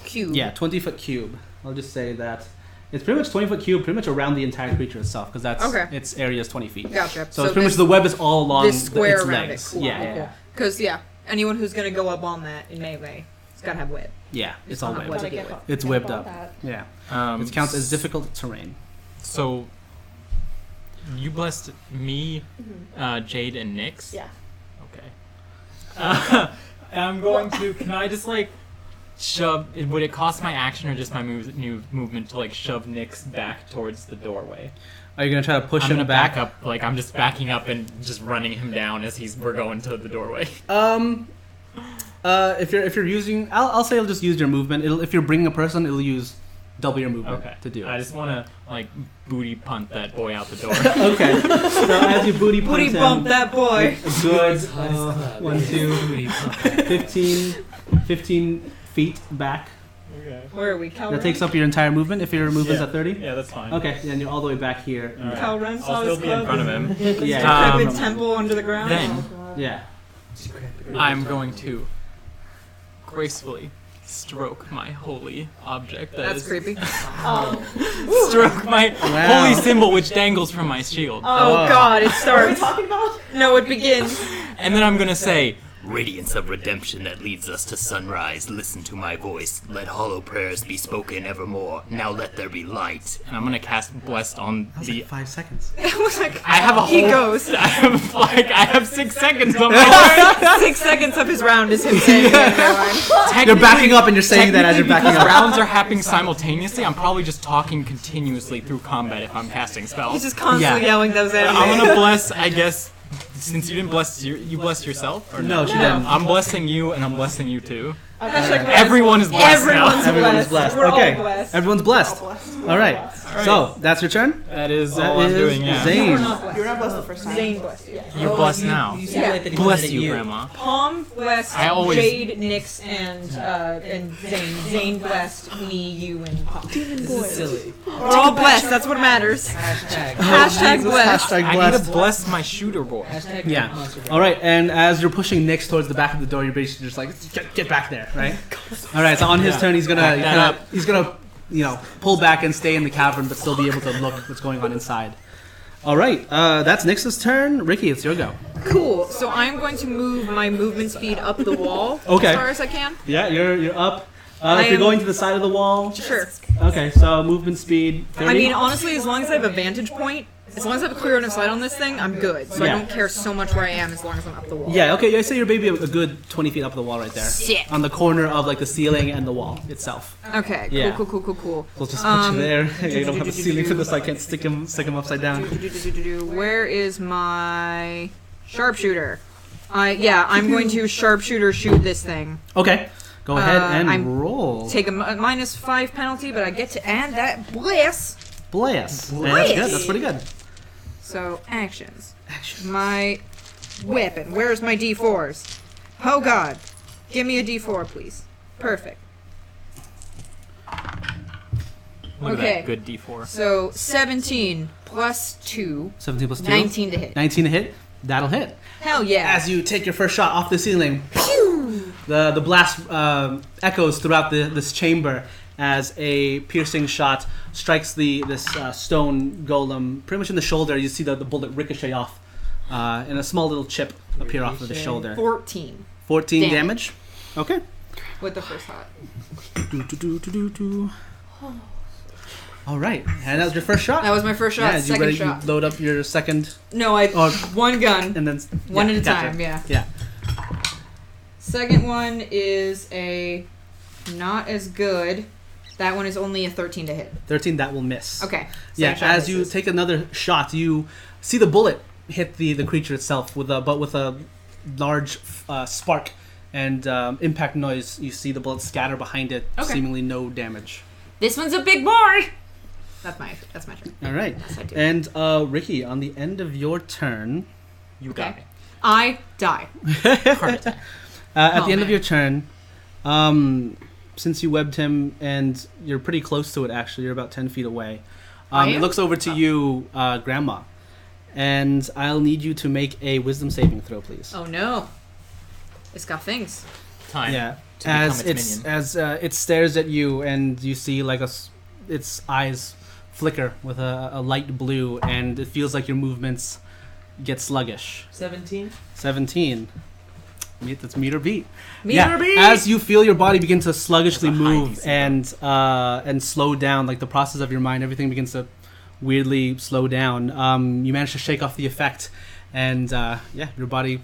cube.
Yeah, 20-foot cube. I'll just say that. It's pretty much 20-foot cube, pretty much around the entire creature itself, because that's its area is 20 feet.
Gotcha.
So it's pretty much the web is all along
this square
its
around
legs.
it. Cool.
Yeah.
Because anyone who's gonna go up on that in melee, it's gotta have web.
Yeah, it's all
not
webbed.
what to
Gotta
do
get
it.
It's webbed
all
up.
that.
Yeah. It counts as difficult terrain.
So, you blessed me, Jade, and Nyx?
Yeah.
Okay. I'm going to. Can I just like shove? Would it cost my action or just my new movement to like shove Nyx back towards the doorway?
Are you gonna try to push
I'm
him
gonna
back?
back up. Like I'm just backing up and just running him down as we're going to the doorway.
If you're using, I'll say I'll just use your movement. If you're bringing a person, it'll use double your movement to do it.
I just want to like booty punt that boy out the door.
Okay. So as you booty punt
Booty
him,
bump that boy.
a good 15 feet back.
Okay.
Where are we?
That takes up your entire movement. If your movement's at 30.
Yeah, that's fine.
Okay, then you're all the way back here.
All right.
Cal Ren saw
I'll
his
still be in
club.
front of him.
Yeah.
Decrepit temple under the ground.
Then
Yeah.
I'm going to gracefully stroke my holy object.
That's creepy.
Stroke my
Wow.
holy symbol, which dangles from my shield.
Oh God! It
What are we
starts.
talking about?
No, it begins.
And then I'm gonna say,
Radiance of redemption that leads us to sunrise, listen to my voice. Let hollow prayers be spoken evermore. Now let there be light.
and I'm gonna cast blessed on
That was
the.
like 5 seconds.
It was like
I have a
he
whole.
goes.
I have 6 seconds on my turn.
6 seconds of his round is him saying that.
You're backing up and you're saying that as you're backing
Because
up.
rounds are happening simultaneously, I'm probably just talking continuously through combat if I'm casting
He's
spells.
just constantly
Yeah.
yelling those at
I'm
me.
gonna bless, I guess, since you didn't bless, you blessed yourself? Or
No, she didn't.
I'm blessing you, and I'm blessing you too.
Okay.
Everyone is blessed
Everyone's
now.
Everyone's blessed.
We're
Okay.
all blessed.
Everyone's blessed.
Blessed.
All right.
Alright.
So that's your turn.
That is
That
all I'm
is
doing, yeah.
Zane.
You were not blessed the first time.
Zane blessed you.
You're blessed now.
You said that he
Bless
blessed
you, Grandma.
Palm blessed
I always-
Jade, Nyx, and Zane. Zane blessed me, you, and Palm.
This is silly.
We're all blessed. That's what matters.
Hashtag.
Hashtag blessed.
Hashtag
I need
blessed.
to bless my shooter boy.
Hashtag
Yeah.
monster.
All right, and as you're pushing Nyx towards the back of the door, you're basically just like, get back there, right? All right. So on his turn, he's gonna pull back and stay in the cavern, but still be able to look what's going on inside. All right. That's Nyx's turn. Ricky, it's your go.
Cool. So I'm going to move my movement speed up the wall
Okay.
as far as I can.
Yeah, you're up.
I
If you're
am-
going to the side of the wall.
Sure.
Okay. So movement speed. 30.
I mean, honestly, as long as I have a vantage point, as long as I have a clear line of sight on this thing, I'm good. So
Yeah.
I don't care so much where I am as long as I'm up the wall.
Yeah, okay, I say you're maybe a good 20 feet up the wall right there.
Sick.
On the corner of like the ceiling and the wall itself.
Okay. Cool.
Yeah.
Cool. We'll
So we'll just put you there. You don't have a ceiling for this, so I can't stick him upside down.
Where is my sharpshooter? I'm going to sharpshooter shoot this thing.
Okay, go ahead and
I'm
roll.
Take a -5 penalty, but I get to add that bless.
Bless. Yeah, that's good, that's pretty good.
So actions. My weapon. Where's my D4s? Oh God, give me a D4, please. Perfect.
Look at
Okay.
that good D4.
So 17 plus 2,
17 plus 2.
19 to hit.
19 to hit. That'll hit.
Hell yeah.
As you take your first shot off the ceiling, the blast echoes throughout this chamber as a piercing shot strikes this stone golem pretty much in the shoulder. You see the bullet ricochet off, and a small little chip appear off of the shoulder.
14
14 damage. Okay.
with the first shot.
All right, and that was your first shot.
That was my first shot.
Yeah, you
Second
ready?
shot.
You load up your second,
No, I
or
one gun,
and then
one
yeah,
at a
gotcha.
time. Yeah.
Yeah.
Second one is a not as good. That one is only a 13 to hit.
13. That will miss.
Okay.
Yeah,
second shot
as you
misses.
take another shot, you see the bullet hit the creature itself with a large spark and impact noise. You see the bullet scatter behind it,
Okay.
seemingly no damage.
This one's a big boy. That's my turn.
All right,
Yes, I do.
and Ricky, on the end of your turn,
You
Okay.
die.
I die.
Heart attack.
at
Oh,
the end of
man.
your turn, since you webbed him and you're pretty close to it, actually, you're about 10 feet away.
I
It
am?
looks over to you, Grandma, and I'll need you to make a wisdom saving throw, please.
Oh no. It's got things.
Time.
Yeah,
to become
as
its minion.
it stares at you, and you see like its eyes flicker with a light blue, and it feels like your movements get sluggish.
17.
17. That's meet or beat.
Meter beat!
As you feel your body begin to sluggishly
There's a high
move
DC
and slow down, like the process of your mind, everything begins to weirdly slow down. You manage to shake off the effect, and your body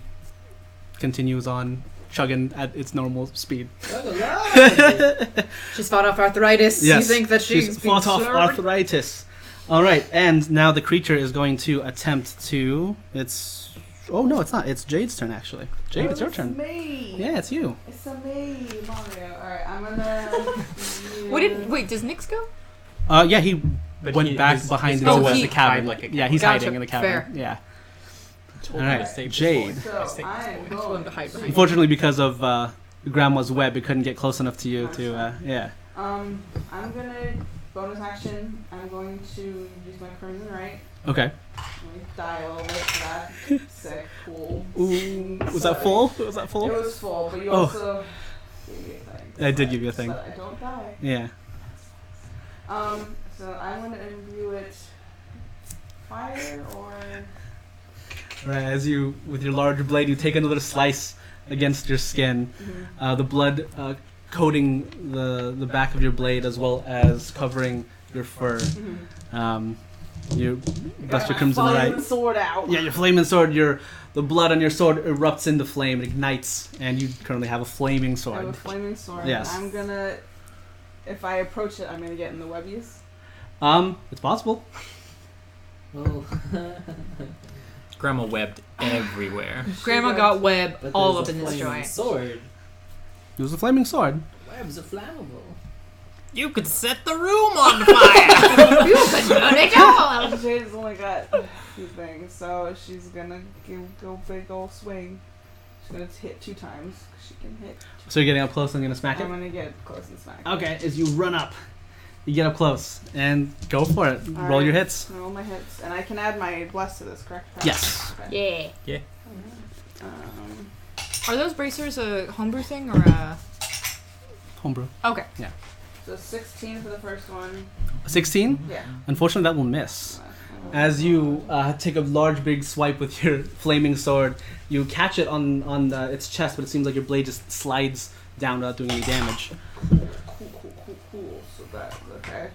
continues on chugging at its normal speed.
She's fought off arthritis.
Yes,
You think that
she's
been
fought off
slurred?
arthritis. All right, and now the creature is going to attempt to. Oh no, it's not. It's Jade's turn actually. Jade, it's your turn.
Me.
Yeah, it's you.
It's a me, Mario. Alright, I'm gonna.
Wait, does Nyx go?
Yeah, he
But
went back
his
behind
goal
the
was
he-
to
cabin.
hide like a
Yeah, he's
Gotcha,
hiding in the cabin.
fair.
Yeah.
Told
All
him to
right,
save
Jade.
his
So
voice.
I'm
I told him
going.
to hide behind.
Unfortunately, because of Grandma's web, it couldn't get close enough to you to. Yeah.
I'm gonna bonus action. I'm going to use my crimson right.
Okay.
Let me die a little bit for that. Sick, cool.
Ooh, was that full? Was that
It
full?
was full, but you
Oh.
also gave me a thing.
I did give you a thing.
So that I don't die.
Yeah.
So I'm gonna imbue it fire or
Right. As you, with your large blade, you take another slice against your skin. The blood coating the back of your blade as well as covering your fur. You bust your crimson
fire
right.
sword out.
Yeah, your flaming sword. The blood on your sword erupts into flame, it ignites, and you currently have a flaming
I have
sword.
a flaming sword.
Yes.
I'm gonna, if I approach it, I'm gonna get in the webbies.
It's possible.
Oh.
Grandma webbed everywhere.
Grandma got web
But
all
there's
up
a
in this
flaming
joint.
sword.
It was a flaming sword.
Webs are flammable.
You could set the room on fire.
You could burn it all.
Jade's only got a few things, so she's gonna go big ol' swing. She's gonna hit 2 times. She can hit.
So you're getting up close and gonna smack
I'm
it?
gonna get close and smack.
Okay, as you run up, you get up close, and go for it.
All
Roll
right.
your hits.
Roll my hits, and I can add my bless to this, correct?
Yes.
Okay.
Yeah.
Um,
Are those bracers a homebrew thing or a?
Homebrew.
Okay.
so 16 for the first one.
16?
Yeah.
Unfortunately, that will miss. As you take a large, big swipe with your flaming sword, you catch it on its chest, but it seems like your blade just slides down without doing any damage.
Cool. So that's okay.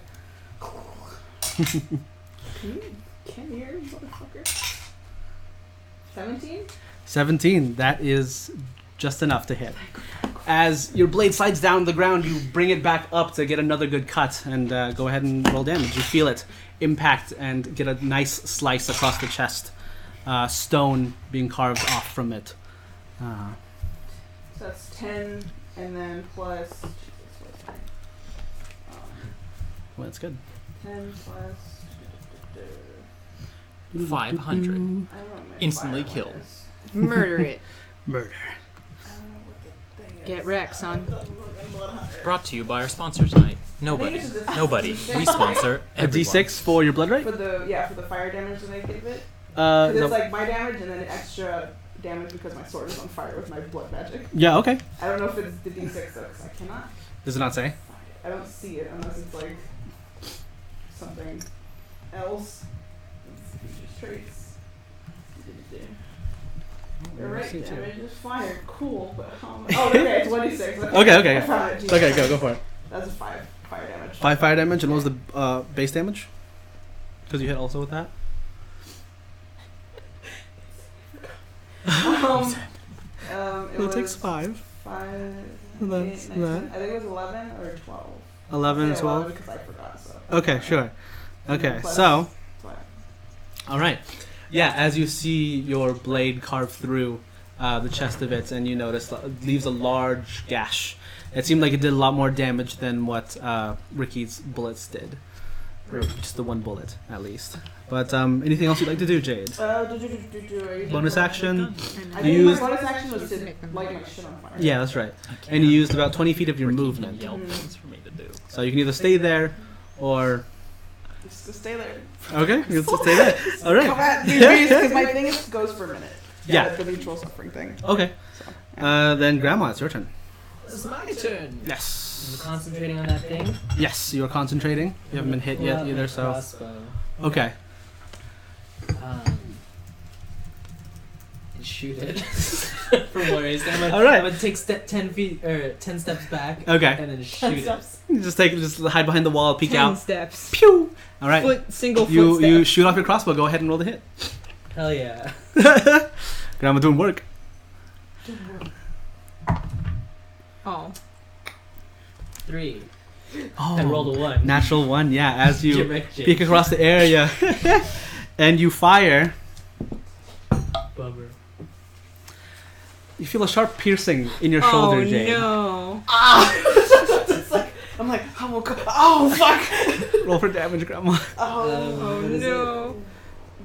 Can you hear, motherfucker? 17?
17. That is just enough to hit. As your blade slides down the ground, you bring it back up to get another good cut, and go ahead and roll damage. You feel it impact and get a nice slice across the chest. Stone being carved off from it.
So that's 10, and then plus. Jesus, what's 10?
Well, that's good.
10 plus.
500.
I don't know what my
Instantly
fire
kill.
one is.
Murder it.
Murder.
I don't know what the thing is.
Get wrecked, son.
Brought to you by our sponsor tonight. Nobody. Nobody. We sponsor
A
everyone.
d6 for your blood rate?
For the fire damage that I give it. 'Cause
No.
it's like my damage and then extra damage because my sword is on fire with my blood magic.
Yeah, okay.
I don't know if it's the d6 though, because I cannot.
Does it not say?
I don't see it unless it's like something else. Features traits. You're right,
see it too.
damage is fire. Cool, but oh, okay, it's 1d6.
Okay.
I found it.
Okay, go for it.
That's a 5 fire damage.
5 fire damage, and what was the base damage? Because you hit also with that?
It
It
was
takes 5.
5.
That's
8, 9,
that.
10. I think it was 11 or 12.
11,
Yeah,
12?
because I forgot. So.
Okay, sure. Okay,
Plus
so,
12.
alright. Yeah, as you see your blade carved through, the chest of it, and you notice it leaves a large gash. It seemed like it did a lot more damage than what Ricky's bullets did. Or just the one bullet, at least. But anything else you'd like to do, Jade? Bonus action.
I
You
think
used-
my bonus action was to light my shit on fire.
Yeah, that's right. And you used about 20 feet of your movement.
Yell things for me to do.
So you can either stay there or...
Just to stay there.
Okay, you can stay there. All right.
Come at me, because my thing goes for a minute.
Yeah.
The mutual suffering thing.
Okay.
So,
Then Grandma, it's your turn.
It's my turn.
Yes.
I'm concentrating on that thing.
Yes, you are concentrating. You haven't been hit
Pull
yet
out my
either, so...
crossbow,
Okay.
and shoot it from where it is. I'm gonna,
All right.
I'm gonna take 10 feet or 10 steps back.
Okay.
And then shoot it.
You just hide behind the wall, peek
10
out.
steps.
Pew! All right.
Single
You
footstep.
shoot off your crossbow. Go ahead and roll the hit.
Hell yeah.
Grandma doing work.
Oh.
3.
Oh,
I rolled a 1.
natural one. Yeah, as you
Direct Jake.
peek across the area, and you fire,
Bummer.
you feel a sharp piercing in your shoulder, Jade.
No.
it's like, I'm like, oh fuck!
Roll for damage, Grandma.
Oh
What is
no.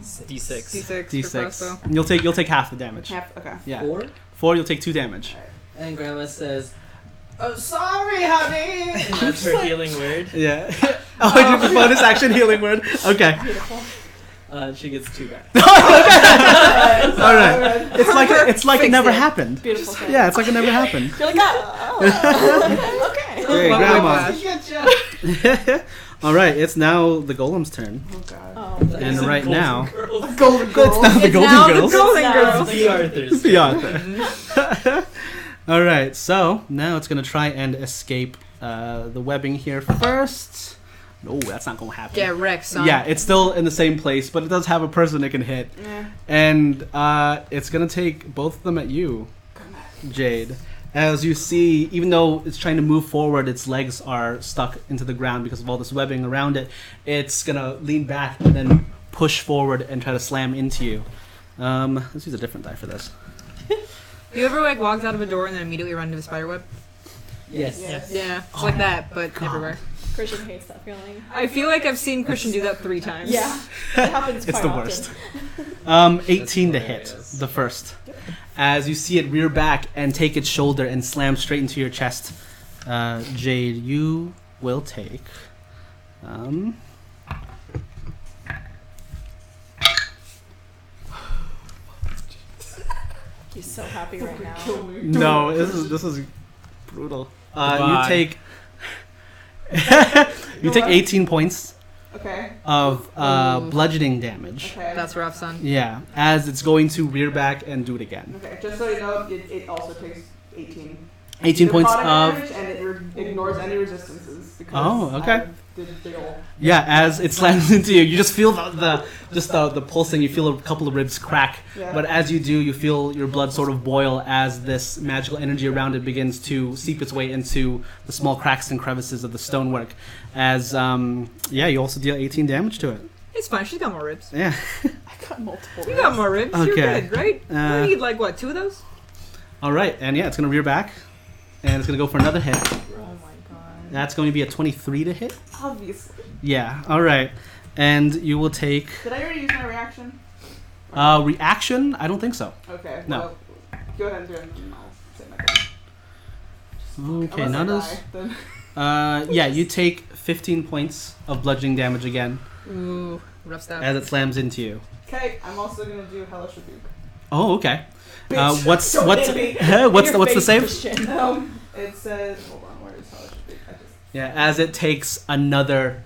D6.
D6. For
D6.
crossbow.
And you'll take half the damage.
Half, okay.
Yeah.
4?
4. You'll take 2 damage.
And Grandma says, "Oh, sorry, honey." And that's her healing word.
Yeah. Oh, you bonus action healing word. Okay.
She gets 2 back.
All right. It's like it
Fixed
never
it.
happened.
Beautiful thing.
Yeah, it's like it never happened.
You're like, oh, okay.
Hey,
Oh,
Grandma.
Getcha.
All right, it's now the golem's turn,
Oh god.
Oh,
and right now
Golden girl.
it's now the
It's
golden
now the
girls.
Golden
Now.
Girls.
The Arthur's.
The Arthur. All right, so now it's gonna try and escape the webbing here first. No, that's not gonna happen.
Get wrecked, son.
Yeah, it's still in the same place, but it does have a person it can hit,
Yeah.
and it's gonna take both of them at you, Jade. As you see, even though it's trying to move forward, its legs are stuck into the ground because of all this webbing around it. It's gonna lean back and then push forward and try to slam into you. Let's use a different die for this.
You ever like walked out of a door and then immediately run into a spider web?
Yes.
Yes.
Yeah, it's like that, but
God.
everywhere.
Christian hates that feeling.
I feel like I've seen Christian do that 3 times.
Yeah, it happens
It's
quite
the
often.
worst. 18 to hit,
hilarious.
the first. As you see it rear back and take its shoulder and slam straight into your chest, Jade, you will take.
He's so happy right now.
No, this is brutal. You
Goodbye.
take. You take 18 points
Okay.
of
Ooh.
bludgeoning damage.
Okay.
That's rough, son.
Yeah, as it's going to rear back and do it again.
Okay. Just so you know, it also takes 18.
18
The
points
product
of.
damage, and it ignores any resistances. Because
Oh, okay.
I did big ol'.
Yeah, as it slams into you, you just feel the pulsing. You feel a couple of ribs crack,
Yeah.
but as you do, you feel your blood sort of boil as this magical energy around it begins to seep its way into the small cracks and crevices of the stonework. As you also deal 18 damage to it.
It's fine. She's got more ribs.
Yeah.
I got multiple.
You got more ribs. You're
Okay.
good, right?
Uh,
We need like what, 2 of those?
All right, and yeah, it's gonna rear back, and it's gonna go for another hit.
Oh my god.
That's going to be a 23 to hit.
Obviously.
Yeah. All right, and you will take
Did I already use my reaction?
reaction. I don't think so.
Okay.
No.
Well, go ahead and do it. And I'll say my thing.
Okay,
Unless I
none of.
die, then-
Yeah, you take 15 points of bludgeoning damage again
Ooh, rough stuff.
as it slams into you.
Okay, I'm also gonna do hellish rebuke.
Oh, okay.
Bitch,
What's
don't
what's
hit me.
what's
Your
the
face,
save?
Christian.
It says, hold on, where is hellish rebuke? I just
Yeah, as it takes another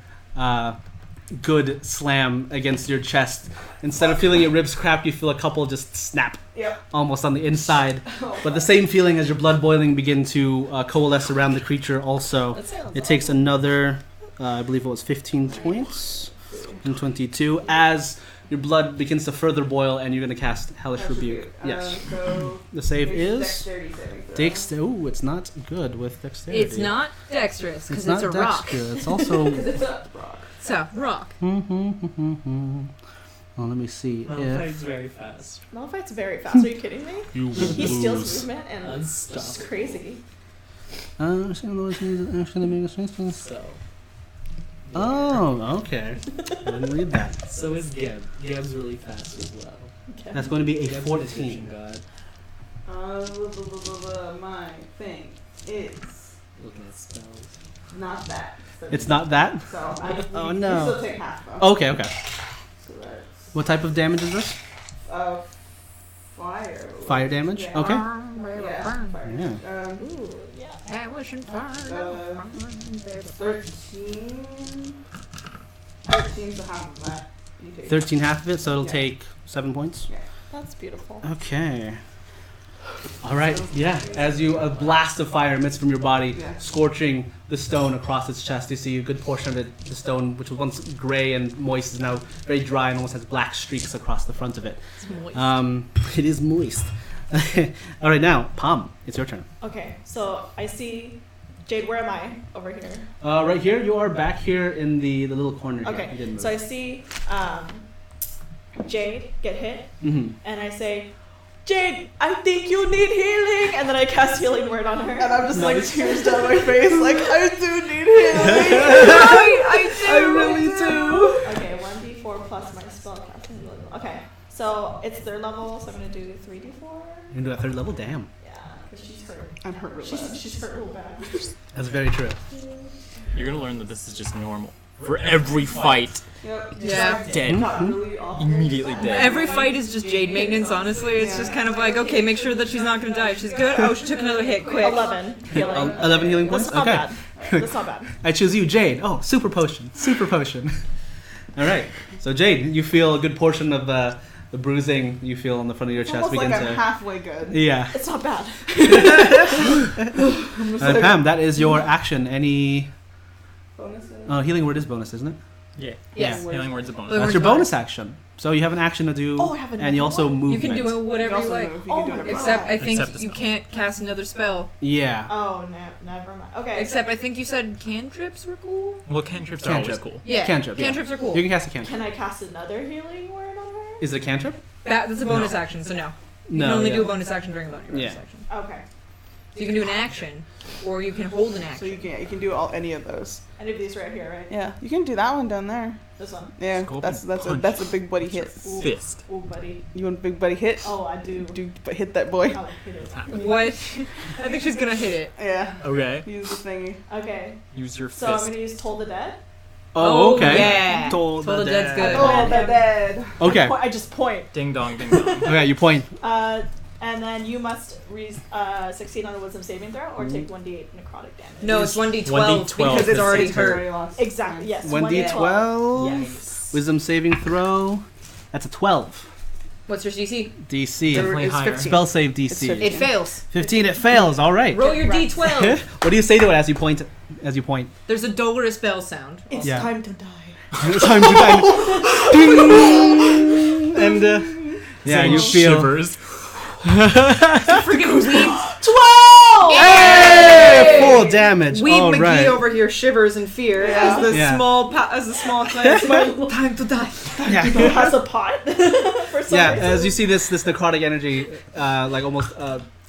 good slam against your chest. Instead of feeling your ribs crack, you feel a couple just snap
Yep.
almost on the inside. But the same feeling as your blood boiling begin to coalesce around the creature also.
That sounds
It takes another, I believe it was 15 points and 22 as your blood begins to further boil and you're going to cast Hellish Rebuke. Yes.
So
The save is
dexterity saving throw.
Oh, it's not good with dexterity.
It's not dexterous because
It's
it's,
not
a rock.
dexterous. It's also
'Cause it's a rock.
It's a rock.
Well, let me see.
Malphite's very fast.
Malphite's very fast. Are you kidding me? He steals movement and it's just
Unstoppable.
crazy.
So.
Oh, okay. I didn't read that.
So is Geb. Geb's really fast as well.
Okay.
That's going to be a
Geb's an
14.
Egyptian god.
My thing is
Looking at spells.
not that.
It's not that?
So I
Oh,
you
no.
still take half though.
Okay, okay.
So that's
What type of damage is this?
fire.
Fire damage?
Yeah.
Okay.
Yeah. Fire.
Yeah.
Ooh, yeah.
13. 13's a half of that. You take.
13 half of it, so it'll
Yeah.
take 7 points.
That's beautiful.
Okay. All right. Yeah. As you a blast of fire emits from your body,
Yeah.
scorching the stone across its chest. You see a good portion of it, the stone, which was once gray and moist, is now very dry and almost has black streaks across the front of it.
It's moist.
It is moist. All right. Now, Palm, it's your turn.
Okay, so I see Jade. Where am I? Over here.
Right here, you are back here in the little corner. Here. You
Okay,
didn't move.
so I see Jade get hit,
Mhm.
and I say, Jade, I think you need healing, and then I cast healing word on her.
And I'm just like
Nice.
tears down my face, like I do need healing.
I
really do.
Okay, 1d4 plus my spell casting level. Okay, so it's third level, so I'm gonna do 3d4.
You're into a third level. Damn.
Yeah, because she's hurt.
I'm hurt real bad.
She's hurt real bad.
That's very true.
You're gonna learn that this is just normal. For every fight,
Yep.
Yeah.
dead.
Got really awful.
Immediately dead.
Every fight is just Jade maintenance, honestly. It's just kind of like, okay, make sure that she's not gonna die. If she's good, oh, she took another hit, quick.
11 healing.
11 healing points.
That's not
Okay.
bad. That's not bad.
I choose you, Jade. Oh, super potion. Super potion. All right. So, Jade, you feel a good portion of the bruising you feel on the front of your
It's
chest
almost like
begin
I'm
to.
halfway good.
Yeah.
It's not bad.
Pam, that is your action. Any.
Bonuses?
Healing word is bonus, isn't it?
Yeah.
Yes.
Healing word's a bonus.
Healing
That's
word's
your
bonus.
bonus action. So you have an action to do,
Oh, I have
and you also
another
move.
You can do it
You
whatever
can
you
also
like.
move. You can do it
Except I think
Except the
you
spell.
can't cast another spell.
Yeah.
Oh, never mind. Okay.
Except I think you said cantrips were cool?
Well, cantrips are always
Cantrip.
cool.
Yeah.
Cantrip, yeah.
Cantrips are cool.
You can cast a cantrip.
Can I cast another healing word on her?
Is it a cantrip?
That's a bonus action, so no. You
No.
can only
yeah.
do a bonus action during a bonus
Yeah.
action.
Okay.
So you can do an action, or you can hold an
So
action.
you can do any of those.
Any of these right here, right?
Yeah, you can do that one down there.
This one.
Yeah,
Scope
that's
and
that's a,
punch.
that's a big buddy hit.
Fist.
Ooh, buddy.
You want a big buddy hit?
Oh, I do.
Hit that boy.
I'll hit it.
What? I think she's gonna hit it.
Yeah.
Okay.
Use the thingy.
Okay.
Use your
So I'm
fist.
gonna use Toll the Dead.
Oh, okay.
Yeah.
Toll
Toll the Dead's good.
Oh, the dead.
Okay.
I just point.
Ding dong, ding dong.
Okay, you point.
And then you must succeed on a Wisdom saving throw or take 1d8 necrotic damage.
No, it's 1d12
1d12
because it's
because
already
it's
hurt.
Exactly. Yes.
1d12.
Yes.
Wisdom saving throw. That's a 12.
What's your CC?
DC.
Definitely
It's
higher.
15.
Spell save
It's
DC.
15.
It fails.
15. It fails. All right.
Roll your
Right.
d12.
What do you say to it as you point? As you point.
There's a Dolorous bell sound.
It's
Yeah.
time to die.
Time to die. Ding! And yeah, you feel.
shivers.
Freaking weep.
12!
Hey! Full damage.
Weep
All
McGee
right.
over here shivers in fear
Yeah.
as the
Yeah.
small class. Time to die.
Yeah.
Has a pot for some
Yeah,
reason.
as you see this necrotic energy, like almost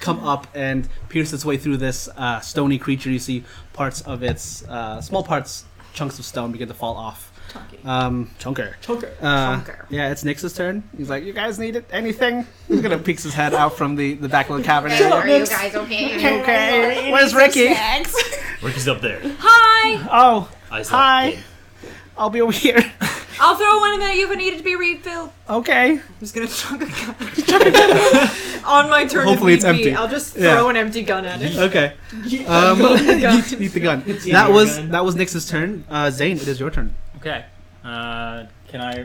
come up and pierce its way through this stony creature, you see parts of its small parts, chunks of stone begin to fall off.
Chunky.
Chunker.
Chunker.
Chunker.
Yeah, it's Nyx's turn. He's like, "You guys need it? Anything?" He's gonna peeks his head out from the back of the cavern.
Shut up,
area.
Nyx.
guys okay?
Okay, where's Ricky?
Ricky's up there.
Hi!
Oh,
Eyes
hi.
up.
I'll be over here.
I'll throw one at you if it needed to be refilled.
Okay.
I'm just gonna chunk a gun. On my turn,
Hopefully
if
it's
need be,
empty.
I'll just
Yeah.
throw an empty gun at it.
Okay.
Yeet
Eat the gun.
your
That was
gun.
Nyx's turn. Zane, it is your turn.
Okay. Can I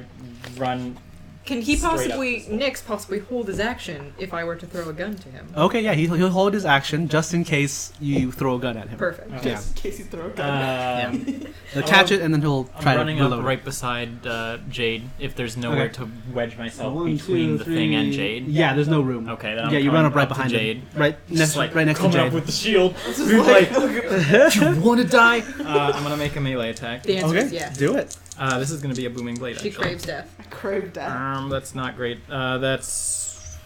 run?
Can he
Straight
possibly,
up.
Nyx possibly hold his action if I were to throw a gun to him?
Okay, yeah, he'll hold his action just in case you throw a gun at him.
Perfect.
Okay.
Yeah.
In case you throw a gun.
He'll catch it and then he'll
I'm
try to
running
reload
up
it.
right beside Jade. If there's nowhere
Okay.
to wedge myself
1,
between
2,
the thing and Jade.
Yeah, there's no room.
Okay, then I'm
Yeah, you
coming
run up right
to
behind
Jade.
him. Right
Just
next, right next to
coming
Jade.
up with the shield.
This is
Who's
like,
you want to die? I'm gonna make a melee attack.
The answer
Okay,
is yes.
do it.
This is going to be a booming blade.
She
actually.
craves death.
I crave death.
That's not great. That's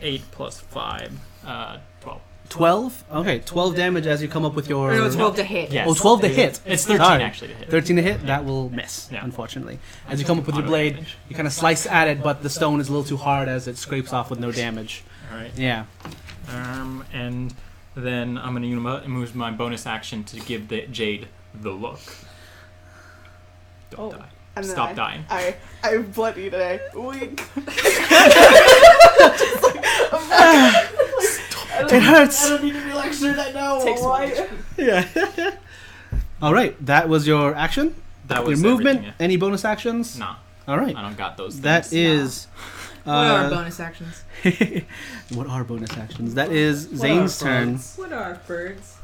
8 plus 5. 12.
12? Okay, 12 damage as you come up with your...
Or no, it's 12 to hit.
Yes.
Oh, 12 to hit.
It's 13
Sorry.
actually to hit.
13 to hit? That will miss,
Yeah.
unfortunately. As you come up with your blade, you kind of slice at it, but the stone is a little too hard as it scrapes off with no damage.
Alright.
Yeah.
And then I'm going to use my bonus action to give the Jade the look. Don't die.
And then
Stop dying.
I bloodied and I wink.
It hurts!
I don't need to be lectured, I know.
Takes
Why?
Yeah. Alright, that was your action?
That
Your
was
movement?
everything,
Any bonus actions?
yeah. Nah,
Alright.
I don't got those things.
That is...
What are bonus actions?
what are bonus actions? That is Zane's turn.
What are birds?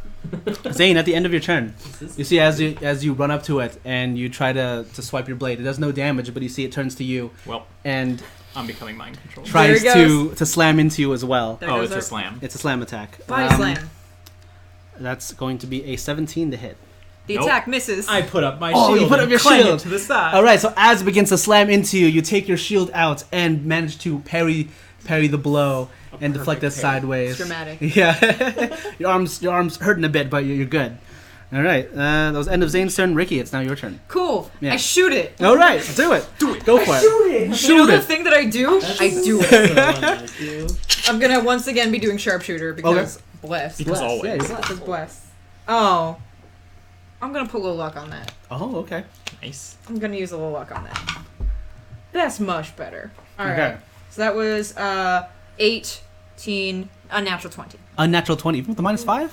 Zane, at the end of your turn, you see as you run up to it and you try to swipe your blade, it does no damage, but you see it turns to you
Well,
and
I'm becoming mind controlled.
tries
There he
to slam into you as well.
There
Oh,
goes
it's a
our
slam.
It's a slam attack.
body slam.
That's going to be a 17 to hit.
The
Nope.
attack misses.
I put up my
Oh,
shield.
you put up
and
your
clang
shield.
it to the side.
All right, so as it begins to slam into you, you take your shield out and manage to parry the blow and deflect it
perfect parry.
sideways.
It's dramatic.
Yeah, your arm's hurting a bit, but you're good. All right, that was end of Zane's turn. Ricky, it's now your turn.
Cool.
Yeah.
I shoot it.
All right, do it. Go for it.
You know
Shoot
the
it.
thing that I do? I do it. I'm gonna once again be doing sharpshooter because bless.
Because always.
Yeah,
Because bless. Oh. I'm gonna put a little luck on that.
oh, okay.
Nice.
I'm gonna use a little luck on that. That's much better. Alright.
Okay.
So that was 18, a natural 20.
Unnatural 20, even with the -5?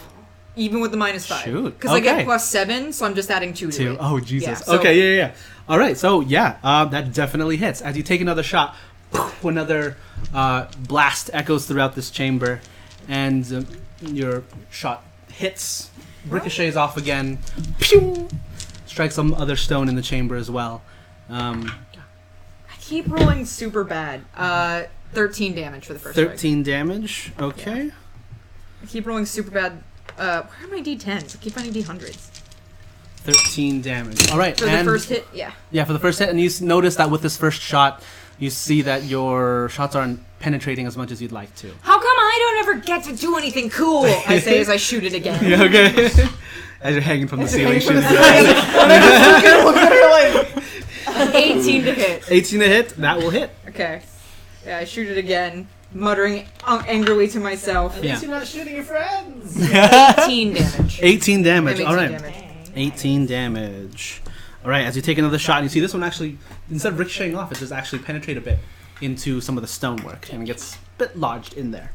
Even with the -5.
Shoot,
Because I get
okay.
+7, so I'm just adding 2 to
2.
it.
Oh, Jesus.
Yeah, so-
Okay, yeah. All right, so yeah, that definitely hits. As you take another shot, another blast echoes throughout this chamber, and your shot hits, ricochets off again, pew, strikes some other stone in the chamber as well.
I keep rolling super bad. 13 damage for the first strike.
13 damage. Okay.
I keep rolling super bad. Where are my D10s? I keep finding D100s.
13 damage. All right,
For the
and
first hit, yeah.
yeah, for the first hit, and you notice that with this first shot, you see that your shots aren't penetrating as much as you'd like to.
How come I don't ever get to do anything cool? I say as I shoot it again.
Yeah, okay. As you're hanging from the ceiling, shooting.
18 to hit.
18 to hit, that will hit.
Okay. Yeah, I shoot it again, muttering angrily to myself.
At
Yeah.
least you're not shooting your friends.
18 damage.
18 damage.
18
All right.
damage.
18 damage. All right. As you take another shot, and you see this one actually, instead of ricocheting off, it does actually penetrate a bit into some of the stonework, and it gets a bit lodged in there.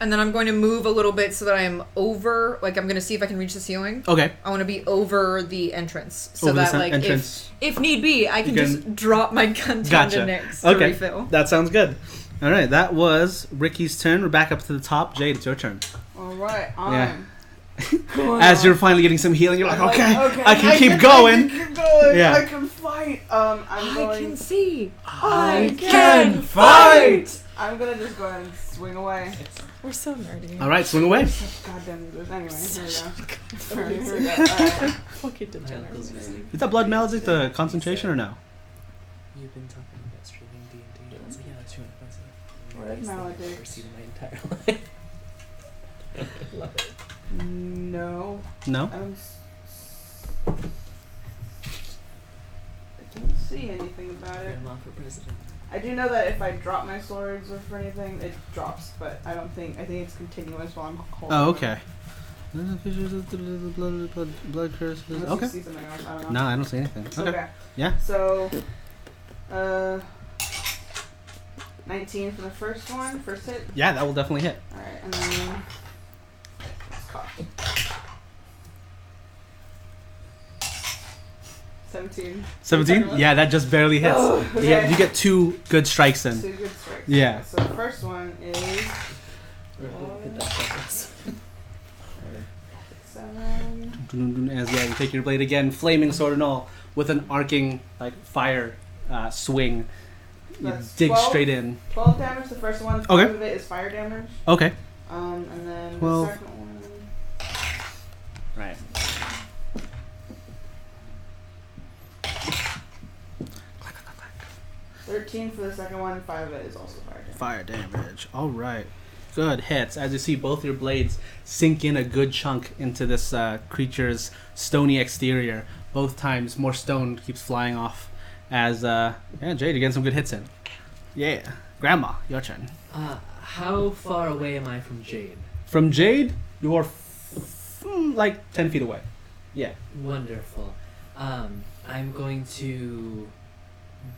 And then I'm going to move a little bit so that I'm over, like I'm going to see if I can reach the ceiling.
Okay.
I want to be over the entrance so
Over the
that like
entrance.
if need be, I can
You
just drop my gun down
Gotcha.
to Nyx to
Okay.
refill.
That sounds good. All right. That was Ricky's turn. We're back up to the top. Jade, it's your turn.
Alright,
Yeah. As you're finally getting some healing, you're like, okay, I can keep
I
going.
can keep going.
Yeah.
I can fight. I'm
I
going.
can see.
I
can fight!
I'm gonna just go ahead and swing away.
We're so nerdy.
All right, swing away.
Goddamn this. Anyway, here we go. Here we go. Alright.
Fucking degenerates.
Is that blood magic the concentration or no?
You've been talking about streaming D&D. I was like, yeah, that's true.
Where's Maledict?
I've never seen in my entire life. Love it.
No.
No.
I don't see anything about it.
Grandma for president.
I do know that if I drop my swords or for anything, it drops, but I think it's continuous while I'm holding
Oh,
them.
okay. Blood curses.
Unless
Okay.
you see something else, I don't know.
No, I don't see anything. Okay.
Okay.
Yeah.
So, 19 for the first one, first hit.
Yeah, that will definitely hit.
Alright, and then let's cough. 17.
17? Yeah, that just barely hits.
Oh, okay.
Yeah, you get 2 good strikes in.
2 good strikes.
Yeah.
So the first one is
Look at that progress.
7.
As you take your blade again, flaming sword and all, with an arcing like fire swing, you
That's
dig
12.
straight in.
12 damage. The first one. 5
Okay.
of it is fire damage.
Okay.
And then
12.
the second one.
Right.
13 for the second one. 5 of it is also fire damage.
Fire damage. All right. Good hits. As you see both your blades sink in a good chunk into this creature's stony exterior. Both times, more stone keeps flying off. As Jade, you're getting some good hits in. Yeah, Grandma, your turn.
How far away am I from Jade?
From Jade, you're like 10 feet away. Yeah.
Wonderful. I'm going to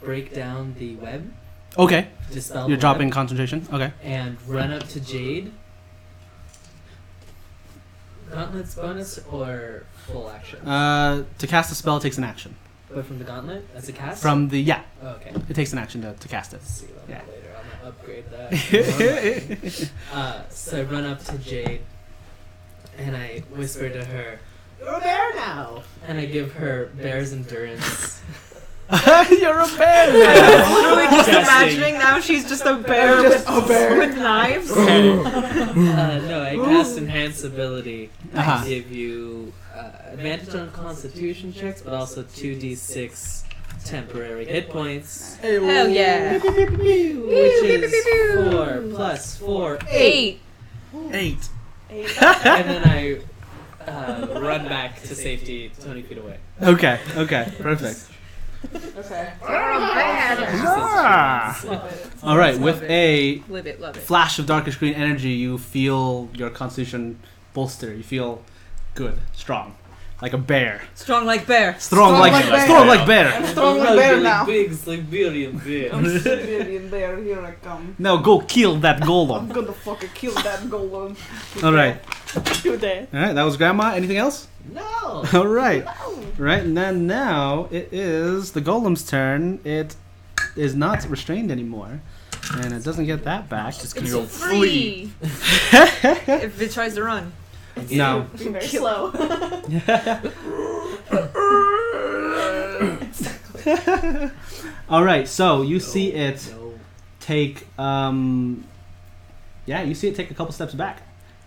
break down the web.
Okay.
Dispel
You're
the
dropping
web,
concentration. Okay.
and run up to Jade. Gauntlet's bonus or full action?
To cast a spell takes an action.
But from the gauntlet, as a cast?
From the
Oh, okay.
it takes an action to cast it.
Let's see that
Yeah.
later. I'm gonna upgrade that. So I run up to Jade, and I whisper to her, "You're a bear now!" And I give her bear's endurance.
You're a bear.
Literally just
Testing.
imagining now she's just a bear, with knives.
No, I cast enhance ability.
Uh-huh.
I give you advantage on Constitution checks, but also 2d6 temporary hit points,
Hell yeah.
which is 4 plus 4, 8.
8.
8.
And then I run back to safety 20 feet away.
Okay. Perfect.
Okay.
All right. With a
Live it, love it.
flash of darkish green energy, you feel your constitution bolster. You feel good, strong, like a bear.
Strong like bear.
Strong like
like bear.
strong like bear.
I'm strong like bear now.
Big Siberian bear.
I'm Siberian bear. Here I come.
Now go kill that
I'm
golem.
gonna fucking kill that golem.
All right.
Today.
All right. That was Grandma. Anything else?
No!
All right. Right. And then now it is the golem's turn. It is not restrained anymore, and it doesn't get that back.
Just gonna
It's
go
free. If it tries to run.
No.
Be very slow.
All right. So you see it
No.
take you see it take a couple steps back,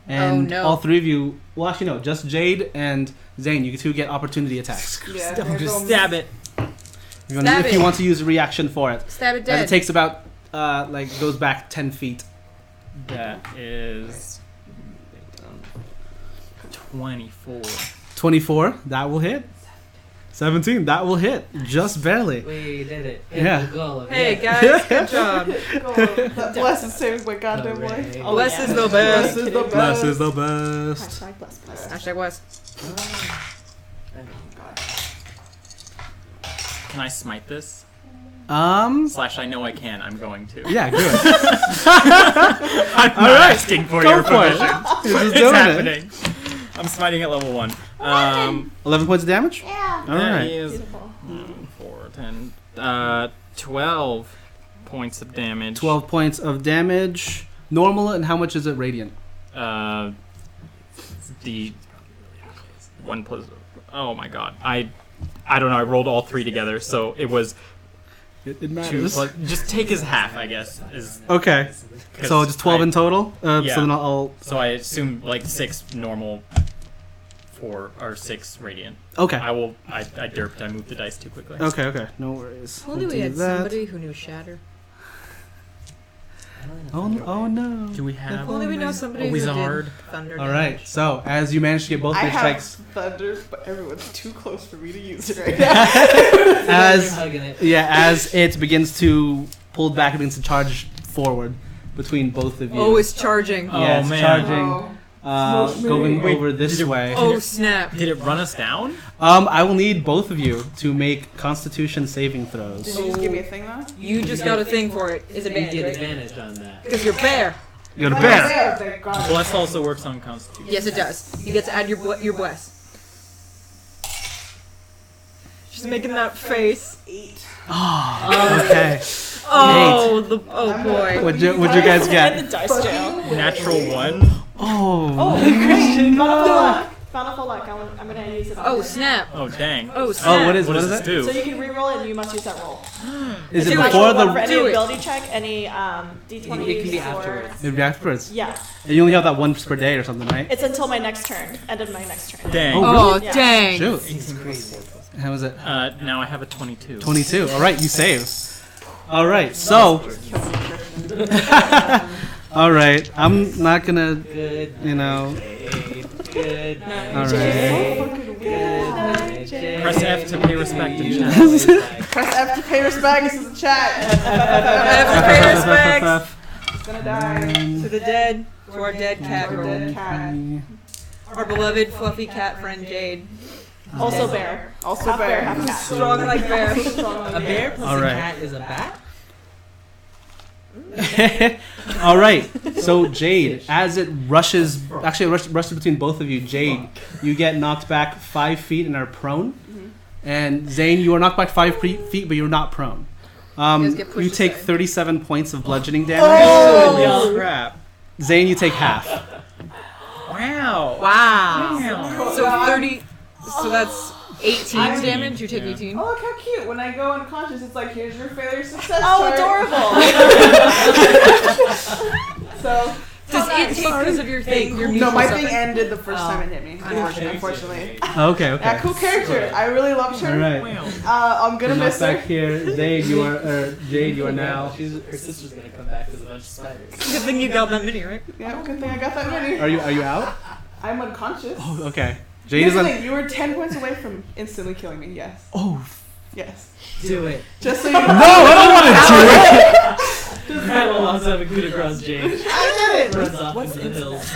Oh,
and
no.
all three of you, well, actually no, just Jade and Zane, you two get opportunity attacks.
Yeah.
Just
here comes-
stab it.
Stab
If you
it.
want to use a reaction for it,
Stab it
as
dead.
it takes about goes back 10 feet.
That is 24.
24, that will hit. 17, that will hit, just barely.
We did it.
Yeah.
The golem.
Hey
yeah.
guys, good job.
Golem. That bless is saving my goddamn life.
Hooray.
Oh,
Bless
yeah.
is the
Bless
best.
is the best.
Bless is the best.
Hashtag bless, bless.
Hashtag was.
Can I smite this?
Slash,
I know I can. I'm going to.
yeah, good.
I'm not
All right.
asking for
Go
your
for it.
permission.
You're just
It's
doing it.
happening. I'm smiting at level 1.
11 points of damage?
Yeah.
All right.
Is
Beautiful.
4, 10, 12 points of damage.
12 points of damage. Normal, and how much is it radiant?
The 1 plus. Oh my god. I don't know. I rolled all 3 together, so it was
It
2
matters.
plus. Just take his half, I guess. Is
Okay,
'cause
so just 12 in total?
Yeah.
So then I'll...
So I assume like 6 normal, 4 or 6 radiant.
Okay.
I derped. I moved the dice too quickly.
Okay. No worries.
Only
We'll
we
do
had
that.
somebody who knew Shatter.
Oh no.
Do we have
If only we know somebody
a
who
wizard?
did thunder
All right.
damage.
So as you manage to get both
I
your
have
strikes,
thunder, but everyone's too close for me to use it right now.
You're
as
hugging it.
as it begins to pull back, it begins to charge forward between both of you.
Oh, it's charging.
Oh,
yeah, it's
man.
charging. Going
Wait,
over this
did it-
way.
Oh snap.
Did it run us down?
I will need both of you to make Constitution saving
Did
throws.
you just give me a thing though?
You just got a thing for it. It's
You
advantage,
get
right?
advantage on that.
Because you're bear.
You got a bear.
Thank God.
Bless also works on Constitution.
Yes, it does. You get to add your bless. She's making that face.
8.
Okay.
Oh boy.
What'd you guys
In
get?
the dice jail.
Natural 1.
Oh.
Great. Bountiful luck. I'm gonna use it on
Oh
you.
snap.
Oh dang.
Oh
Oh,
snap.
what is
What does this
it?
do?
So you can re-roll it and you must use that roll.
Is it
Do it.
before
For
the?
any
Do it.
ability check, any D20s
It can be
or...
afterwards.
It'd be afterwards.
Yeah.
And you only have that once per day or something, right?
It's until my next turn. End of my next turn.
Dang.
Oh,
Oh
Yeah.
dang.
Shoot.
It's crazy.
How was it?
Now I have a 22.
22. All right, you save. All right, so. All right, I'm not gonna,
Good.
you know.
Good.
All right.
Press F to pay respect in chat.
Press F to pay respect. This is the chat.
Pay respect
It's gonna die.
to the dead, to our dead cat,
Our dead cat.
our beloved fluffy cat friend Jade.
Also bear.
Also
Half
bear.
half cat.
Strong like bear.
A bear plus
All
a
right.
cat is a bat?
All right. So Jade, as it rushes, actually it rushes between both of you. Jade, you get knocked back 5 feet and are prone. And Zane, you are knocked back 5 feet, but you're not prone.
guys get pushed
You take
aside.
37 points of bludgeoning damage.
Oh crap!
Zane, you take half.
Wow.
Wow.
Damn.
So 30. So that's 18 damage. You take 18.
Oh, look how cute. When I go unconscious, it's like, here's your failure success
Oh,
chart.
adorable.
So,
Does it take because of your thing? Your
no,
mutual
my
suffering?
thing ended the first time it hit me.
Okay.
Unfortunately.
Okay,
Yeah,
okay.
cool character. I really loved her.
All right.
I'm gonna
You're
miss
knocked
her.
back here. Zane, you are, Jade, you are now.
Her sister's gonna come back as a bunch of spiders.
Good thing you got that mini, right?
Yeah, good thing I got that many.
Are you out?
I'm unconscious.
Oh, okay. Jade
Here's
is
the
on.
thing, you were 10 points away from instantly killing me. Yes.
Oh.
Yes.
Do it.
Just so you know.
No, I don't want to do it.
I will also have a coup de grace, Jade.
I did it.
Runs off into the hills.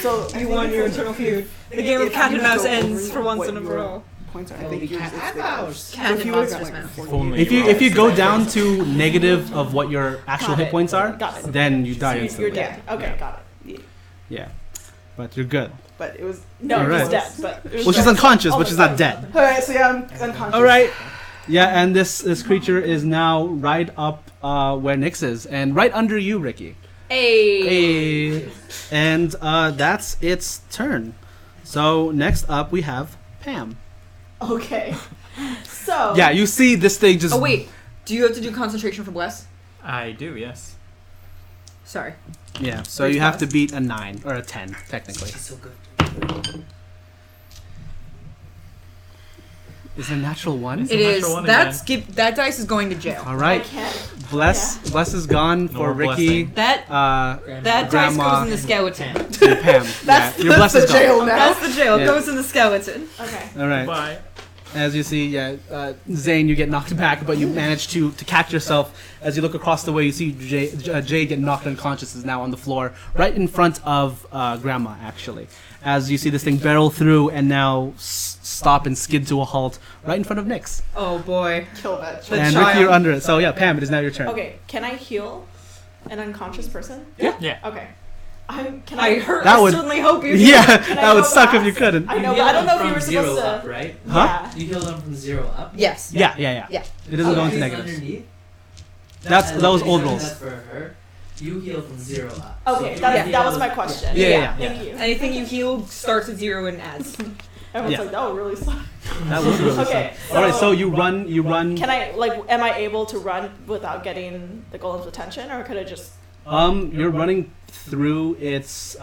So
You won your eternal feud. The game of cat and mouse ends for once and for all.
Points are. I
It'll
think
be
yours
cat
is
and
bigger.
mouse.
So
Cat
if
and
you would've
monsters,
got,
man.
40
Only
If you go down to negative of what your actual
Got
hit
it.
points are,
Got it.
then you die
You're
instantly.
dead. Okay, got it.
Yeah, but you're good.
But it was.
No,
Alright.
he's dead. But
Well, she's unconscious, but she's not dead.
Alright, so yeah, I'm unconscious.
All right. Yeah, and this creature is now right up where Nyx is, and right under you, Ricky.
Hey.
Hey. And that's its turn. So next up we have Pam.
okay. So
Yeah, you see this thing just.
Oh wait. Do you have to do concentration for bless?
I do, yes.
Sorry.
Yeah, so
Where's
you have to
Bless?
beat a 9 or a 10 technically.
She's so good.
Is it a natural 1?
It's
It
a
is.
natural one
That dice is going to jail.
All
I
right.
can't.
Bless is gone for
more
Ricky.
blessing.
That that dice
Grandma.
goes in the skeleton.
And Pam.
That's,
Yeah, your bless
that's
is
the jail
gone.
now.
That's the jail.
Yeah.
Goes in the skeleton.
Okay.
All right.
Bye.
As you see, Zane, you get knocked back, but you manage to catch yourself. As you look across the way, you see Jade get knocked unconscious, is now on the floor, right in front of Grandma, actually. As you see this thing barrel through and now stop and skid to a halt right in front of Nyx.
Oh boy.
Kill that
The
shit.
And
child.
Ricky, you're under it. So yeah, Pam, it is now your turn.
Okay. Can I heal an unconscious person?
Yeah.
Okay. Can
I heard.
That
I
would-
certainly hope you.
Yeah,
Can I
that would
go
suck if you
fast?
couldn't.
I know, but I don't know if you were
from zero
supposed to.
up, right?
Huh?
You heal them from 0 up.
Yes.
Yeah.
Yeah.
It doesn't go into
He's
negatives.
underneath.
That was old
That's
rules.
for her. You heal from 0 up.
Okay,
So
that,
you
that was
heal-
my question.
Yeah.
Thank you.
Anything you heal starts at 0 and adds.
Everyone's
Yeah.
like, that would really suck.
That was really
Okay.
All right, so you run.
Can I am I able to run without getting the golem's attention, or could I just?
You're running through its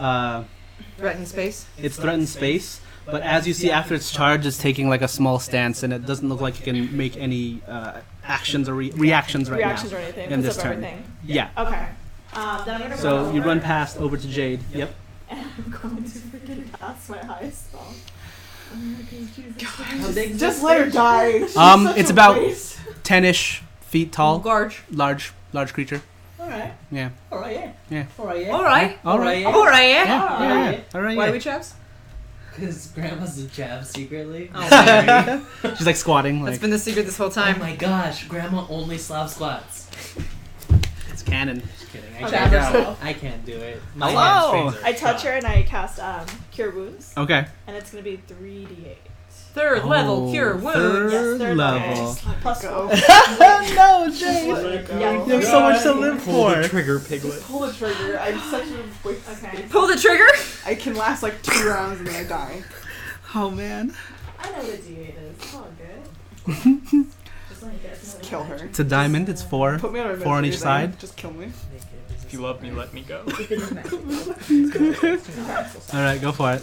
Threatening space.
threatened space, but as you see after its charge, it's taking like a small stance, and it doesn't look like it can make any actions or reactions right
Reactions
now.
or anything?
in
Puts
this
up
turn.
everything.
Yeah.
Okay. Then I'm gonna
So
run
you
over,
run past over to Jade. Yep.
and I'm going to freaking cast my highest spell. Oh my God,
How big is
Just
this
let her
thing?
die. She's
Um,
such
it's
a
about
waste.
10ish feet tall,
Large.
large creature.
Alright.
Yeah.
Alright, yeah.
Yeah.
Alright, yeah.
All right.
All right.
yeah.
All right.
Yeah.
Yeah.
Yeah. All right.
Why
Yeah.
we chaps?
Because Grandma's a jab secretly.
Oh, man.
She's like squatting.
That's
Like
been the secret this whole
Oh
time.
my gosh, Grandma only Slav squats.
it's canon.
Just kidding.
Okay.
I can't do it. My
Hello.
hamstrings are
I touch her and I cast Cure Wounds,
Okay.
and it's gonna be 3d8.
Third level cure wounds.
Third
Yes, third
level.
level. Plus
Go.
4.
No, Jade.
Yeah,
You have so much to live
Pull the
for.
trigger, piglet.
Pull the trigger. I'm such a waste.
Okay.
Pull the trigger.
I can last like 2 rounds and then I die.
Oh man.
I know what d8 is. It's all good. Just let me get
Just kill her.
It's a diamond. It's 4.
Put me on a
4 on
misery
each
lane.
side.
Just kill me.
If you love me, let me go.
All right, go for it.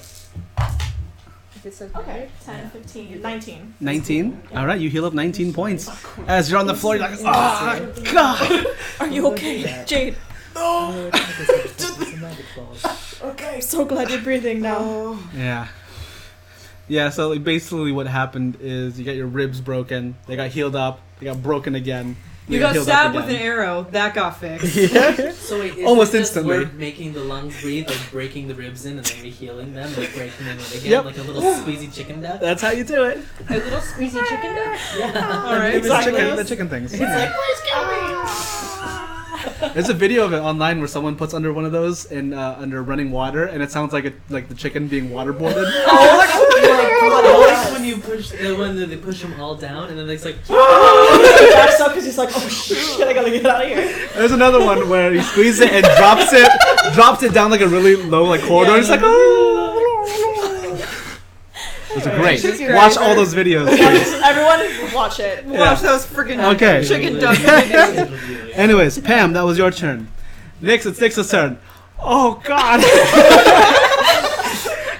If it says
Okay, 10, 15, 19.
19. All right, you heal up 19 points. As you're on the floor, you're like, oh, God.
Are you okay, Jade? Okay, I'm so glad you're breathing now.
Yeah. Yeah, so like, basically what happened is you got your ribs broken, they got healed up, they got broken again.
You got stabbed with an arrow. That got fixed.
Yeah.
So wait, is
Almost
it just
instantly.
we're making the lungs breathe, like breaking the ribs in and then re-healing them, like breaking them in again,
Yep.
like a little squeezy chicken duck?
That's how you do it.
A little squeezy chicken duck?
Yeah.
Alright.
It's the chicken things.
It's like, please kill me!
There's a video of it online where someone puts under one of those in under running water, and it sounds like the chicken being waterboarded.
When you push, when they push them all down, and then it's like,
Backs up because he's like, oh shit, I gotta get out of here.
There's another one where he squeezes it and drops it down like a really low corridor. And it's like, Those are great. Watch all those videos. Please.
Everyone, watch it.
Watch those freaking
Okay.
chicken duck videos.
Anyways, Pam, that was your turn. Nix, it's Nix's turn. Oh God.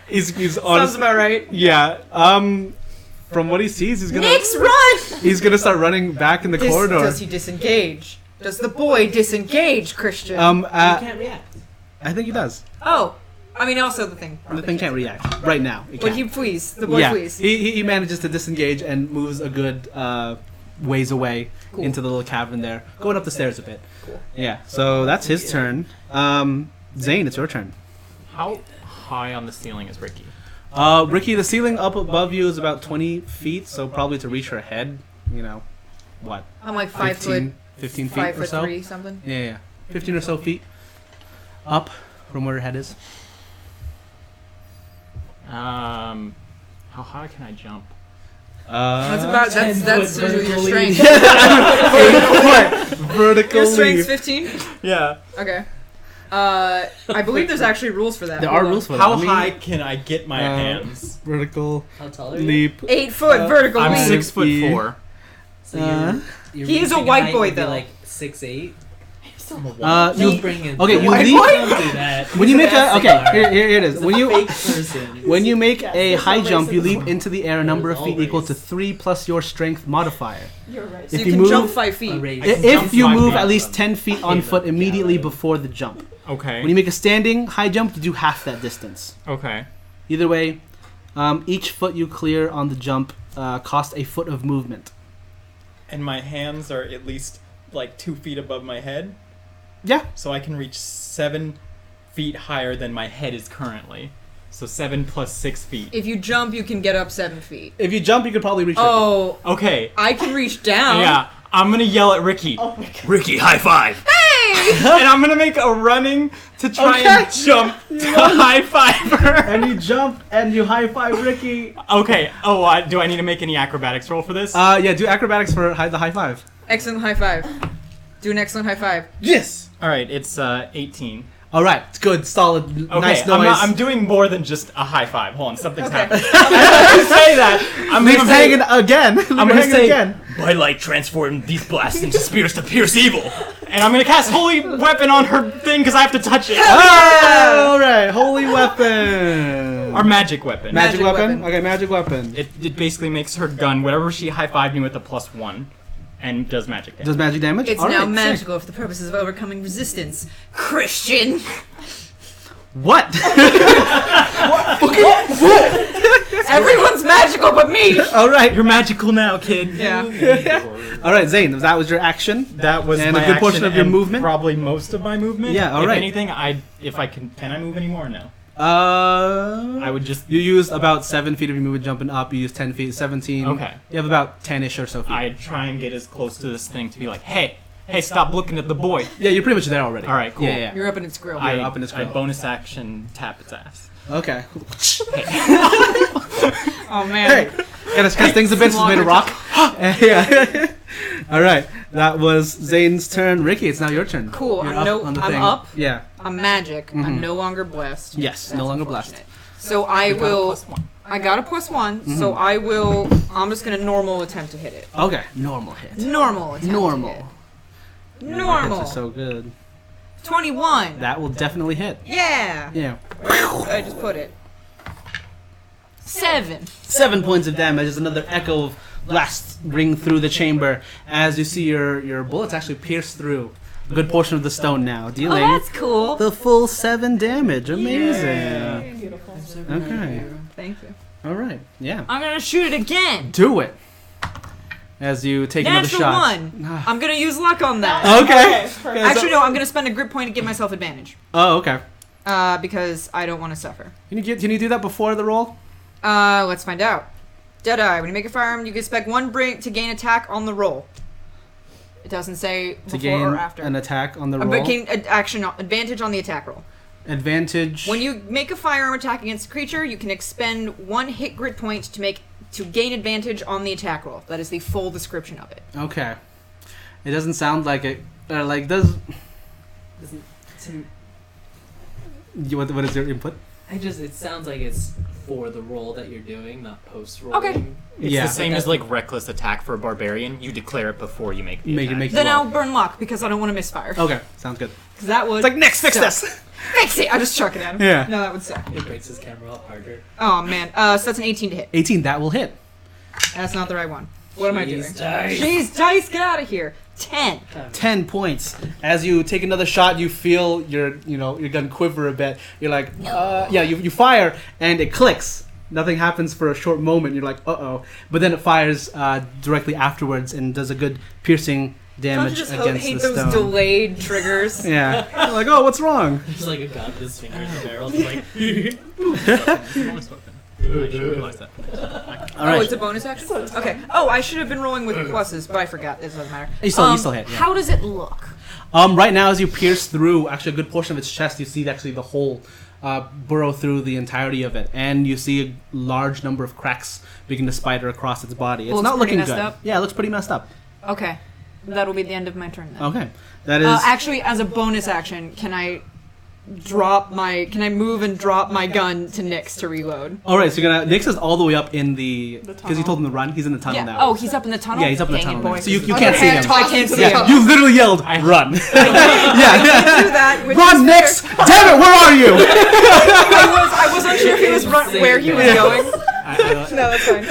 he's
Sounds
honest.
about right.
Yeah. From what he sees, he's gonna.
Nix, run!
He's gonna start running back in the corridor.
Does he disengage? Does the boy disengage, Christian?
you can't react.
I think he does.
Oh, I mean, also the thing.
The thing can't react right now. It
But
can't.
he flees. The boy
Yeah,
flees.
he manages to disengage and moves a good ways away
Cool.
into the little cavern there, going up the stairs a bit.
Cool.
Yeah, so that's his turn. Zane, it's your turn.
How high on the ceiling is Ricky?
Ricky, the ceiling up above you is about 20 feet, so probably to reach her head, what?
I'm like 5 foot,
15 feet
5
or
foot
so?
3 something.
Yeah. 15 or so feet up from where her head is.
How high can I jump?
That's usually your strength.
Vertical
Your strength's
leap.
15.
Yeah.
Okay. I believe there's actually rules for that.
There
Hold
are
on.
rules for that.
How
Let me-
high can I get my hands?
Vertical
How tall are you?
leap.
8 foot vertical
I'm
leap.
6'4".
So you're
He is a
reaching
white
height
boy,
would be
though.
like 6'8".
You
bring in
okay? You
White
leap.
boy?
Don't do that.
When you make a
He's
here it is.
a
When you
fake person.
when you make a
it's
high
not
jump, you
racist.
leap into the air a number of feet
Always.
equal to 3 plus your strength modifier.
You're right.
So
If
you
you
can
move-
jump 5 feet.
A raise.
can
If
jump
you
5
move
feet.
at least 10 feet on foot immediately before the jump.
Okay.
When you make a standing high jump, you do half that distance.
Okay.
Either way, each foot you clear on the jump costs a foot of movement.
And my hands are at least like 2 feet above my head,
Yeah.
so I can reach 7 feet higher than my head is currently. So 7 plus 6 feet.
If you jump, you can get up 7 feet.
If you jump, you could probably reach.
Oh,
Okay.
I can reach down.
Yeah. I'm gonna yell at Ricky,
Oh my god.
Ricky, high five!
and I'm gonna make a running to try and jump to high five her.
And you jump and you high five Ricky.
Okay. Oh, do I need to make any acrobatics roll for this?
Yeah, do acrobatics for the high five.
Excellent high five. Do an excellent high five.
Yes.
All right. It's 18.
All right, it's good, solid,
Okay,
nice noise.
I'm doing more than just a high five. Hold on, something's
Okay.
happening. I didn't say that. I'm
Leave
gonna
hanging again.
I'm gonna say,
again.
My light transformed these blasts into spears to pierce evil.
and I'm gonna cast Holy Weapon on her thing because I have to touch it.
All right, holy weapon.
Our magic weapon.
Magic
Magic
weapon.
weapon.
Okay, magic weapon.
It basically makes her gun whatever she high fived me with a +1, and does magic damage.
Does magic damage?
It's
All
now
right, sick.
magical for the purposes of overcoming resistance. Christian!
What?
Everyone's magical but me!
All right.
You're magical now, kid.
Yeah.
All right, Zane. That was your action.
That was
And
my
a good portion
action
of your
and
movement?
Probably most of my movement.
Yeah, all
if
right.
anything, if I can I move anymore? No.
I
I would just.
You used about 7 feet of your movement jumping up. You used 10 feet, 17.
Okay.
You have about 10-ish or so feet.
I try and get as close to this thing to be like, hey, stop looking at the boy.
Yeah, you're pretty much there already.
All right, cool.
Yeah, yeah.
You're up in its grill.
I
up in its
I
grill.
bonus action tap its ass.
Okay.
Oh man.
Hey, gotta cast things a bit since we made a rock. Yeah. All right, that was Zane's turn. Ricky, it's now your turn.
Cool,
You're
I'm
on the
I'm
thing.
up.
Yeah.
I'm magic.
Mhm.
I'm no longer blessed.
Yes, no
That's
longer blessed.
unfortunate. So I
You got a
will.
+1.
I got a +1, so I will. I'm just gonna normal attempt to hit it.
Okay. Normal hit.
Normal attempt.
Normal.
To hit.
Hits
Normal.
are so good.
21.
That will definitely hit.
Yeah.
Yeah.
I just put it. 7.
7 points of damage as another echo of blasts ring through the chamber as you see your bullets actually pierce through a good portion of the stone now,
Oh,
dealing
that's cool.
the full 7 damage. Amazing.
Beautiful.
Okay.
Thank you.
All right. Yeah.
I'm gonna shoot it again.
Do it. As you take another
Natural
shot.
1. I'm gonna use luck on that.
Okay.
Perfect.
Actually, no. I'm gonna spend a grit point to give myself advantage.
Oh, okay.
Because I don't want to suffer.
Can you do that before the roll?
Let's find out. Deadeye. When you make a firearm, you can expect 1 to gain attack on the roll. It doesn't say
To
before
gain
or after.
an attack on the roll.
But gain advantage on the attack roll.
Advantage.
When you make a firearm attack against a creature, you can expend 1 hit grit point to gain advantage on the attack roll. That is the full description of it.
Okay. It doesn't sound like it. Does. What is your input?
It sounds like it's for the roll that you're doing, not post roll.
Okay.
It's
Yeah.
the same as like reckless attack for a barbarian. You declare it before you make the
Make it
attack.
make
Then
roll.
I'll burn luck because I don't want to misfire.
Okay, sounds good.
Because that would.
It's like, Nix, fix
suck.
this!
Fix it! I just chuck it at him.
Yeah.
No, that would suck.
It breaks his camera up harder.
Oh man. So that's an 18 to hit.
18, that will hit.
That's not the right one. What am I doing?
Jeez, dice.
Jeez, dice, get out of here. 10.
10 points. As you take another shot, you feel your gun quiver a bit. You're like, you fire, and it clicks. Nothing happens for a short moment. You're like, uh-oh. But then it fires directly afterwards and does a good piercing damage
Don't you just
against
hate
the
those
stone.
delayed triggers?
Yeah. You're like, oh, what's wrong?
Just like a gun with his fingers in the barrel, just like.
Bonus weapon. I should realize that.
All right.
Oh, it's a bonus action? Okay. Oh, I should have been rolling with pluses, but I forgot. It doesn't matter.
You still hit, yeah.
How does it look?
Right now, as you pierce through, actually a good portion of its chest, you see actually the hole burrow through the entirety of it, and you see a large number of cracks begin to spider across its body. It's
Well, it's
not
pretty
looking
messed
good.
up.
Yeah, it looks pretty messed up.
Okay. That'll be the end of my turn then.
Okay, that is.
Actually, as a bonus action, can I move and drop my gun to Nyx to reload?
All right, so you're gonna. Nix is all the way up in the because you
tunnel.
told him to run. He's in the tunnel
Yeah.
now.
Oh, he's up in the tunnel?
Yeah, he's up in the
Dang
tunnel
it,
now.
boys.
So you can't see him.
I can't see
Yeah,
him.
you literally yelled, "Run!"
I
yeah.
do that, which
Run,
is
Nix!
fair.
Damn it! Where are you?
I wasn't sure if he was where he was going. No, that's fine.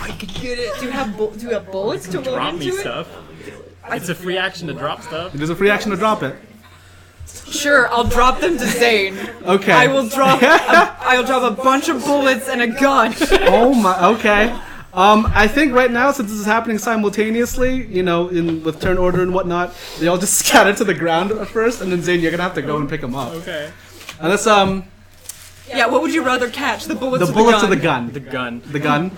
I could get it. Do you have bullets to load
Drop
into
me
it?
stuff. It's a free action to drop stuff.
It is a free action to drop it.
Sure, I'll drop them to Zane.
Okay.
I will drop. I'll drop a bunch of bullets and a gun.
Oh my. Okay. I think right now, since this is happening simultaneously, with turn order and whatnot, they all just scatter to the ground at first, and then Zane, you're gonna have to go and pick them up.
Okay.
Unless
Yeah, what would you rather catch? The bullets
the
or
bullets
the
of the
gun?
gun.
The gun.
The gun.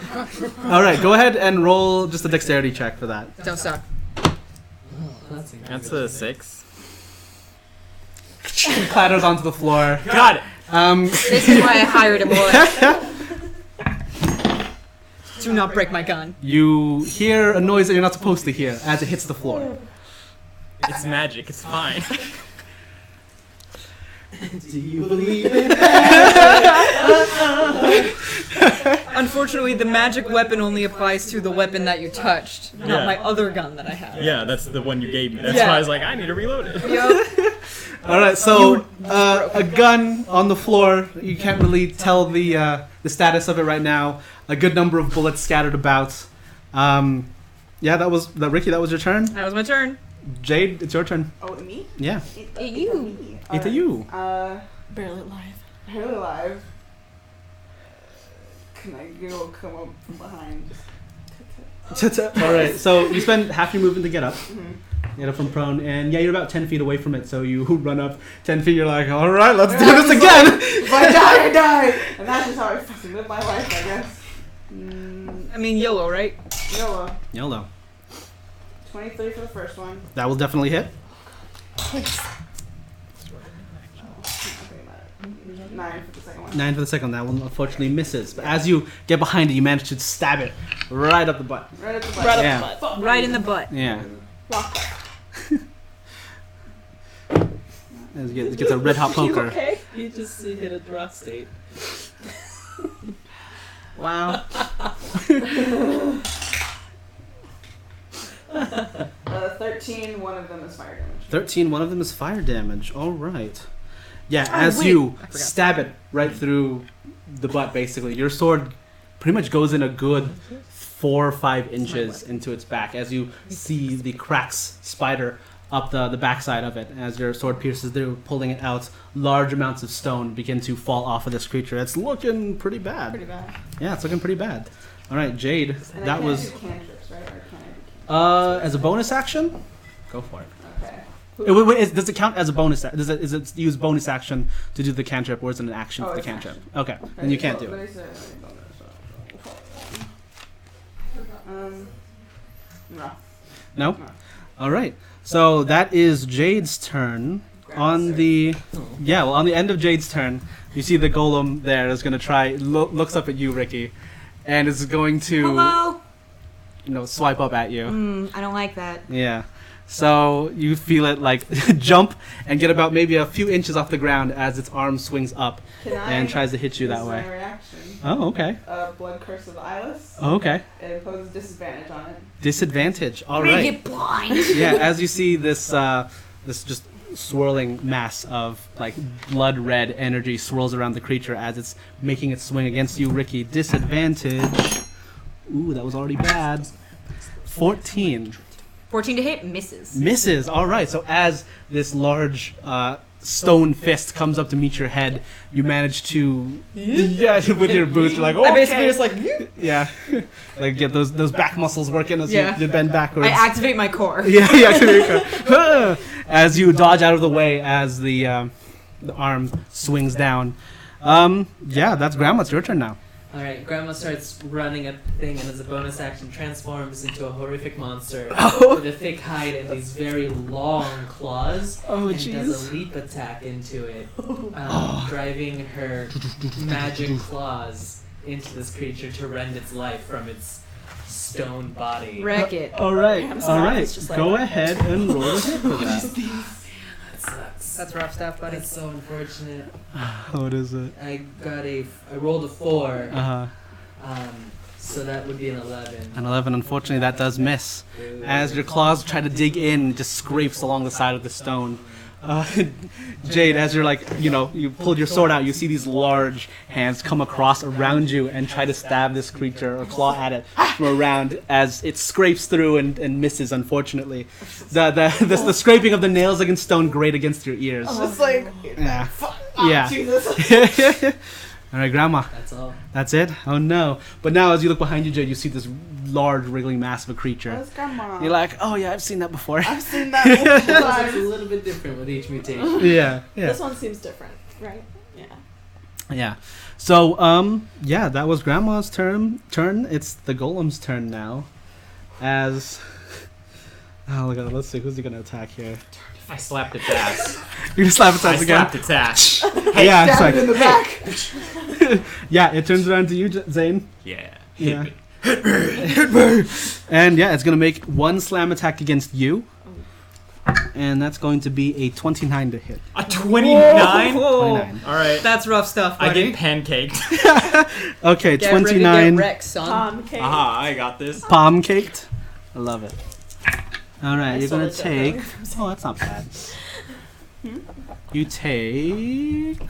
All right, go ahead and roll just a dexterity check for that.
Don't suck.
That's a 6.
Clatters onto the floor.
Got it.
This is why I hired a boy. Do not break my gun.
You hear a noise that you're not supposed to hear as it hits the floor.
It's magic. It's fine.
Do you believe in
Unfortunately, the magic weapon only applies to the weapon that you touched, not
Yeah.
my other gun that I have.
Yeah, that's the one you gave me. That's
Yeah.
why I was like, I need to reload it.
Yup.
All right, so a gun on the floor. You can't really tell the status of it right now. A good number of bullets scattered about. Yeah, Ricky. That was your turn.
That was my turn.
Jade, it's your turn.
Oh, me?
Yeah,
You.
it's you.
Barely alive.
Barely alive. Can I come up from behind?
All right, so you spend half your movement to get up. Get up from prone, and yeah, you're about 10 feet away from it. So you run up 10 feet. You're like, all right, let's do this again.
If I die, I die! And that's just how I fucking live my life, I guess.
I mean, YOLO, right?
YOLO.
YOLO.
23 for the first one.
That will definitely hit.
Okay, 9 for the second one.
9 for the second. That one unfortunately misses. But as you get behind it, you manage to stab it right up the butt.
Right at the butt.
Right up
Yeah.
the butt.
Right in the butt.
Yeah.
Lock.
As it gets a red hot poker.
Okay.
You just hit a draw state.
Wow.
13, one of them is fire damage.
13. One of them is fire damage. All right. Yeah.
Oh,
As
wait.
you
I forgot.
stab it right through the butt, basically, your sword pretty much goes in a good 4 or 5 inches into its back as you see the cracks spider up the backside of it. As your sword pierces through, pulling it out, large amounts of stone begin to fall off of this creature. It's looking pretty bad.
Pretty bad.
Yeah, it's looking pretty bad. All right, Jade,
And I
that
can't
was
do cantrips, right? Or can I do
as a bonus action. Go for it.
cantrips? Okay.
Wait, does it count as a bonus? Is it use bonus action to do the cantrip, or is it an action
Oh,
for the
it's an
cantrip? Okay, then you can't do it.
No.
No? All right. So that is Jade's turn. On the on the end of Jade's turn, you see the golem there is going to try looks up at you, Ricky, and is going to
Hello.
swipe up at you.
I don't like that.
Yeah. So you feel it like jump and get about maybe a few inches off the ground as its arm swings up
Can I?
and tries to hit you
This
that
is
way.
my reaction.
Oh, okay.
Blood Curse of Eyeless.
Oh, okay.
It imposes disadvantage on it.
Disadvantage. All
Make
right.
it blind.
Yeah, as you see this this just swirling mass of like blood red energy swirls around the creature as it's making its swing against you, Ricky. Disadvantage. Ooh, that was already bad. 14.
14 to hit, misses.
Misses. All right. So as this large stone fist comes up to meet your head, you manage to with your boots. You're like, okay.
I basically just like
yeah, like get those back muscles working as
Yeah.
you bend backwards.
I activate my core.
Yeah. As you dodge out of the way as the arm swings down. Yeah, that's Grandma. It's your turn now.
Alright, Grandma starts running a thing and as a bonus action transforms into a horrific monster with a thick hide and these very long claws.
Oh,
and does
jeez.
a leap attack into it, driving her magic claws into this creature to rend its life from its stone body.
Wreck it.
All right.
I'm
All
sorry,
right.
it's just like-
Go ahead and roll a hit for that.
That sucks.
That's rough stuff, buddy.
That's so unfortunate.
What is it?
I rolled a 4,
Uh-huh.
so that would be an 11.
An 11. Unfortunately, that does miss. As your claws try to dig in, it just scrapes along the side of the stone. Jade, as you're like, you pulled your sword out, you see these large hands come across around you and try to stab this creature or claw at it from around as it scrapes through and misses, unfortunately. The scraping of the nails against stone grate against your ears.
Just like,
Yeah.
oh,
Yeah.
Jesus.
All right, Grandma.
That's all.
That's it? Oh, no. But now as you look behind you, Jade, you see this large, wriggling mass of a creature.
That's Grandma.
You're like, oh, yeah, I've seen that before.
I've seen that multiple
It's a
times.
little bit different with each mutation.
Yeah.
This one seems different, right? Yeah.
Yeah. So, yeah, that was Grandma's turn. It's the Golem's turn now. As... Oh, look at it. Let's see. Who's he going to attack here?
I slapped its ass.
You're going to slap its
I
ass again?
slapped its ass.
Yeah, it's
Stab it in the
like...
back.
Yeah, it turns around to you, Zane.
Yeah.
Yeah. Hit me. And, yeah, it's going to make one slam attack against you. And that's going to be a 29 to hit.
A 29?
29.
Alright.
That's rough stuff,
I
buddy.
get pancaked.
Okay,
Get ready to
29.
get wrecked, son.
Okay.
Aha, I got this.
Palm caked. I love it. All right,
I
you're
stole
gonna
it
take.
definitely.
Oh, that's not bad. You take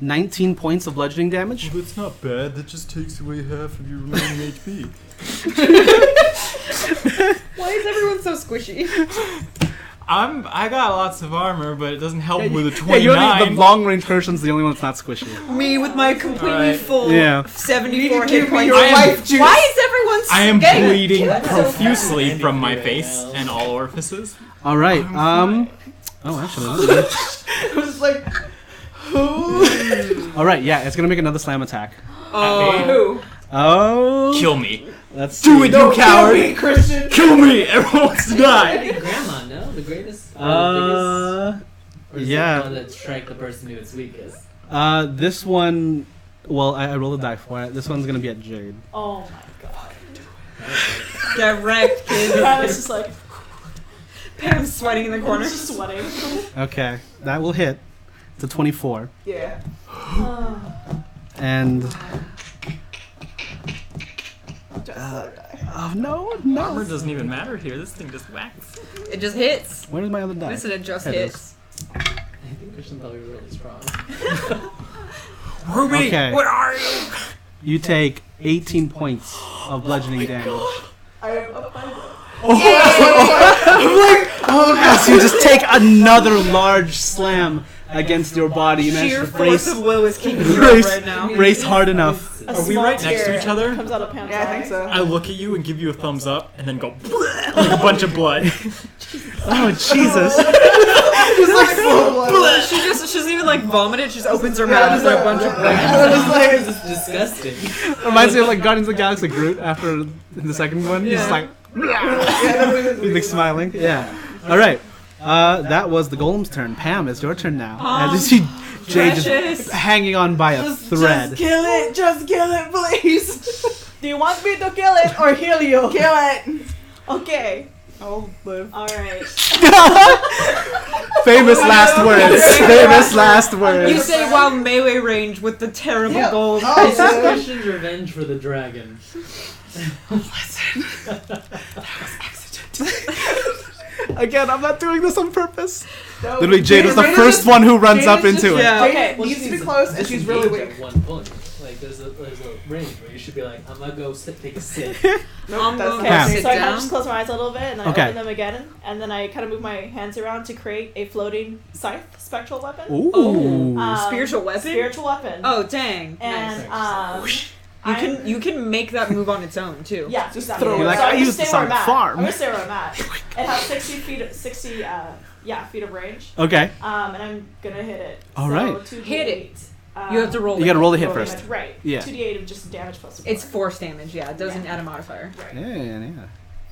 19 points of bludgeoning damage.
That's not bad. That just takes away half of your remaining HP.
Why is everyone so squishy?
I got lots of armor, but it doesn't help with a
Yeah,
29.
you're the long range person's the only one that's not squishy.
Me with my completely
Alright.
full
Yeah.
74
Give
hit
me
points.
your
I am-
life juice.
Why is everyone
I am
getting
bleeding
killed so
profusely
fast?
from my face and all orifices.
All right. Oh, actually.
It was like,
All right. Yeah, it's gonna make another slam attack.
Oh.
Oh.
Kill me.
Let's
Do
see.
it, you coward!
me, Christian.
Kill me! Everyone wants to
I
die!
think Grandma, no? The greatest? Or the biggest? Or is
yeah.
it the one that strike the person who it's weakest?
This one. Well, I rolled a die for it. This one's gonna be at Jade.
Oh my god.
Get wrecked, kid.
I was just like,
Pam's sweating in the corner.
just sweating.
Okay, that will hit. It's a 24.
Yeah.
And. Oh no,
Armor
no.
doesn't even matter here. This thing just whacks.
It just hits.
Where's my other die?
Listen, it just
There it
hits.
I think Christian's probably really strong.
Ruby,
Okay.
where are you?
You take 18 points of bludgeoning damage.
I am up by
Oh, yes, you just take another large slam against your body. You manage
Sheer
to
force
brace,
of will is keeping you up
brace,
right now.
brace hard enough.
a
Are we
small
right next to
tear
each other?
Comes out of Pam's
Yeah, I think
eye.
so.
I look at you and give you a thumbs up, and then go like a bunch of blood.
Oh, Jesus.
She doesn't even like vomit it. She just opens her mouth and a bunch of blood.
This is disgusting.
Reminds me of like Guardians of the Galaxy Groot after the second one. He's just like, he's like smiling. Yeah. All right. That was the golem's turn. Pam, it's your turn now. As you see Jade just
Precious.
hanging on by a thread.
Just kill it, please.
Do you want me to kill it or heal you?
Kill it.
Okay.
I'll live.
Alright.
Famous last words. Famous last words.
You say while melee range with the terrible gold.
This is Christian's revenge for the dragon.
Again, I'm not doing this on purpose.
No,
Literally, Jade was the
Jade
first one who runs
Jade
up
is just-
into it.
Yeah.
Okay.
Jade needs to be close, and she's really weak.
At one point. Like there's a range where you should be like, I'm gonna go take a sip.
Nope,
I'm
that's
going
not
to
the
sit
So I kind
down.
of just close my eyes a little bit and then I
Okay.
open them again and then I kind of move my hands around to create a floating scythe spectral weapon.
Ooh.
Spiritual weapon?
Spiritual weapon.
Oh dang!
And
Nice. You can make that move on its own too.
yeah, exactly.
throw it.
You're like,
so
I
I'm
used
gonna
this
stay where
on
I'm at.
farm.
I'm gonna stay where I'm at. It has 60 feet of range.
Okay.
And I'm gonna hit it.
All
so
right.
2d8,
Hit it. You have to roll.
You
it.
gotta roll the hit
roll
first.
damage, right.
Yeah.
2d8 of just damage plus 4.
It's force damage. Yeah, it doesn't add a modifier.
Right.
Yeah.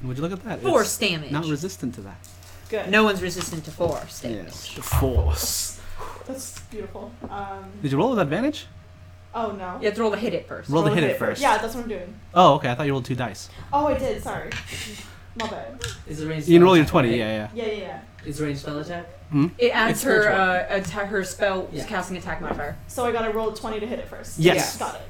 Would you look at that?
Force
It's
damage.
not resistant to that.
Good.
No one's resistant to force damage.
Yes. The force.
That's beautiful.
Did you roll with advantage?
Oh no.
You have to roll to hit it first.
Roll the hit it first.
Yeah, that's what I'm doing.
Oh, okay. I thought you rolled 2 dice.
Oh, I did. Sorry. My bad.
Is the range
You can roll your
spell
20.
attack,
Yeah.
Yeah.
right? Is range spell attack?
It adds
It's
her
spiritual.
her spell
Yeah.
casting attack modifier,
So I gotta roll 20 to hit it first.
Yes.
Got it.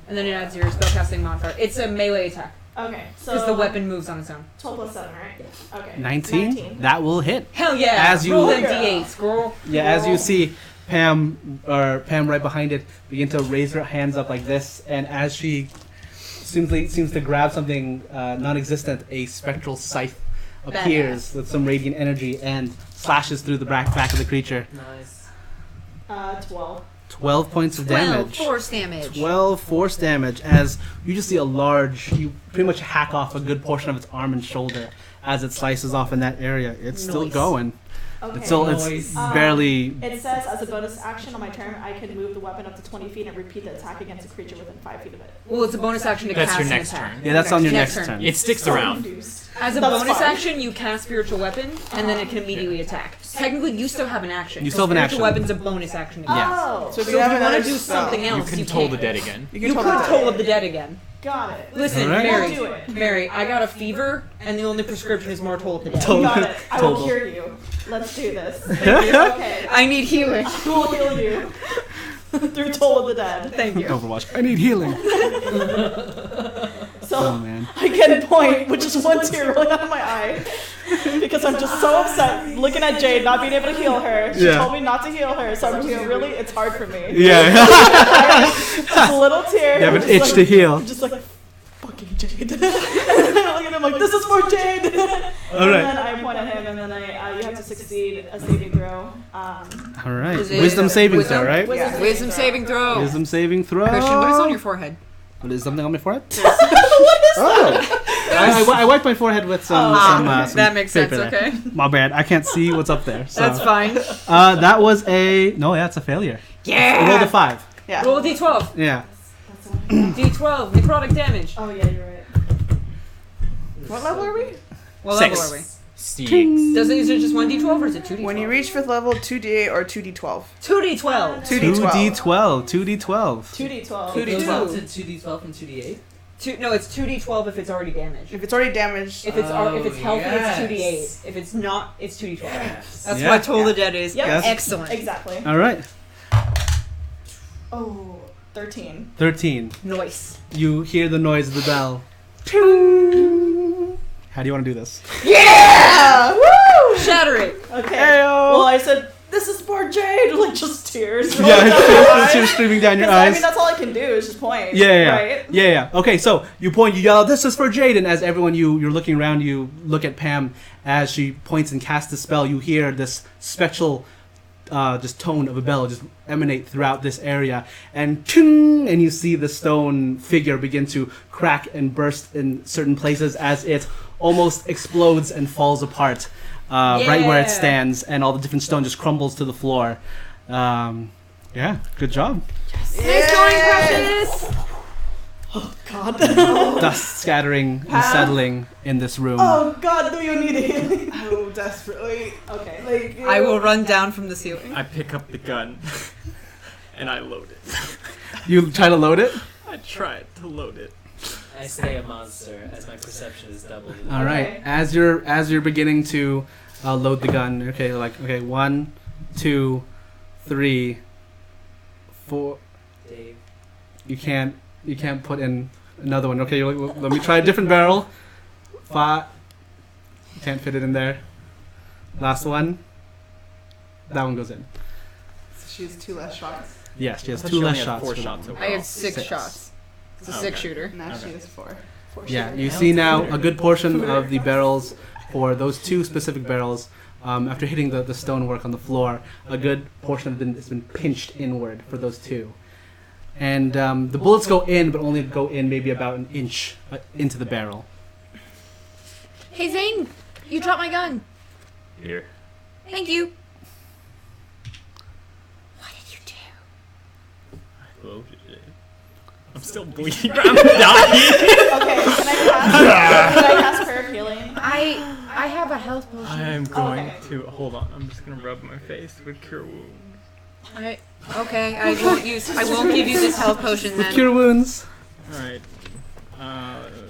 and then it adds your spell casting modifier. It's a melee attack
Okay. So
because the weapon moves on its own.
12 plus 7, right? Okay.
19. That will hit.
Hell yeah!
As you-
roll them
Yeah.
d8s, girl.
Yeah, as you see Pam right behind it begin to raise her hands up like this, and as she seems to grab something non-existent, a spectral scythe appears with some radiant energy and slashes through the back of the creature.
Nice.
12.
12 points of
12
damage.
force damage.
12 force damage as you just see you pretty much hack off a good portion of its arm and shoulder as it slices off in that area. It's still
Nice.
going.
Okay.
It's
Nice.
barely.
It says as a bonus action on my turn, I can move the weapon up to 20 feet and repeat the attack against a creature within 5 feet of it.
Well, it's a bonus action to
That's
cast
your
an
next
attack.
turn.
Yeah, that's on your
Next
next
turn.
turn.
It sticks
So
around.
confused.
As a
That's
bonus
fine.
action, you cast spiritual weapon, and then it can immediately attack. Technically, you still have an action.
You
so
still have an
spiritual
action.
weapon's a bonus action.
Yeah.
Oh,
So
So
if
if
you
you
have
want
another
to do
spell,
something
You
else,
can
you
toll
can.
the dead again.
You could toll of the dead again.
got it.
Listen,
Alright.
Mary,
I'll do it.
Mary, I got a fever, and the only prescription is more toll of the dead.
Toll-
Got it. I will
Total.
cure you. Let's do this. Okay.
I need healing.
I will heal you through Toll of the Dead.
Thank you.
Overwatch. I need healing.
So
Oh man.
I get a point, which is 1 tear rolling out of my eye, because I'm just so upset looking at Jade not being able to heal her. She
Yeah.
told me not to heal her, so I'm just really, it's hard for me.
Yeah.
Just a little tear.
You have an
just
itch
like,
to heal.
Just like, fucking Jade. And I look at him like, this is for Jade.
All
And
right.
then I point at him, and then you have to succeed a saving throw.
All right.
Is it-
Wisdom saving
wisdom?
throw, right?
Wisdom
Wisdom saving throw.
Wisdom saving throw.
Christian, what is on your forehead?
What is something on my forehead? Oh. I wiped my forehead with some. some
that makes sense.
paper there.
Okay,
My bad. I can't see what's up there. So.
that's fine.
That was a no. Yeah, it's a failure. I rolled a 5.
Yeah.
Roll a d12.
Yeah.
D12 necrotic damage.
Oh, yeah, you're right.
What level are we?
What
6.
level are we?
Six.
Is it just 1d12 or is it 2d12?
When you reach 5th level, 2d8 or 2d12.
2d12.
2d12.
2d12.
2d12.
2d12 to 2d12 and 2d8?
No, it's 2d12 if it's already damaged.
If it's already damaged,
If it's healthy,
yes.
it's 2d8. If it's not, it's 2d12. That's
Yeah.
what Toll the Dead is.
Yep.
Yes.
Excellent.
Exactly.
All right.
Oh, 13.
13.
Nice.
You hear the noise of the bell. Ting. How do you want to do this?
Yeah! Woo!
Shatter it.
Okay. Well, I said, this is for Jade. Like, just tears.
Yeah, tears streaming down your
'Cause,
eyes.
I mean, that's all I can do is just point.
Yeah.
Right?
Yeah. Okay, so you point, you yell, "This is for Jade!" And as everyone you're looking around, you look at Pam as she points and casts the spell. You hear this spectral, just tone of a bell just emanate throughout this area, and ching, and you see the stone figure begin to crack and burst in certain places as it almost explodes and falls apart, right where it stands, and all the different stone just crumbles to the floor. Yeah, good job.
Nice going, Precious!
God.
Dust scattering and settling in this room.
Oh God, do you need a healing?
Oh, desperately.
Okay.
Like,
I will run down from the ceiling.
I pick up the gun and I load it.
You try to load it?
I tried to load it.
I stay a monster as my perception is doubled.
All right.
Okay.
As you're beginning to load the gun, okay, 1, 2, 3, 4.
Dave.
You can't put in another one. Okay, let me try a different barrel. 5. Can't fit it in there. Last one. That one goes in.
she has 2 less shots.
Yes, she has
I thought
2
she
less
only had
shots.
4
for that
shots
one.
I had 6 shots. It's a 6-shooter.
Now she
Okay.
has 4.
Yeah, you see now a good portion of the barrels for those 2 specific barrels. After hitting the stonework on the floor, a good portion of them has been pinched inward for those 2. And the bullets go in, but only go in maybe about an inch into the barrel.
Hey Zane, you dropped my gun.
Here.
Thank you. What did you do?
I loaded it. I'm still bleeding. I'm dying.
Okay. Can I cast Prayer of Healing?
I have a health potion.
I am going
okay.
to hold on. I'm just gonna rub my face with cure wounds.
Okay, I won't give you this health potion
With
then.
cure wounds.
All right.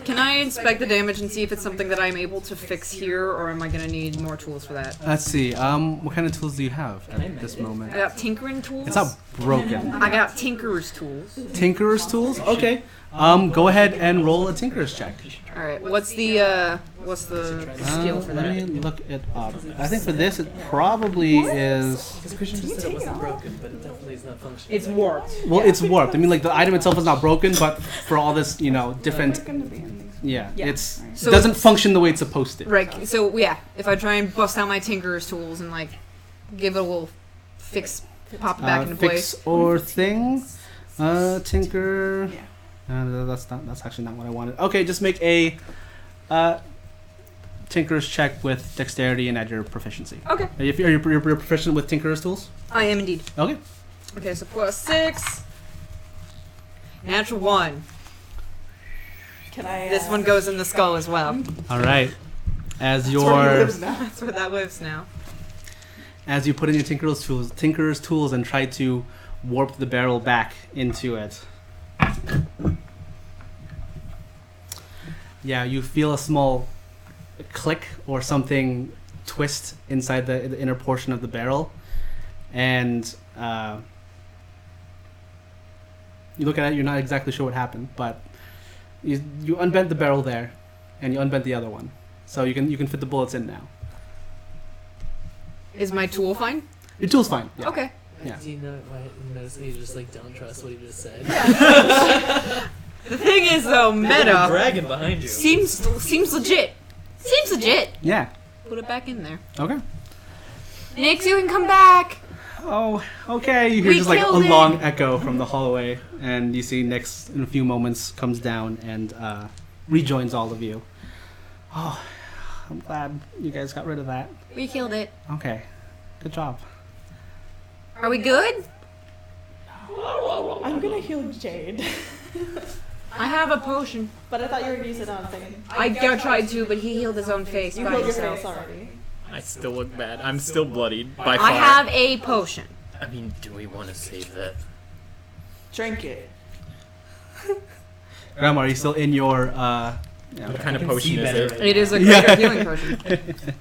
Can I inspect the damage and see if it's something that I'm able to fix here, or am I gonna need more tools for that?
Let's see. What kind of tools do you have at this moment?
I got tinkering tools.
It's not broken.
I got tinkerer's tools.
Tinkerer's tools? Okay. Go ahead and roll a tinkerer's check.
All right. What's the skill for
Let
that?
me look it up. I think for this it probably is.
Because Christian just said it wasn't broken, but it definitely is not functioning.
It's warped.
Well, it's warped. I mean, like the item itself is not broken, but for all this, different.
It's gonna be in these.
Yeah,
Yeah.
it
So-
doesn't function the way it's supposed to.
Right. So yeah, if I try and bust out my tinkerer's tools and like give it a little fix, pop it back into
Fix
place.
or thing. Tinker.
Yeah.
That's actually not what I wanted. Okay, just make a tinkerer's check with dexterity and add your proficiency.
Okay.
If you're proficient with tinkerer's tools.
I am indeed.
Okay.
Okay, so +6. Natural 1.
Can I?
This one goes in the skull as well.
All right. As
That's where he
your
lives now.
That's where that lives now.
as you put in your tinkerer's tools and try to warp the barrel back into it. Yeah, you feel a small click or something twist inside the inner portion of the barrel, and you look at it. You're not exactly sure what happened, but you unbent the barrel there, and you unbent the other one, so you can fit the bullets in now.
Is my tool fine?
Your tool's fine. Yeah.
Okay.
Yeah.
Do you notice that you just don't trust what he just said?
The thing is though, meta
Dragon behind you.
seems legit. Seems legit.
Yeah.
Put it back in there.
Okay.
Nix, you can come back.
Oh, okay. You hear
We
just like a
killed it.
long echo from the hallway, and you see Nyx in a few moments comes down and rejoins all of you. Oh, I'm glad you guys got rid of that.
We killed it.
Okay, good job.
Are we good?
I'm gonna heal Jade.
I have a potion.
But I thought you were gonna use it on thing.
I tried to, but he healed his own face
You
by
healed your
himself.
face already.
I still look bad. I'm still bloodied by far.
I have a potion.
I mean, do we want to save that?
Drink it.
Grandma, are you still in your?
What kind of
I can
potion
see
is
better
it?
right
It is a
Yeah.
greater healing potion.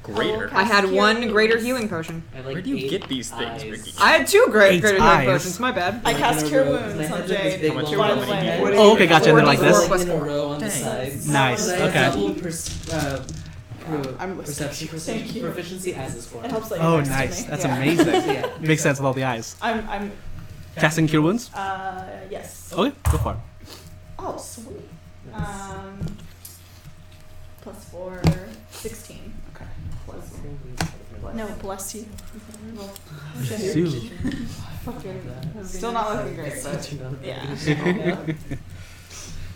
Greater.
I had one greater healing potion.
I have, like,
Where do you
8
get these things,
eyes.
Ricky?
I had 2 greater
Eight
healing
eyes.
potions. My bad.
I cast Cure
My
Wounds
head
on
has this
Jade.
big
How much
long
do I
on my
need?
head.
Oh, okay, gotcha. And they're like
44
this.
plus
In a
4.
row on the
Dang.
sides.
Nice,
So I have
okay.
double
I'm listening.
Thank you.
proficiency as is for.
It helps like
Oh,
next to
nice.
me.
That's
Yeah.
amazing.
Yeah.
Makes sense with all the eyes.
I'm
Casting Cure Wounds?
Yes.
Okay, go for it.
Oh, sweet. Plus 4, 16.
Okay.
No, bless you.
Sue.
Still not looking great, but
Yeah.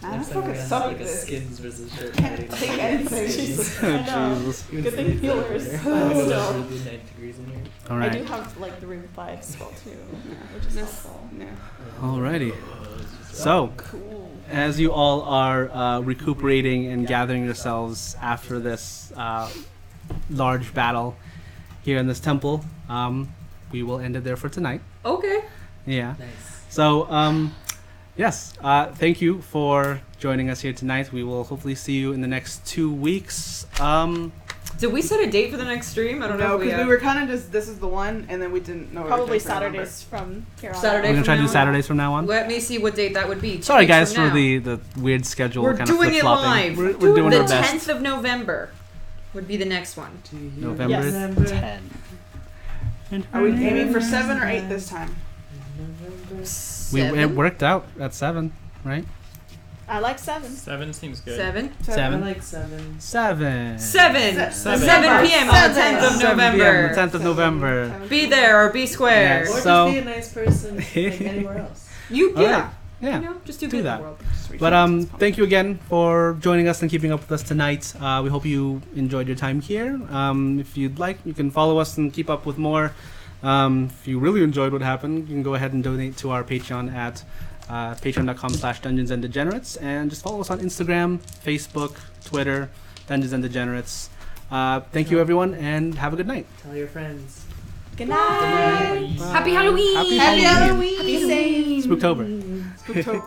I fucking suck at
like a
this.
skins versus shirt.
Can't take anything.
Jesus. I know.
Jesus.
Good thing healers. But
It's
still.
really 9 degrees in here.
All
I do
right.
have like the revive spell too, which is helpful.
Yeah.
Alrighty. So,
Cool.
as you all are recuperating and gathering yourselves after this large battle here in this temple, we will end it there for tonight.
Okay.
Yeah.
Nice.
So, yes, thank you for joining us here tonight. We will hopefully see you in the next 2 weeks.
Did we set a date for the next stream? I don't know.
No,
if
because we
have.
were kind of just, this is the one, and then we didn't know.
Probably
everything for November.
Saturdays from here on.
Saturday
We're going to try to do
from now on?
Saturdays from now on.
Let me see what date that would be. 2
Sorry,
weeks
guys,
from
for
now.
the weird schedule
We're
kind of
doing it
flip-flopping.
live.
We're doing
the
our best.
10th of November would be the next one.
November
Yes.
10.
Are we aiming for 7 or 8 this time?
It worked out at 7, right?
I like 7.
7 seems good.
7?
7.
I like 7.
7.
7
Seven.
p.m. on the 10th of
7 p.m.
November.
the 10th of November.
Be there or be square.
Yes.
Or
So-
just be a nice person like anywhere else.
You,
All
yeah.
right. Yeah.
You know, just do
Do
good in
that.
the world.
But thank you again for joining us and keeping up with us tonight. We hope you enjoyed your time here. If you'd like, you can follow us and keep up with more. If you really enjoyed what happened, you can go ahead and donate to our Patreon at patreon.com/Dungeons and Degenerates, and just follow us on Instagram, Facebook, Twitter, Dungeons and Degenerates. Thank you, everyone, and have a good night.
Tell your friends.
Good night.
Happy Halloween!
Happy
Happy
Halloween.
Halloween!
Be safe.
Spooktober.
Spooktober.